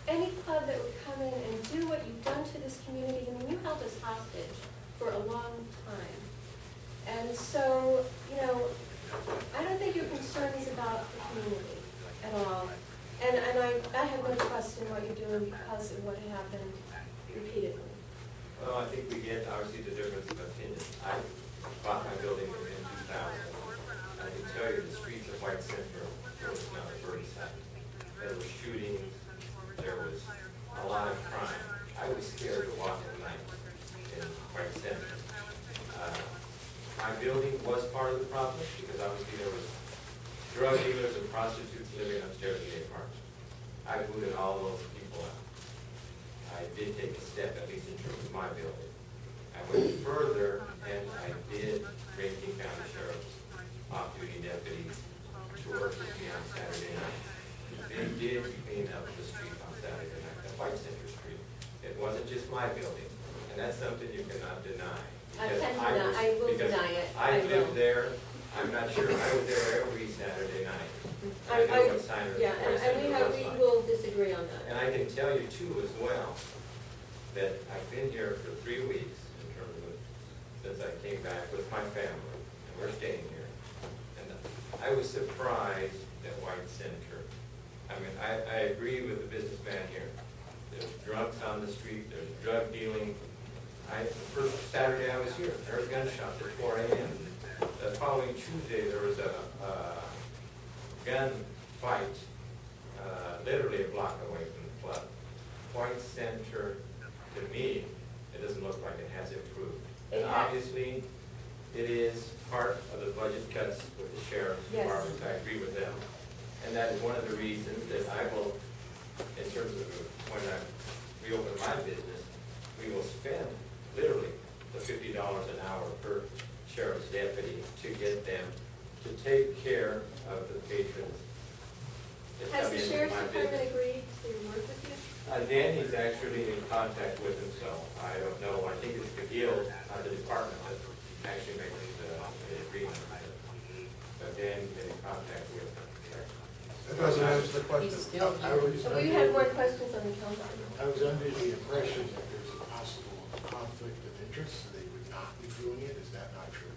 Any club that would come in and do what you've done to this community, I mean, you held us hostage for a long time. And so, you know, I don't think your concern is about the community at all. And I have no trust in what you're doing because of what happened repeatedly. Well, I think we get obviously the difference of opinion. I bought my building in 2000. I can tell you the streets of White Central was not a bird's eye. There were shootings, there was a lot of crime. I was scared to walk at night in White Central. My building was part of the problem because obviously there was drug dealers and prostitutes living upstairs in the apartment. I booted all those people out. I did take a step, at least in terms of my building. I went further and I did bring King County Sheriff's off-duty deputies to work with me on Saturday night. They did clean up the street on Saturday night, the White Center Street. It wasn't just my building, and that's something you cannot deny. I will deny it. I lived there. I'm not sure. I was there every Saturday night. I know what Steiner's White Center was like. We will disagree on that. And I can tell you too as well, that I've been here for 3 weeks in terms of, since I came back with my family, and we're staying here. And I was surprised at White Center. I mean, I agree with the businessman here. There's drugs on the street, there's drug dealing. The first Saturday I was here, there was gunshots at 4 a.m. The following Tuesday, there was a gun fight literally a block away from the club. White Center, to me, it doesn't look like it has improved. And obviously, it is part of the budget cuts with the sheriff's department. I agree with them. And that is one of the reasons that I will, in terms of when I reopen my business, we will spend literally the $50 an hour per sheriff's deputy to get them to take care of the patrons. Has the sheriff's department agreed to work with you? Danny's actually in contact with him, so I don't know. I think it's the guild, not the department, that actually makes the agreement. But Danny's been in contact with him. That doesn't answer the question. We had more questions on the council. I was under the impression that there's a possible conflict of interest, so they would not be doing it. Is that not true?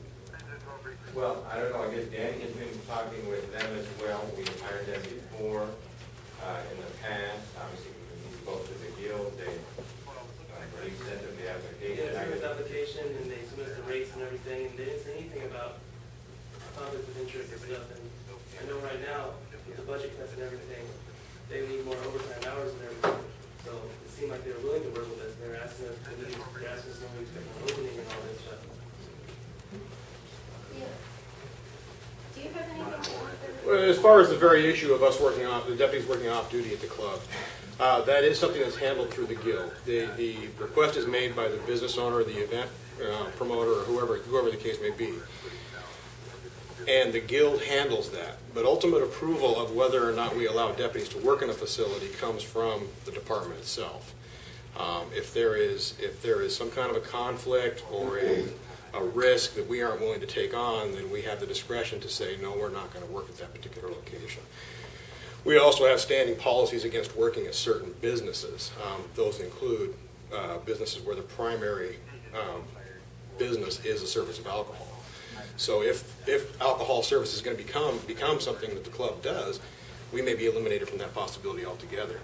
Well, I don't know. I guess Danny has been talking with them as well. We hired them before in the past. Obviously, we spoke to the guild. They sent them the application. Yeah, they sent the application and they submitted the rates and everything, and they didn't say anything about conflict of interest and stuff. And I know right now, with the budget cuts and everything, they need more overtime hours and everything. So it seemed like they were willing to work with us, and they're asking us to leave, they're asking us when we expect an opening and all this stuff. Yeah. Do you have anything to add? Well, as far as the very issue of us working off, the deputies working off duty at the club, that is something that's handled through the guild. The request is made by the business owner, the event promoter, or whoever the case may be. And the guild handles that. But ultimate approval of whether or not we allow deputies to work in a facility comes from the department itself. If there is some kind of a conflict or a risk that we aren't willing to take on, then we have the discretion to say, no, we're not going to work at that particular location. We also have standing policies against working at certain businesses. Those include businesses where the primary business is the service of alcohol. So if alcohol service is going to become something that the club does, we may be eliminated from that possibility altogether.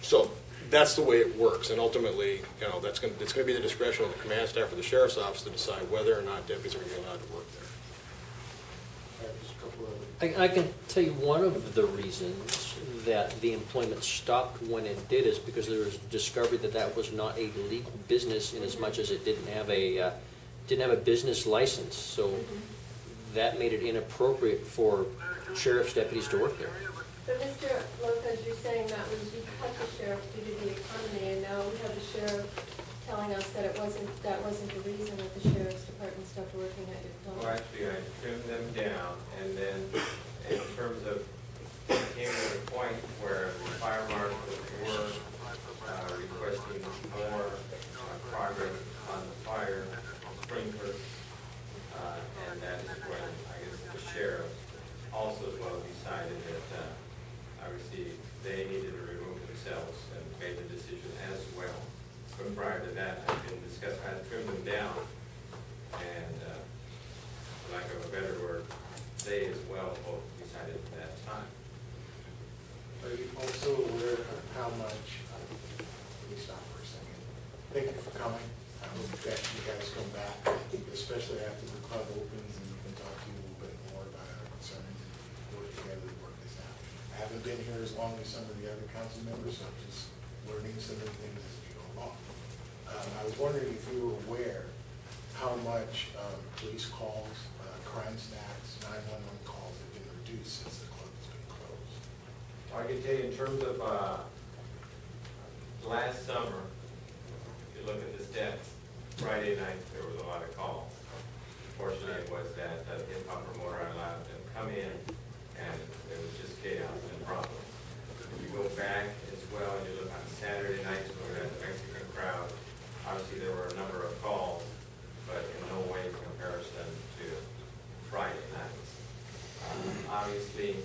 So that's the way it works, and ultimately, it's going to be the discretion of the command staff or the sheriff's office to decide whether or not deputies are going to be allowed to work there. I can tell you one of the reasons that the employment stopped when it did is because there was discovery that was not a legal business in as much as it didn't have a business license. So that made it inappropriate for sheriff's deputies to work there. But Mr. Lopez, you're saying that was you cut the sheriff due to the economy, and now we have the sheriff telling us that that wasn't the reason that the sheriff's department stopped working at your club. Well, actually, I trimmed them down, and then in terms of, it came to the point where the fire marshals were requesting more progress on the fire sprinklers, and that is when I guess the sheriff also as well decided that obviously they needed to remove themselves and made the decision as well. But prior to that, I didn't discuss, I trimmed them down, and for lack of a better word, they as well both decided at that time. Are you also aware of how much, let me stop for a second. Thank you for coming. I hope that you guys come back, especially after the club opens, and we can talk to you a little bit more about our concerns and work together to work this out. I haven't been here as long as some of the other council members, so I'm just learning some of the things as we go along. I was wondering if you were aware how much police calls, crime stats, 911 calls have been reduced since the club has been closed. I can tell you in terms of last summer, if you look at the stats, Friday night there was a lot of calls. Unfortunately, it was that hip-hop promoter allowed them to come in, and it was just chaos and problems. If you go back as well and you look on Saturday nights when we had the Mexican crowd, obviously there were a number of calls, but in no way in comparison to Friday nights. Obviously,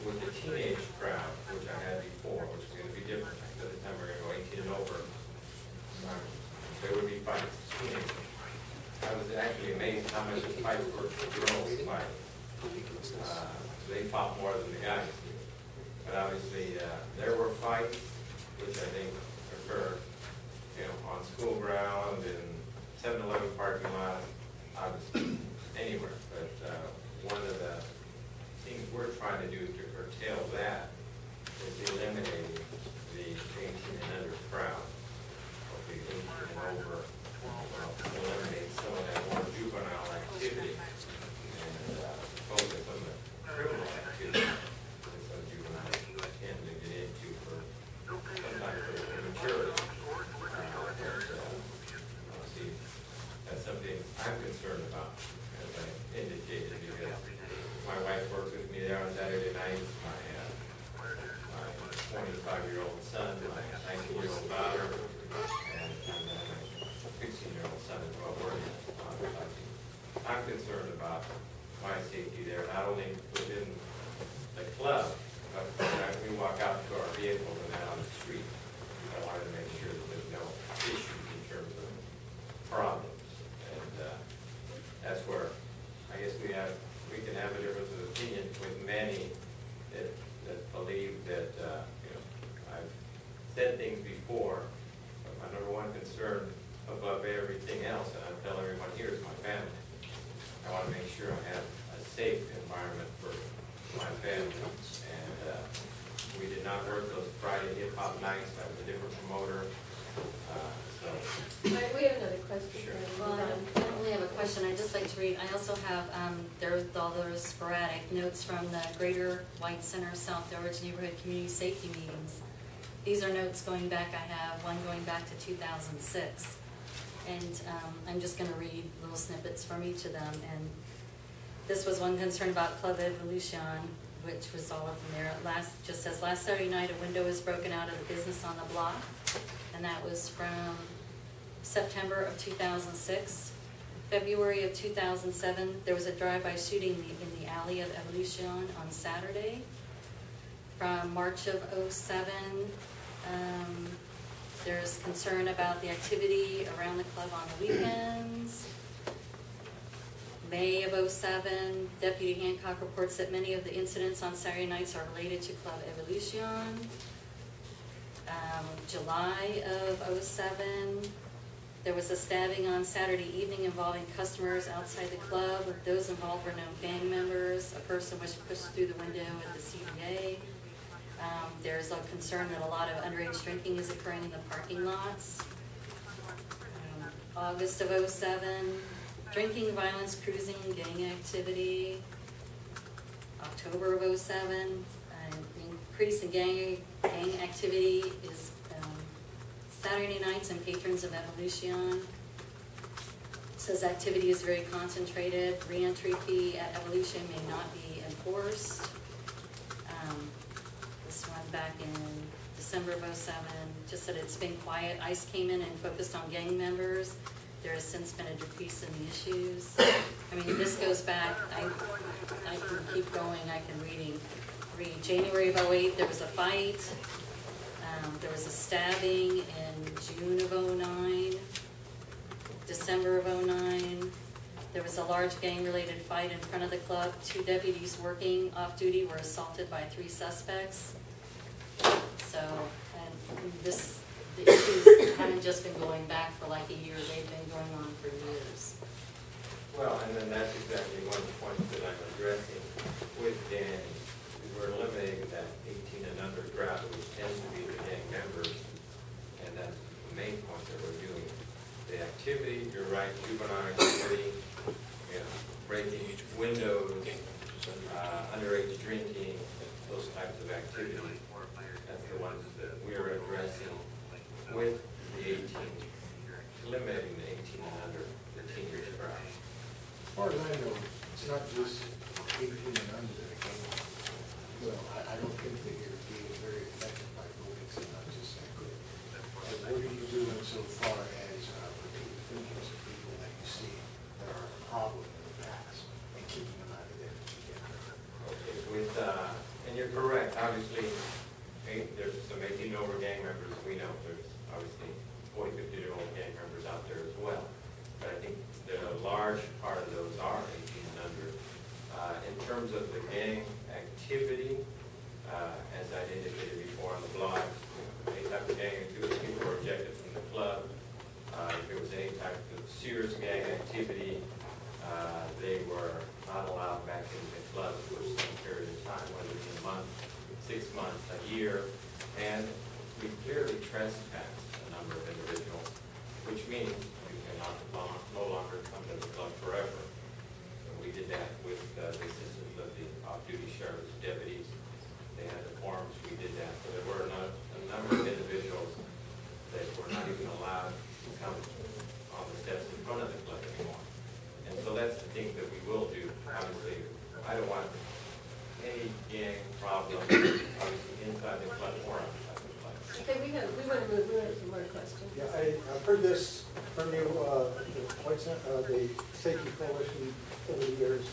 with the teenage crowd, which I had before, which is going to be different, by the time we're going to go 18 and over, there would be fights, teenagers. I was actually amazed how much the fights were girls fight. They fought more than the guys did. But obviously, there were fights, which I think occurred, on school ground, in 7-Eleven parking lot, obviously anywhere. But one of the things we're trying to do to curtail that is eliminating the 18 and under crowd. Hopefully 18 and over, eliminate some of that more juvenile activity and focus on the criminal activity that some juveniles tend to get into for sometimes for immaturity. See, that's something I'm concerned about, as I indicated, because my wife works with me there on Saturday nights, my 25-year-old son, my 19-year-old daughter, and my 16-year-old son as well working on the site. I'm concerned about my safety there, not only within the club, but when we walk out to our vehicles and out on the street. I wanted to make sure that there's no issues in terms of problems. And that's where I guess we can have a difference of opinion with many that believe that, I've said things before, but my number one concern above everything else, and I tell everyone here, is my family. I want to make environment for my family. And we did not work those Friday hip hop nights. That was a different promoter. So. All right, we have another question. Sure. Well, I don't really have a question. I'd just like to read. I also have, there's all those sporadic notes from the Greater White Center South Doridge Neighborhood Community Safety Meetings. These are notes going back. I have one going back to 2006. And I'm just going to read little snippets from each of them. And this was one concern about Club Evolucion, which was all up in there. Just says, last Saturday night, a window was broken out of the business on the block. And that was from September of 2006. February of 2007, there was a drive-by shooting in the alley of Evolucion on Saturday. From March of 2007, there's concern about the activity around the club on the weekends. May of 2007, Deputy Hancock reports that many of the incidents on Saturday nights are related to Club Evolucion. July of 2007, there was a stabbing on Saturday evening involving customers outside the club. Those involved were known gang members. A person was pushed through the window at the CBA. There's a concern that a lot of underage drinking is occurring in the parking lots. August of 2007, drinking, violence, cruising, gang activity. October of 2007, an increase in gang activity is Saturday nights and patrons of Evolucion. It says activity is very concentrated. Re-entry fee at Evolucion may not be enforced. This one back in December of 2007 just said it's been quiet. ICE came in and focused on gang members. There has since been a decrease in the issues. I mean, this goes back, I can keep going, I can read. January of 2008, there was a fight. There was a stabbing in June of 2009, December of 2009. There was a large gang-related fight in front of the club. 2 deputies working off-duty were assaulted by 3 suspects. So, and the issues haven't just been going back for like a year, they've been going on for years. Well, and then that's exactly one of the points that I'm addressing with Danny. We're eliminating that 18 and under crowd, which tends to be the gang members, and that's the main point that we're doing. The activity, you're right, juvenile activity, breaking windows, underage drinking, those types of activities. That's the ones that we're addressing with the 18, eliminating the 18 and under, the teenage crowd. As far as I know, it's not just 18 and under that are gang. Well, I don't think that you're being very effective by voting, so not just that good. But what are you doing so far as repeat offenders of people that you see that are a problem in the past and keeping them out of there? Okay, with, and you're correct, obviously, there's some 18 over gang members, we know there's obviously 40, 50-year-old gang members out there as well. But I think the large part of those are 18 and under. In terms of the gang activity, as I indicated before on the blog, any type of gang activity, people were ejected from the club. If there was any type of serious gang activity, they were not allowed back into the club for some period of time, whether it be a month, 6 months, a year, and we clearly trespassed a number of individuals, which means you cannot no longer come to the club forever. So we did that with the assistance of the off-duty sheriff's deputies. They had the forms, we did that. So there were a number of individuals that were not even allowed to come on the steps in front of the club anymore. And so that's the thing that we will do. Obviously, I don't want any gang problem, obviously inside the club or outside the club. Okay, we want to move on to some more questions. Yeah, I've heard this from you, the Safety Coalition over the years,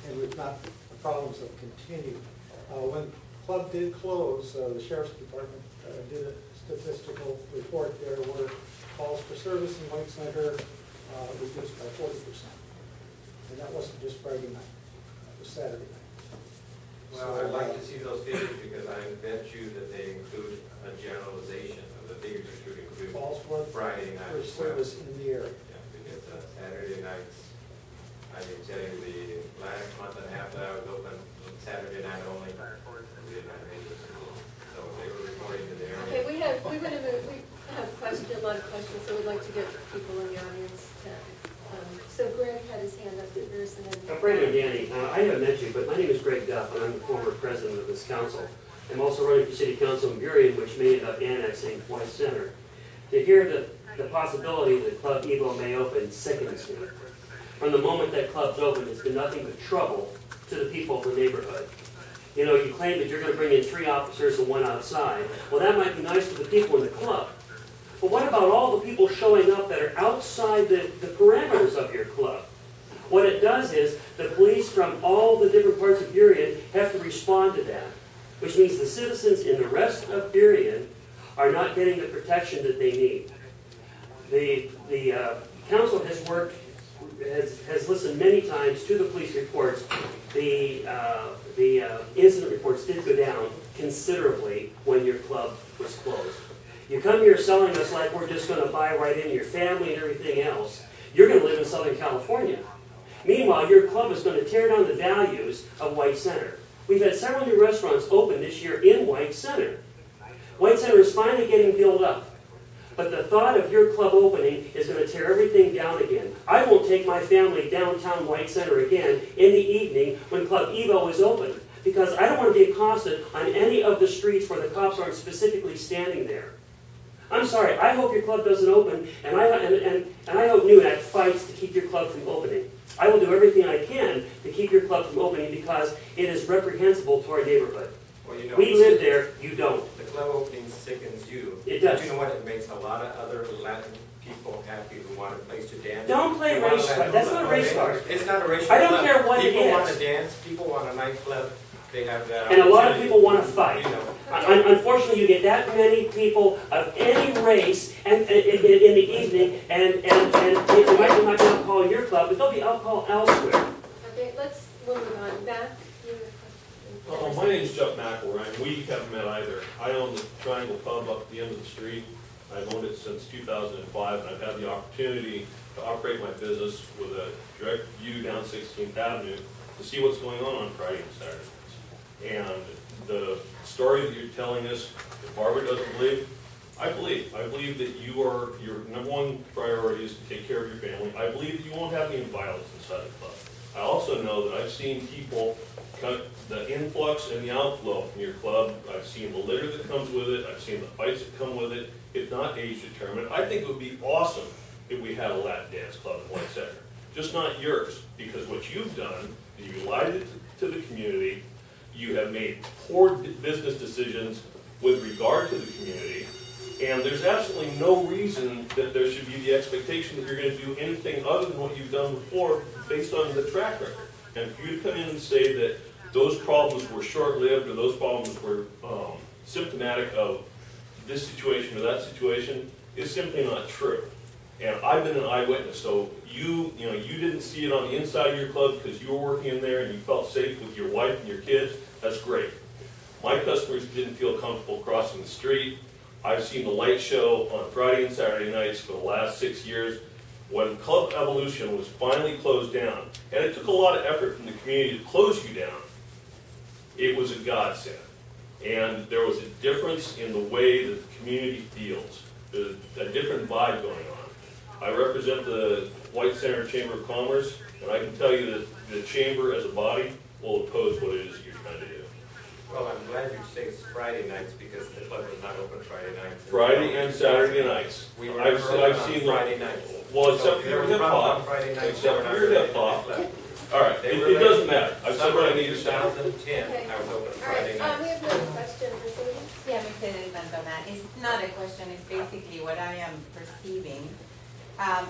and with not the problems that continue. When the club did close, the Sheriff's Department did a statistical report. There were calls for service in White Center reduced by 40%. And that wasn't just Friday night, it was Saturday night. Well, I'd like to see those figures because I bet you that they include a generalization of the figures that should include Friday night. For service in the area. Yeah, because Saturday nights, I can tell you the last month and a half that Danny. I haven't met you, but my name is Greg Duff, and I'm the former president of this council. I'm also running for city council in Burien, which may end up annexing White Center. To hear the possibility that Club Evo may open sickens me. From the moment that club's opened, it's been nothing but trouble to the people of the neighborhood. You know, you claim that you're going to bring in 3 officers and 1 outside. Well, that might be nice for the people in the club. But what about all the people showing up that are outside the parameters of your club? What it does is the police from all the different parts of Burien have to respond to that, which means the citizens in the rest of Burien are not getting the protection that they need. The council has worked, has listened many times to the police reports. The incident reports did go down considerably when your club was closed. You come here selling us like we're just going to buy right into your family and everything else. You're going to live in Southern California. Meanwhile, your club is going to tear down the values of White Center. We've had several new restaurants open this year in White Center. White Center is finally getting built up. But the thought of your club opening is going to tear everything down again. I won't take my family downtown White Center again in the evening when Club Evo is open, because I don't want to be accosted on any of the streets where the cops aren't specifically standing there. I'm sorry, I hope your club doesn't open, and I hope NUAC fights to keep your club from opening. I will do everything I can to keep your club from opening because it is reprehensible to our neighborhood. Well, you know, we live there, you don't. The club opening sickens you. It does. But you know what? It makes a lot of other Latin people happy who want a place to dance. Don't play race card. That's not a race card. It's not a race I card. don't care what it is. People want to dance. People want a nightclub. They have that. And a lot of people want to fight. You know. Unfortunately, you get that many people of any race and in the evening, and there might be not alcohol in your club, but there'll be alcohol elsewhere. Okay, let's move on. Matt, you have a question? My name's Chuck McElroy. We haven't met either. I own the Triangle Pub up at the end of the street. I've owned it since 2005, and I've had the opportunity to operate my business with a direct view down 16th Avenue to see what's going on Friday and Saturday nights. And the story that you're telling us, if Barbara doesn't believe, I believe. I believe that your #1 priority is to take care of your family. I believe that you won't have any violence inside the club. I also know that I've seen people cut the influx and the outflow from your club. I've seen the litter that comes with it. I've seen the fights that come with it. It's not age determined. I think it would be awesome if we had a Latin dance club in White Center. Just not yours, because what you've done is you lied to the community. You have made poor business decisions with regard to the community, and there's absolutely no reason that there should be the expectation that you're going to do anything other than what you've done before based on the track record. And for you to come in and say that those problems were short-lived or those problems were symptomatic of this situation or that situation is simply not true. And I've been an eyewitness, so you didn't see it on the inside of your club because you were working in there and you felt safe with your wife and your kids. That's great. My customers didn't feel comfortable crossing the street. I've seen the light show on Friday and Saturday nights for the last 6 years. When Club Evolucion was finally closed down, and it took a lot of effort from the community to close you down, it was a godsend. And there was a difference in the way that the community feels. There's a different vibe going on. I represent the White Center Chamber of Commerce, and I can tell you that the chamber as a body will oppose what it is that you're trying to do. Well, I'm glad you say it's Friday nights because the club is not open Friday nights. Friday and Saturday nights. I've seen Friday nights. Well, except for your hip hop. Except for your hip hop. All right, it doesn't matter. I've said what I need to say. 2010, I was open Friday nights. We have another question for somebody. Yeah, Mercedes Mantona. It's not a question, it's basically what I am perceiving.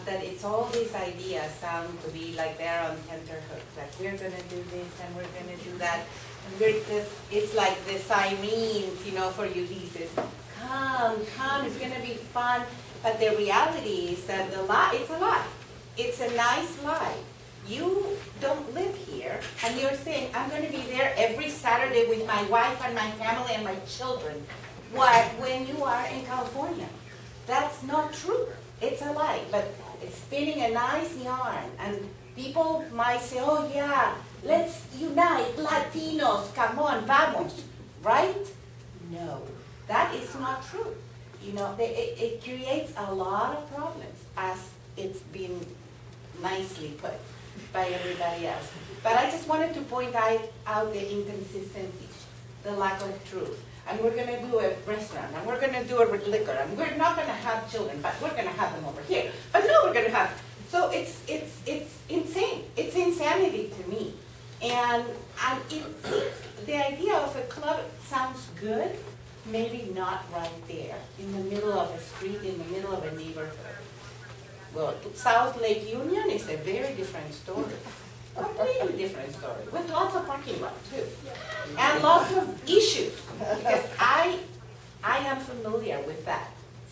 That it's all these ideas sound to be like they're on tenterhooks, like we're gonna do this and we're gonna do that. And we're just, it's like the sirens, for Ulysses. Come, it's gonna be fun. But the reality is that it's a lie. It's a nice lie. You don't live here, and you're saying, I'm going to be there every Saturday with my wife and my family and my children. When you are in California. That's not true. It's a lie, but it's spinning a nice yarn, and people might say, oh yeah, let's unite, Latinos, come on, vamos, right? No, that is not true. It creates a lot of problems, as it's been nicely put. by everybody else. But I just wanted to point out the inconsistencies, the lack of truth. And we're going to do a restaurant, and we're going to do a liquor, and we're not going to have children, but we're going to have them over here. But no, we're going to have. So it's insane. It's insanity to me. And the idea of a club sounds good, maybe not right there, in the middle of a street, in the middle of a neighborhood. Well, South Lake Union is a very different story. Completely different story, with lots of parking lot too. And lots of issues, because I am familiar with that.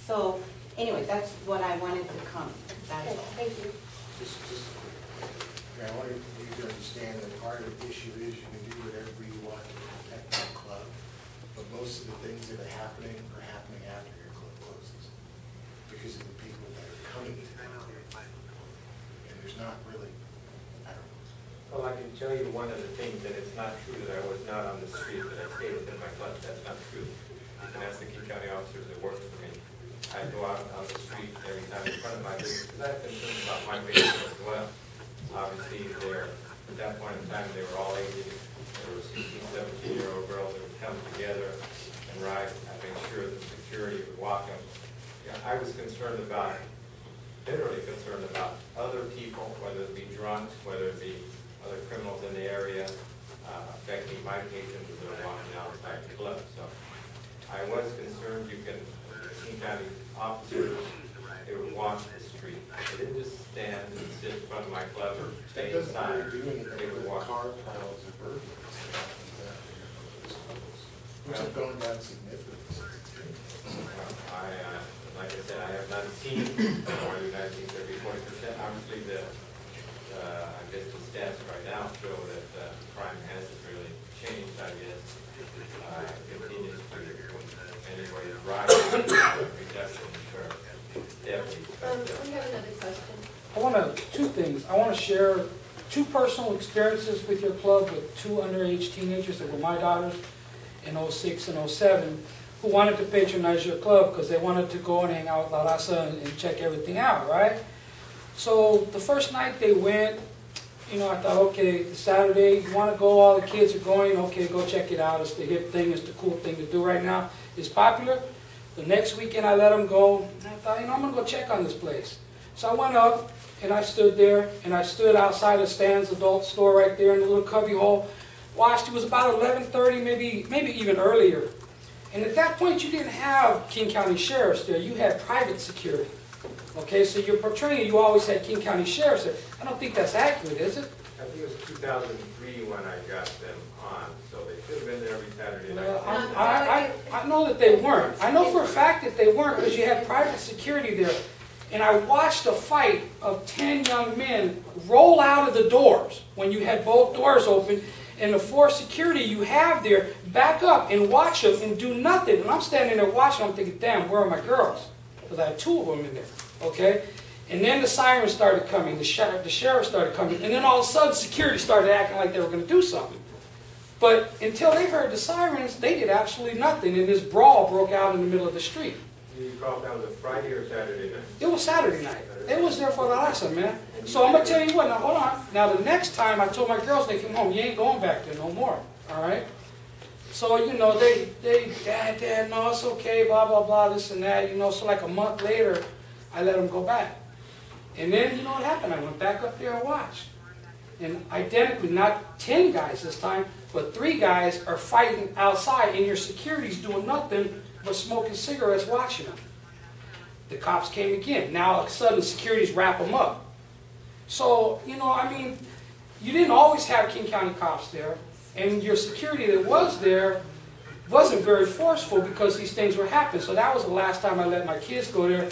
So anyway, that's what I wanted to comment. That's all. Thank you. I wanted you to understand that part of the issue is you can do whatever you want to protect your club, but most of the things that are happening after your club closes because of the people that are coming to that club. And there's not really, I don't know. Well, I can tell you one of the things that it's not true that I was not on the street, that I stayed within my club. That's not true. You can ask the King County officers that work for me. I go out on the street every time in front of my business because I have concerns about my business as well. Obviously, at that point in time, they were all ages. There were 16, 17-year-old girls that would come together and ride. I made sure that security would walk them. Yeah, I was concerned about, literally concerned about other people, whether it be drunks, whether it be other criminals in the area, affecting my patrons as they're walking outside the club. So I was concerned. You can, King County officers, they would walk the street. They didn't just stand and sit in front of my club or stay inside. They would walk. Car piles of burglars which have gone down significantly. Like I said, I have not seen more than 30-40%. Obviously, I guess the stats right now show that crime hasn't really changed, I guess. Continues to, anyway, rise. Reduction for definitely. We have another question. I want two things. I want to share two personal experiences with your club with two underage teenagers that were my daughters in 06 and 07 who wanted to patronize your club because they wanted to go and hang out with La Raza and check everything out, right? So the first night they went, you know, I thought, okay, Saturday, you want to go, all the kids are going, okay, go check it out. It's the hip thing, it's the cool thing to do right now. It's popular. The next weekend I let them go, and I thought, you know, I'm going to go check on this place. So I went up, and I stood there, and I stood outside of Stan's adult store right there in the little cubby hole. Watched, it was about 11:30, maybe even earlier. And at that point, you didn't have King County sheriffs there. You had private security. Okay, so you're portraying you always had King County sheriffs there. I don't think that's accurate, is it? I think it was 2003 when I got them on, so they should have been there every Saturday night. Well, I know that they weren't. I know for a fact that they weren't because you had private security there. And I watched a fight of 10 young men roll out of the doors when you had both doors open. And the 4 security you have there back up and watch them and do nothing. And I'm standing there watching, I'm thinking, damn, where are my girls? Because I had 2 of them in there, okay? And then the sirens started coming, the sheriff started coming, and then all of a sudden security started acting like they were going to do something. But until they heard the sirens, they did absolutely nothing, and this brawl broke out in the middle of the street. You called that was a Friday or Saturday night? It was Saturday night. They was there for La Raza, man. So I'm going to tell you what, now hold on. Now the next time I told my girls they came home, you ain't going back there no more, all right? So, you know, Dad, no, it's okay, blah, blah, blah, this and that, you know. So like a month later, I let them go back. And then, you know what happened? I went back up there and watched. And identically, not 10 guys this time, but 3 guys are fighting outside, and your security's doing nothing but smoking cigarettes watching them. The cops came again. Now, all of a sudden, security's wrap them up. So, you know, I mean, you didn't always have King County cops there, and your security that was there wasn't very forceful because these things were happening. So that was the last time I let my kids go there.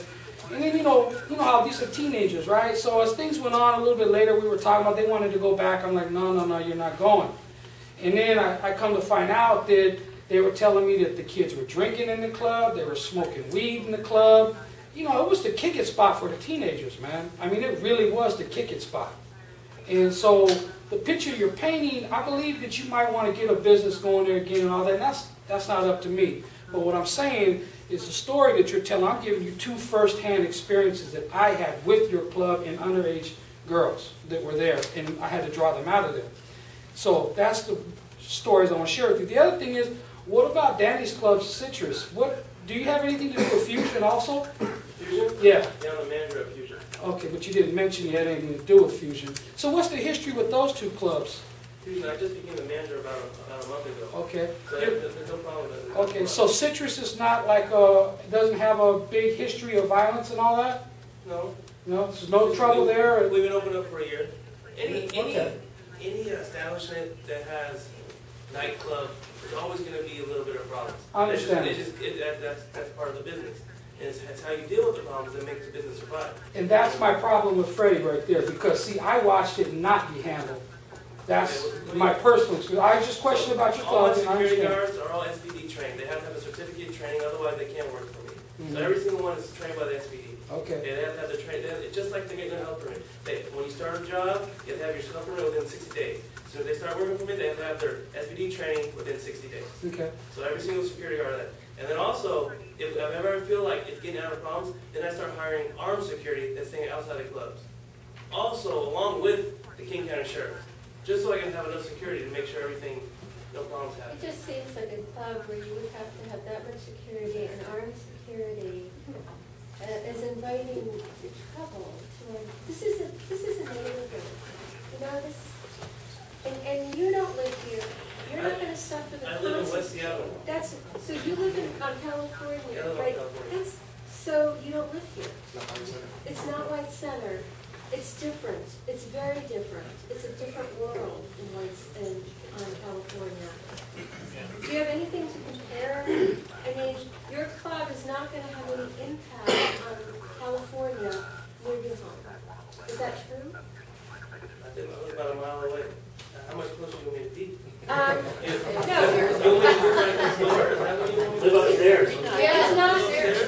And then, you know how these are teenagers, right? So as things went on a little bit later, we were talking about they wanted to go back. I'm like, no, you're not going. And then I come to find out that they were telling me that the kids were drinking in the club, they were smoking weed in the club. You know, it was the kick it spot for the teenagers, man. I mean, it really was the kick it spot. And so the picture you're painting, I believe that you might want to get a business going there again and all that. And that's not up to me. But what I'm saying is the story that you're telling. I'm giving you 2 first-hand experiences that I had with your club and underage girls that were there, and I had to draw them out of there. So that's the stories I want to share with you. The other thing is, what about Danny's Club Citrus? What do you have anything to do with Fusion also? Fusion? Yeah. Yeah, I'm the manager of Fusion. Okay, but you didn't mention you had anything to do with Fusion. So what's the history with those two clubs? Fusion, I just became the manager about a month ago. Okay. So there's no problem with it. Okay, so Citrus is not like doesn't have a big history of violence and all that? No. No, there's no trouble there? We've been open up for a year. Okay. Any establishment that has nightclub, there's always going to be a little bit of problems. I understand. That's part of the business. And it's how you deal with the problems that makes the business survive. And that's my problem with Freddie right there, because see, I watched it not be handled. That's my personal experience. I just questioned about your All my club, and I security understand. guards are all SPD trained. They have to have a certificate training, otherwise they can't work for me. Mhm. So every single one is trained by the SPD. Okay. They have to have the training. It's just like they get their health permit. When you start a job, you have to have your health permit within 60 days. So if they start working for me, they have to have their SPD training within 60 days. Okay. So every single security guard that. And then also, if I ever feel like it's getting out of problems, then I start hiring armed security that's staying outside the clubs. Also, along with the King County Sheriff, just so I can have enough security to make sure everything, no problems happen. It just seems like a club where you would have to have that much security and armed security is inviting trouble. This is a neighborhood, you know this, and you don't live here. You're not going to suffer the I live in West Seattle. That's so you live on California, Yeah, I live on right? California. That's so you don't live here. It's not White Center. It's different. It's very different. It's a different world on California. Do you have anything to compare? I mean, your club is not going to have any impact on California near your home. Is that true? I think I live about a mile away. How much closer do you want me to be? Live upstairs.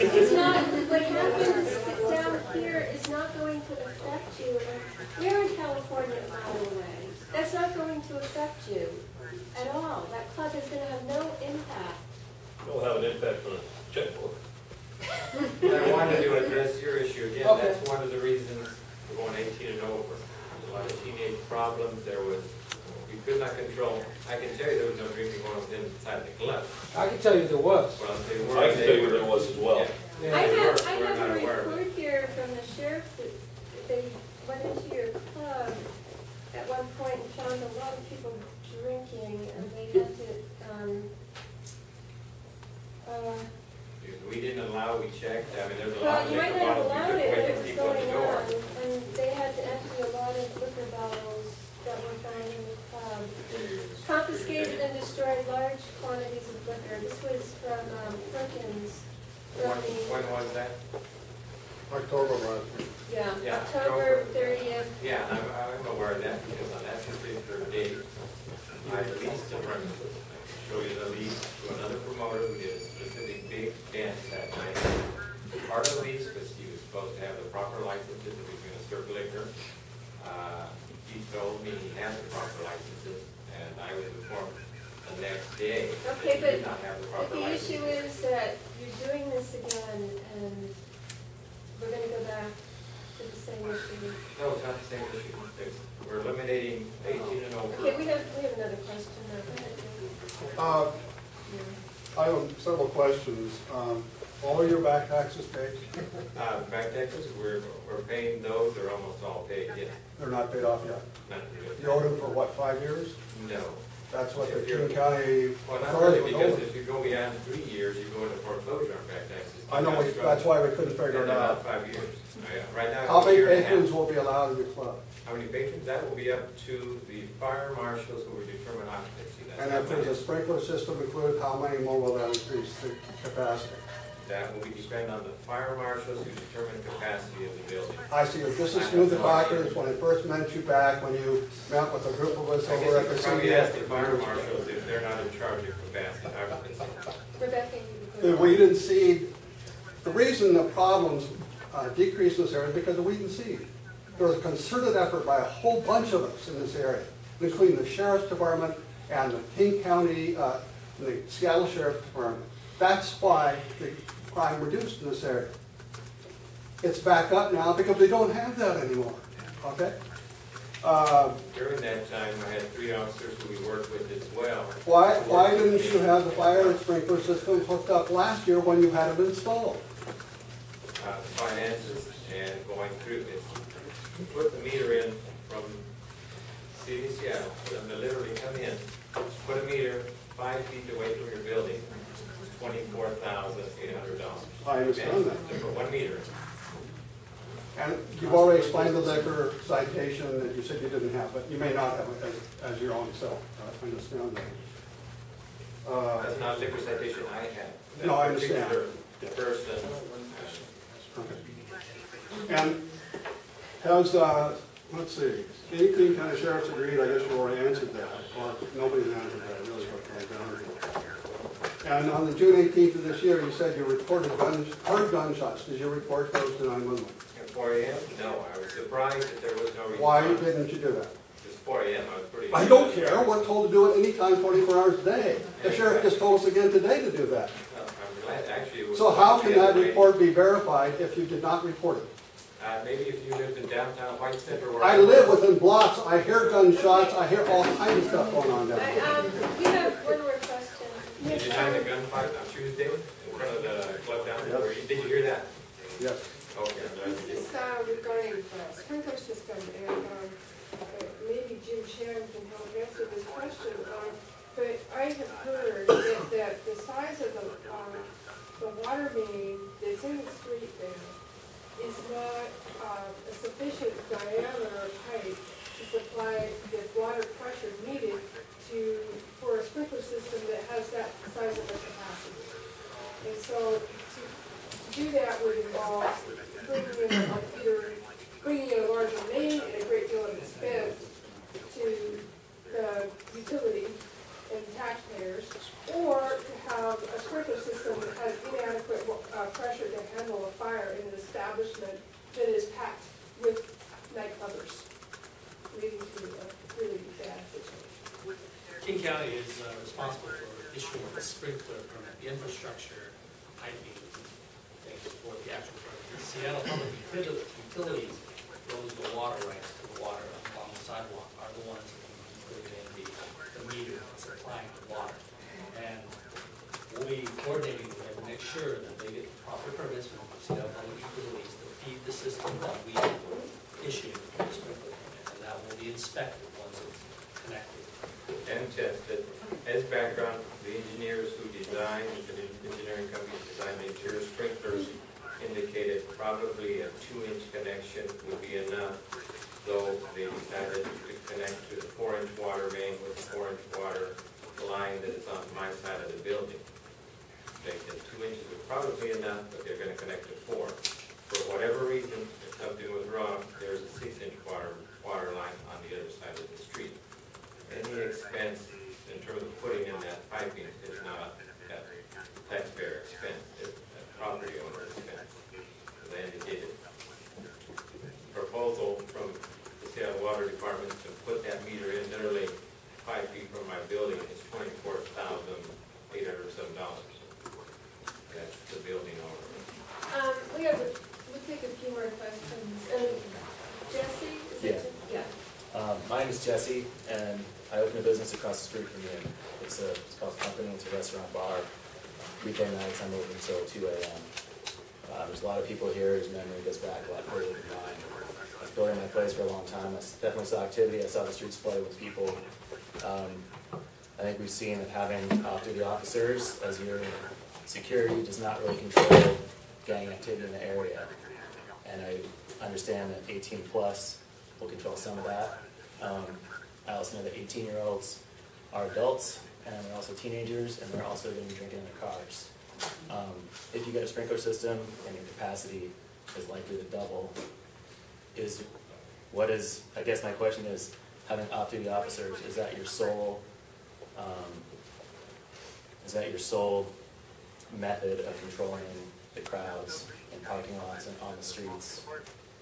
It's not, what happens down here is not going to affect you. We're in California a mile away. That's not going to affect you at all. That club is going to have no impact. It'll have an impact on a checkbook. I wanted to address your issue again. Okay. That's one of the reasons we're going 18 and over. There's a lot of teenage problems. We could not control. I can tell you there was no drinking going on inside the club. I can tell you there was. Well, they were. I can tell you there was as well. Yeah. I We're have not a aware of it. report here from the sheriff that they went into your club at one point and found a lot of people drinking, and they had to, We didn't allow, we checked. I mean, there's a lot well, of you might liquor not have bottles we allowed took it, away but it from was people at going the door. on, and they had to empty a lot of liquor bottles that were found in the club. Confiscated and destroyed large quantities of liquor. This was from Perkins. When was that? October, right? Yeah, Yeah, October 30th. Yeah, I'm aware of that because on that particular date, I leased the premises. I can show you the lease to another promoter who did a specific big dance that night. Part of the lease was he was supposed to have the proper licenses if he was going to serve liquor. He told me he had the proper licenses, and I was informed the next day that Okay, he but did not have the proper the licenses. issue is that you're doing this again, and we're going to go back to the same issue. No, it's not the same issue. We're eliminating 18 and over. Okay, we have another question now. Go ahead, Jim. I have several questions. All your back taxes paid? Back taxes, we're paying those, they're almost all paid, yes. They're not paid off yet? Not really. You owed them for what, 5 years? No. That's what the If you're- King County Well, not authority really, would because owe. if you go beyond 3 years, you go into foreclosure on back taxes. I know, that's why we couldn't figure it out. About 5 years. Right now, How it's a many year and a half. patrons will be allowed in your club? How many patrons? That will be up to the fire marshals who will determine occupancy. That's And how if there's many. a sprinkler system included, how many more will that increase the capacity? That will be dependent on the fire marshals who determine the capacity of the building. I see, this is smooth the doctors, when I first met you back, when you met with a group of us I over at guess the you probably ask the CBS. fire marshals if they're not in charge of capacity occupancy. Rebecca, you The weed and seed, the reason the problems decreased in this area is because of weed and seed. There was a concerted effort by a whole bunch of us in this area, including the Sheriff's Department and the King County, the Seattle Sheriff's Department. That's why the crime reduced in this area. It's back up now because we don't have that anymore, okay? During that time, I had 3 officers who we worked with as well. Why didn't you have the fire sprinkler system hooked up last year when you had it installed? Finances and going through this. Put the meter in from City of Seattle, for them to literally come in, put a meter 5 feet away from your building, $24,800. I understand that. To put 1 meter in. And you've already explained the liquor citation that you said you didn't have, but you may not have it as your own self. I understand that. That's not a liquor citation I have. No, I understand. The person. Okay. And has, let's see, anything kind of sheriff's agreed, I guess you already answered that, or nobody's answered that, really, what And on the June 18th of this year, you said you reported heard gunshots. Did you report those to 911? At 4 a.m.? No, I was surprised that there was no response. Why didn't you do that? It's 4 a.m., I was pretty... I don't care. We're told to do it anytime, 24 hours a day. The sheriff just told us again today to do that. I'm glad, actually... It was So how can that report be verified if you did not report it? Maybe if you lived in downtown White Center where I live within blocks. I hear gunshots. I hear all kinds of stuff going on down there. We have one more question. Did you find a gunfight on Tuesday in front of the club down there? Yes. Did you hear that? Yes. Okay, I'm glad you did. This is regarding the sprinkler system, and maybe Jim Shannon can help answer this question. But I have heard that the size of the water main that's in the street there is not a sufficient diameter of pipe to supply the water pressure needed for a sprinkler system that has that size of a capacity. And so to do that would involve bringing in a larger main and a great deal of expense to the utility and taxpayers, or to have a sprinkler system that has inadequate pressure to handle a fire in an establishment that is packed with nightclubbers, leading to a really bad situation. King County is responsible for issuing the sprinkler permit, the infrastructure, piping, things for the actual permit. Seattle Public Utilities, those the water rights to the water along the sidewalk, are the ones that put in the meter supplying the water. And we coordinating with them to make sure that they get the proper permits from Seattle Public Utilities to feed the system that we issue the sprinkler permit, and that will be inspected once it's connected. And tested. As background, the engineers who designed, the engineering companies designed the interior sprinklers indicated probably a 2-inch connection would be enough, though they decided to connect to the 4-inch water main with the 4-inch water line that is on my side of the building. They said 2 inches was probably enough, but they're going to connect to 4. For whatever reason, if something was wrong, there's a 6-inch water line on the other side of the street. Any expense in terms of putting in that piping is not at taxpayer expense, it's a property owner expense. As I indicated, proposal from the Seattle Water Department to put that meter in literally 5 feet from my building is $24,800 or some dollars. That's the building owner. We'll take a few more questions. Jesse? Yeah. My name is Jesse, and I opened a business across the street from you. It's called Company. It's a restaurant bar. Weekend nights I'm open until 2 a.m. There's a lot of people here whose memory goes back a lot further than mine. I was building my place for a long time. I definitely saw activity. I saw the streets flooded with people. I think we've seen that having off-duty officers as your security does not really control gang activity in the area. And I understand that 18 plus will control some of that. I also know that 18-year-olds are adults, and they're also teenagers, and they're also going to be drinking in their cars. If you get a sprinkler system and your capacity is likely to double, I guess my question is, having off-duty officers, is that your sole method of controlling the crowds in parking lots and on the streets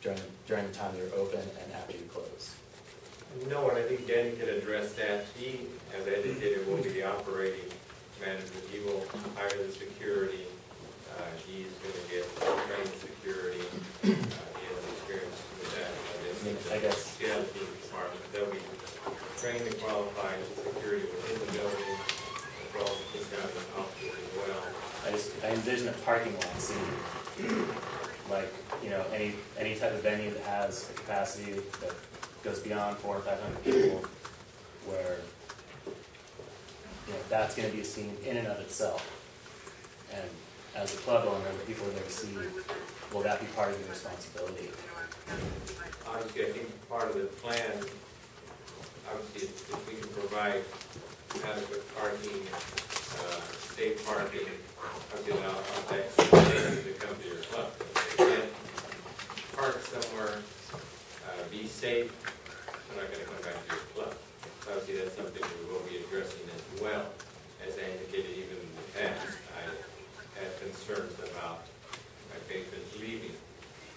during the time you're open and after you close? No, and I think Danny could address that. He, as I indicated, will be the operating manager. He will hire the security. He's going to get trained security. He has experience with that. I guess. Yeah, he's smart. trained and qualified security within the building, as well as King County officers as well. I envision a parking lot scene, like, you know, any type of venue that has a capacity that goes beyond 400 or 500 people, where, you know, that's going to be a scene in and of itself. And as a club owner, the people are going to see, will that be part of your responsibility? Obviously, I think part of the plan, obviously, if we can provide adequate parking, safe parking, obviously, I'll take to come to your club. If you can't park somewhere, be safe, we're not going to come back to your club. So obviously, that's something we will be addressing as well. As I indicated even in the past, I had concerns about my patrons leaving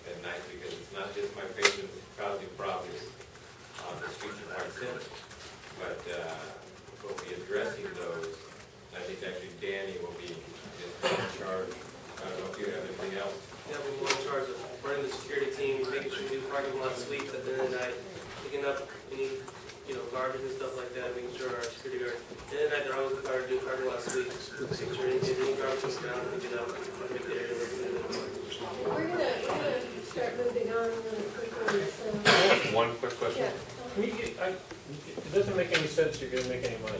at night, because it's not just my patrons causing problems on the streets of White Center, but we'll be addressing those. I think actually Danny will be in charge. I don't know if you have anything else. Yeah, we're more in charge of running the security team, making sure we do parking lot sweeps at the end of the night, picking up any, you know, garbage and stuff like that, making sure our security guards, at the end of the night, they're always required to do parking lot sweeps, making sure any garbage comes down, pick it up, make the area look good. We're gonna start moving on really quickly, so. One quick question. Yeah. Can you it doesn't make any sense you're going to make any money.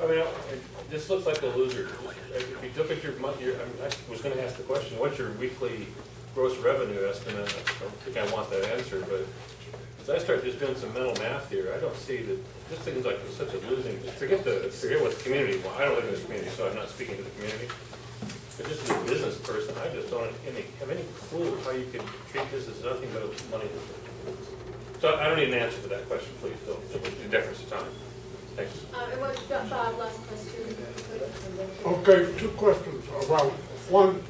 I mean, this looks like a loser. If you look at your money, I was going to ask the question, what's your weekly gross revenue estimate? I don't think I want that answer, but as I start just doing some mental math here, I don't see that this seems like it's such a losing. Forget what the community wants. I don't live in this community, so I'm not speaking to the community. But just as a business person, I just don't have any clue how you can treat this as nothing but money. So I don't need an answer for that question, please. Don't, in deference to time. Thanks. Bob, last question. Okay, two questions. Well, one,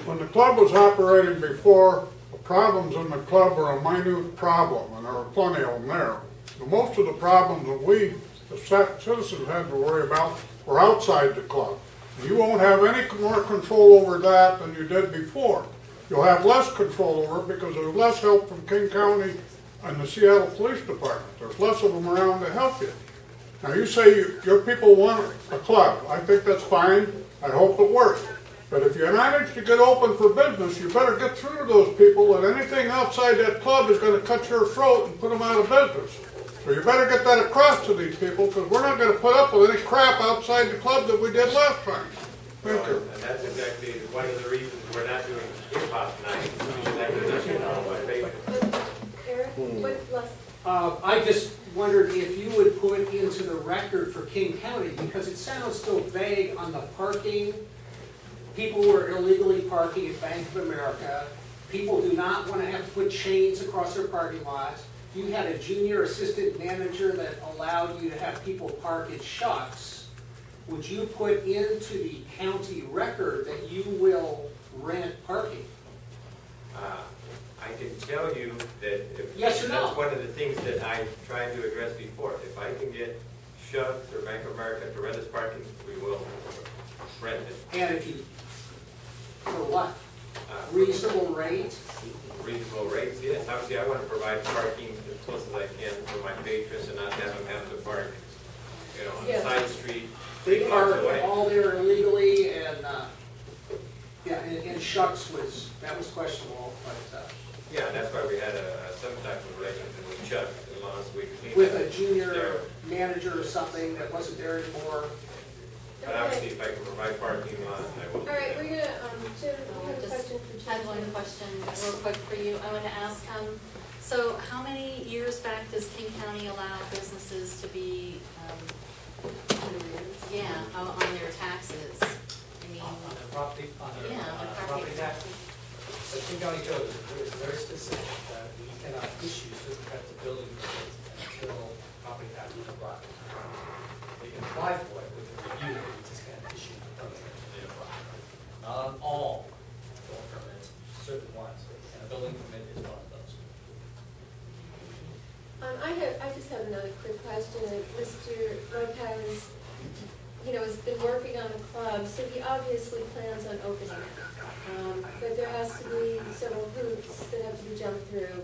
when the club was operating before, the problems in the club were a minute problem, and there were plenty of them there. But most of the problems that we, the citizens, had to worry about were outside the club. You won't have any more control over that than you did before. You'll have less control over it because there's less help from King County and the Seattle Police Department. There's less of them around to help you. Now you say your people want a club. I think that's fine. I hope it works. But if you manage to get open for business, you better get through to those people that anything outside that club is going to cut your throat and put them out of business. So you better get that across to these people, because we're not going to put up with any crap outside the club that we did last time. Thank you. And that's exactly one of the reasons we're not doing hip-hop tonight. Exactly that's my favorite. Eric, what last? I just wondered if you would put into the record for King County, because it sounds so vague on the parking. People who are illegally parking at Bank of America. People do not want to have to put chains across their parking lots. You had a junior assistant manager that allowed you to have people park at Shucks. Would you put into the county record that you will rent parking? I can tell you that yes or no? That's one of the things that I tried to address before. If I can get Shucks or Bank of America to rent us parking, we will rent it. And if you, for what? Reasonable rates? Reasonable rates, yes. Obviously, I want to provide parking as close as I can for my patrons and not have them have to park, you know, on the side street. They park all there illegally, and yeah, and Shucks was questionable, but yeah, that's why we had some type of relationship with Chuck last week. With a junior manager or something that wasn't there anymore. But obviously, if I can provide parking lot, I will. All right, we're gonna Jim, we have a question for Jim. I had one question real quick for you. I want to ask, so how many years back does King County allow businesses to be, on their taxes? I mean, on their property, on their property taxes. So King County Code is very specific that we cannot issue certain types of building permits until property taxes are brought. They can apply for it with a review, we just can't issue the permit until they apply. Not on all building permits, certain ones, and a building permit is one of those. I just have another quick question. Mr. Lopez, has been working on the club, so he obviously plans on opening it. But there has to be several hoops that have to be jumped through.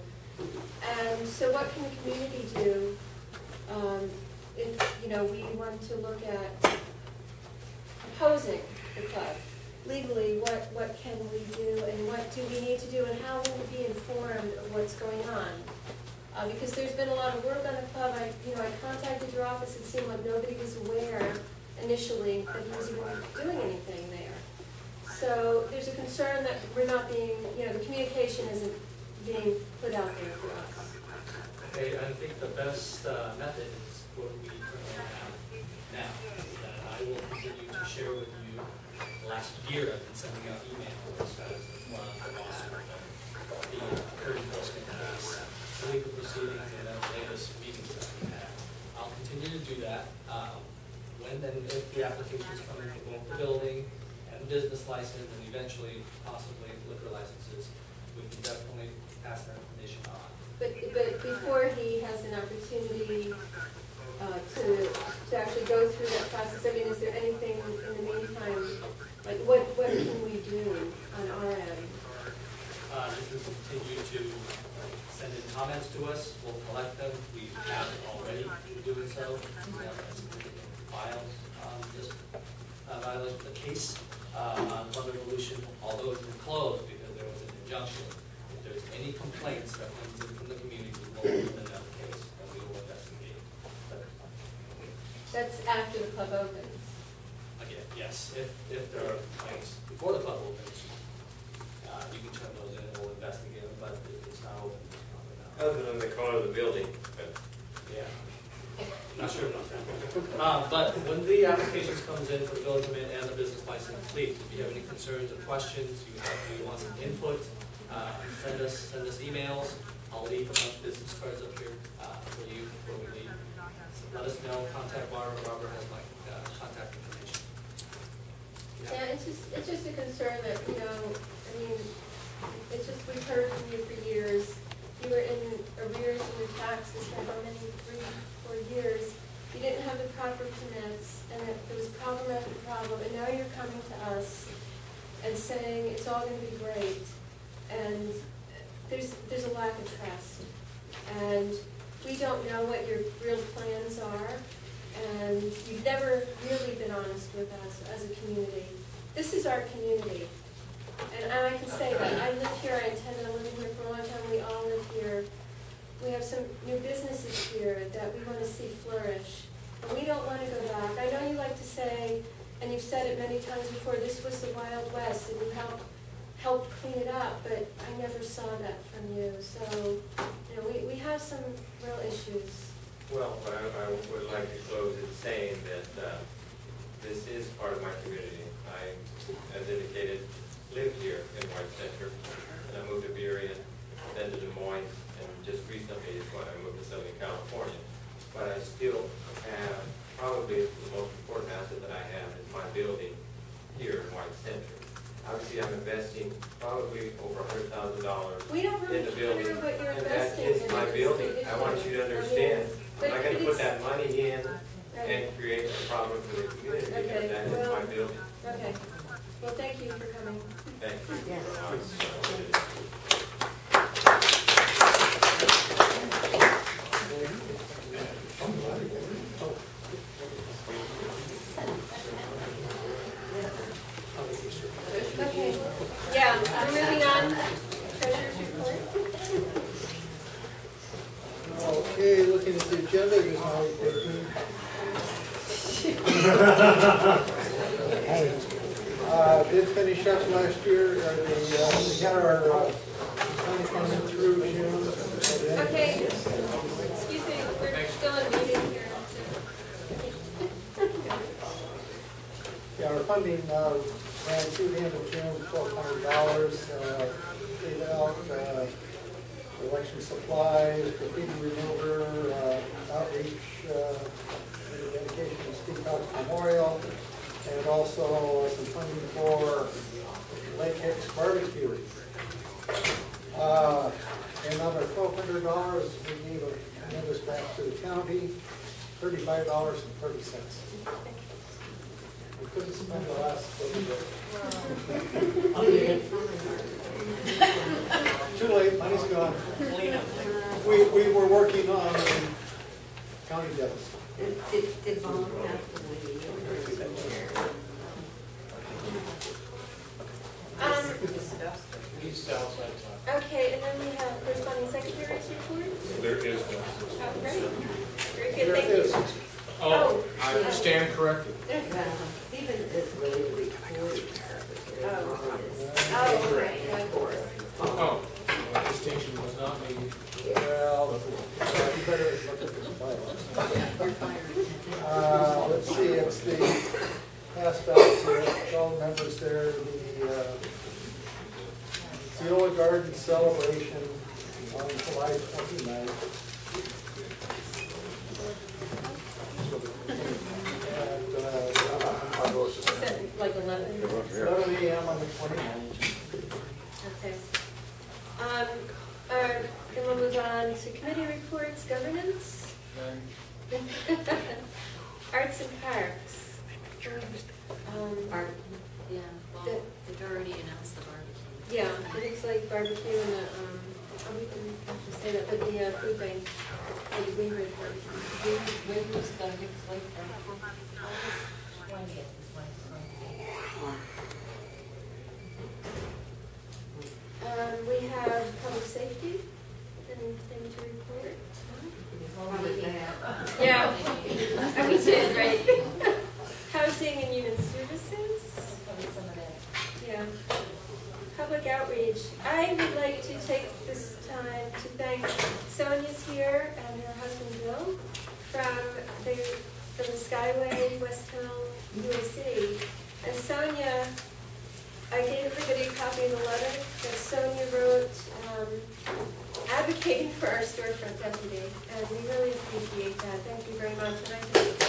And so what can the community do if, you know, we want to look at opposing the club. Legally, what can we do and what do we need to do and how will we be informed of what's going on? Because there's been a lot of work on the club. I contacted your office. It seemed like nobody was aware initially that he was even doing anything there. So there's a concern that we're not being, the communication isn't being put out there for us. Okay, I think the best method is what we currently have now. That I will continue to share with you. Last year, I've been sending out emails as the lawsuit, the code enforcement case, legal proceedings, and then latest meetings that we had. I'll continue to do that. When and if the applications come in for both the building and the business license, and eventually possibly liquor licenses, we can definitely pass that information on. But before he has an opportunity to actually go through that process, I mean, is there anything in the meantime, like what can we do on our end? You can continue to send in comments to us. We'll collect them. We have already been doing so. We have significant files on this violation of the case on Club Evolution, although it's been closed because there was an injunction. If there's any complaints that comes in from the community, we will open another case and we will investigate. That's after the club opens. Again, yes, if there are complaints before the club opens, you can turn those in and we'll investigate them, but if it's not open, it's probably not. Other than the color of the building, but yeah. Not sure about that. But when the applications comes in for the building permit and the business license, please, if you have any concerns or questions, you want some input, send us emails. I'll leave a bunch of business cards up here for you before we leave. So let us know. Contact Barbara. Barbara has my contact information. Yeah, it's just a concern that, I mean, it's just, we've heard from you for years. You were in arrears in your taxes for how many, 3, 4 years. You didn't have the proper permits, and there was problem after problem, and now you're coming to us and saying it's all going to be great. And there's a lack of trust. And we don't know what your real plans are, and you've never really been honest with us as a community. This is our community. And I can say that. I live here, I intended on living here for a long time, we all live here. We have some new businesses here that we want to see flourish. And we don't want to go back. I know you like to say, and you've said it many times before, this was the Wild West, and you helped clean it up, but I never saw that from you. So, we have some real issues. well, I would like to close it saying that this is part of my community. I, as indicated, live here in White Center, and I moved to Burien, then to Des Moines, and just recently is when I moved to Southern California. But I still have, probably the most important asset that I have is my building here in White Center. Obviously, I'm investing probably over $100,000 in the building, and that is my building. I want you to understand, I'm not going to put that money in and create a problem for the community, because that is my building. Okay. Well, thank you for coming. Thank you. Okay. Yeah, we're moving on. Treasurer's report. Okay, looking at the agenda, there's no did finish up last year, we had our county coming through June. Okay, excuse me, we're still in meeting here. Yeah, our funding ran through the end of June, $1,200, paid out, election supplies, graffiti remover, outreach, dedication to Steve Cox Memorial, and also some funding for Lake Hicks Barbecue. Another $1,200 we gave this back to the county, $35.30. We couldn't spend the last little bit. Too late, money's gone. We were working on county deficit. Did Vaughn have to leave or is it chair? He's outside talking. Okay, and then we have corresponding secretary's report. There is no. Oh, great. Very good, thank you. Oh, I stand corrected. Stephen is really the report. Oh, right, of course. Oh, that distinction was not made. Well, you better look at this bylaws. Let's see, it's the passed out to all members there, the Viola Garden celebration on July 29th. Is that like 11? 11 a.m. on the 29th. Okay. Then we'll move on to committee reports, governance. Arts and parks. Art, yeah, well, they've already announced the barbecue. Yeah, it looks like barbecue and the, we didn't have to say that, but the food bank, the Greenbridge barbecue. When was the next like from? 20th is when it's We have public safety. Anything to report? Yeah, we did, right? Housing and human services. Yeah. Public outreach. I would like to take this time to thank Sonia's here and her husband Bill from the Skyway West Hill UAC. And Sonia, I gave everybody a copy of the letter that Sonia wrote advocating for our storefront deputy, and we really appreciate that. Thank you very much. And I just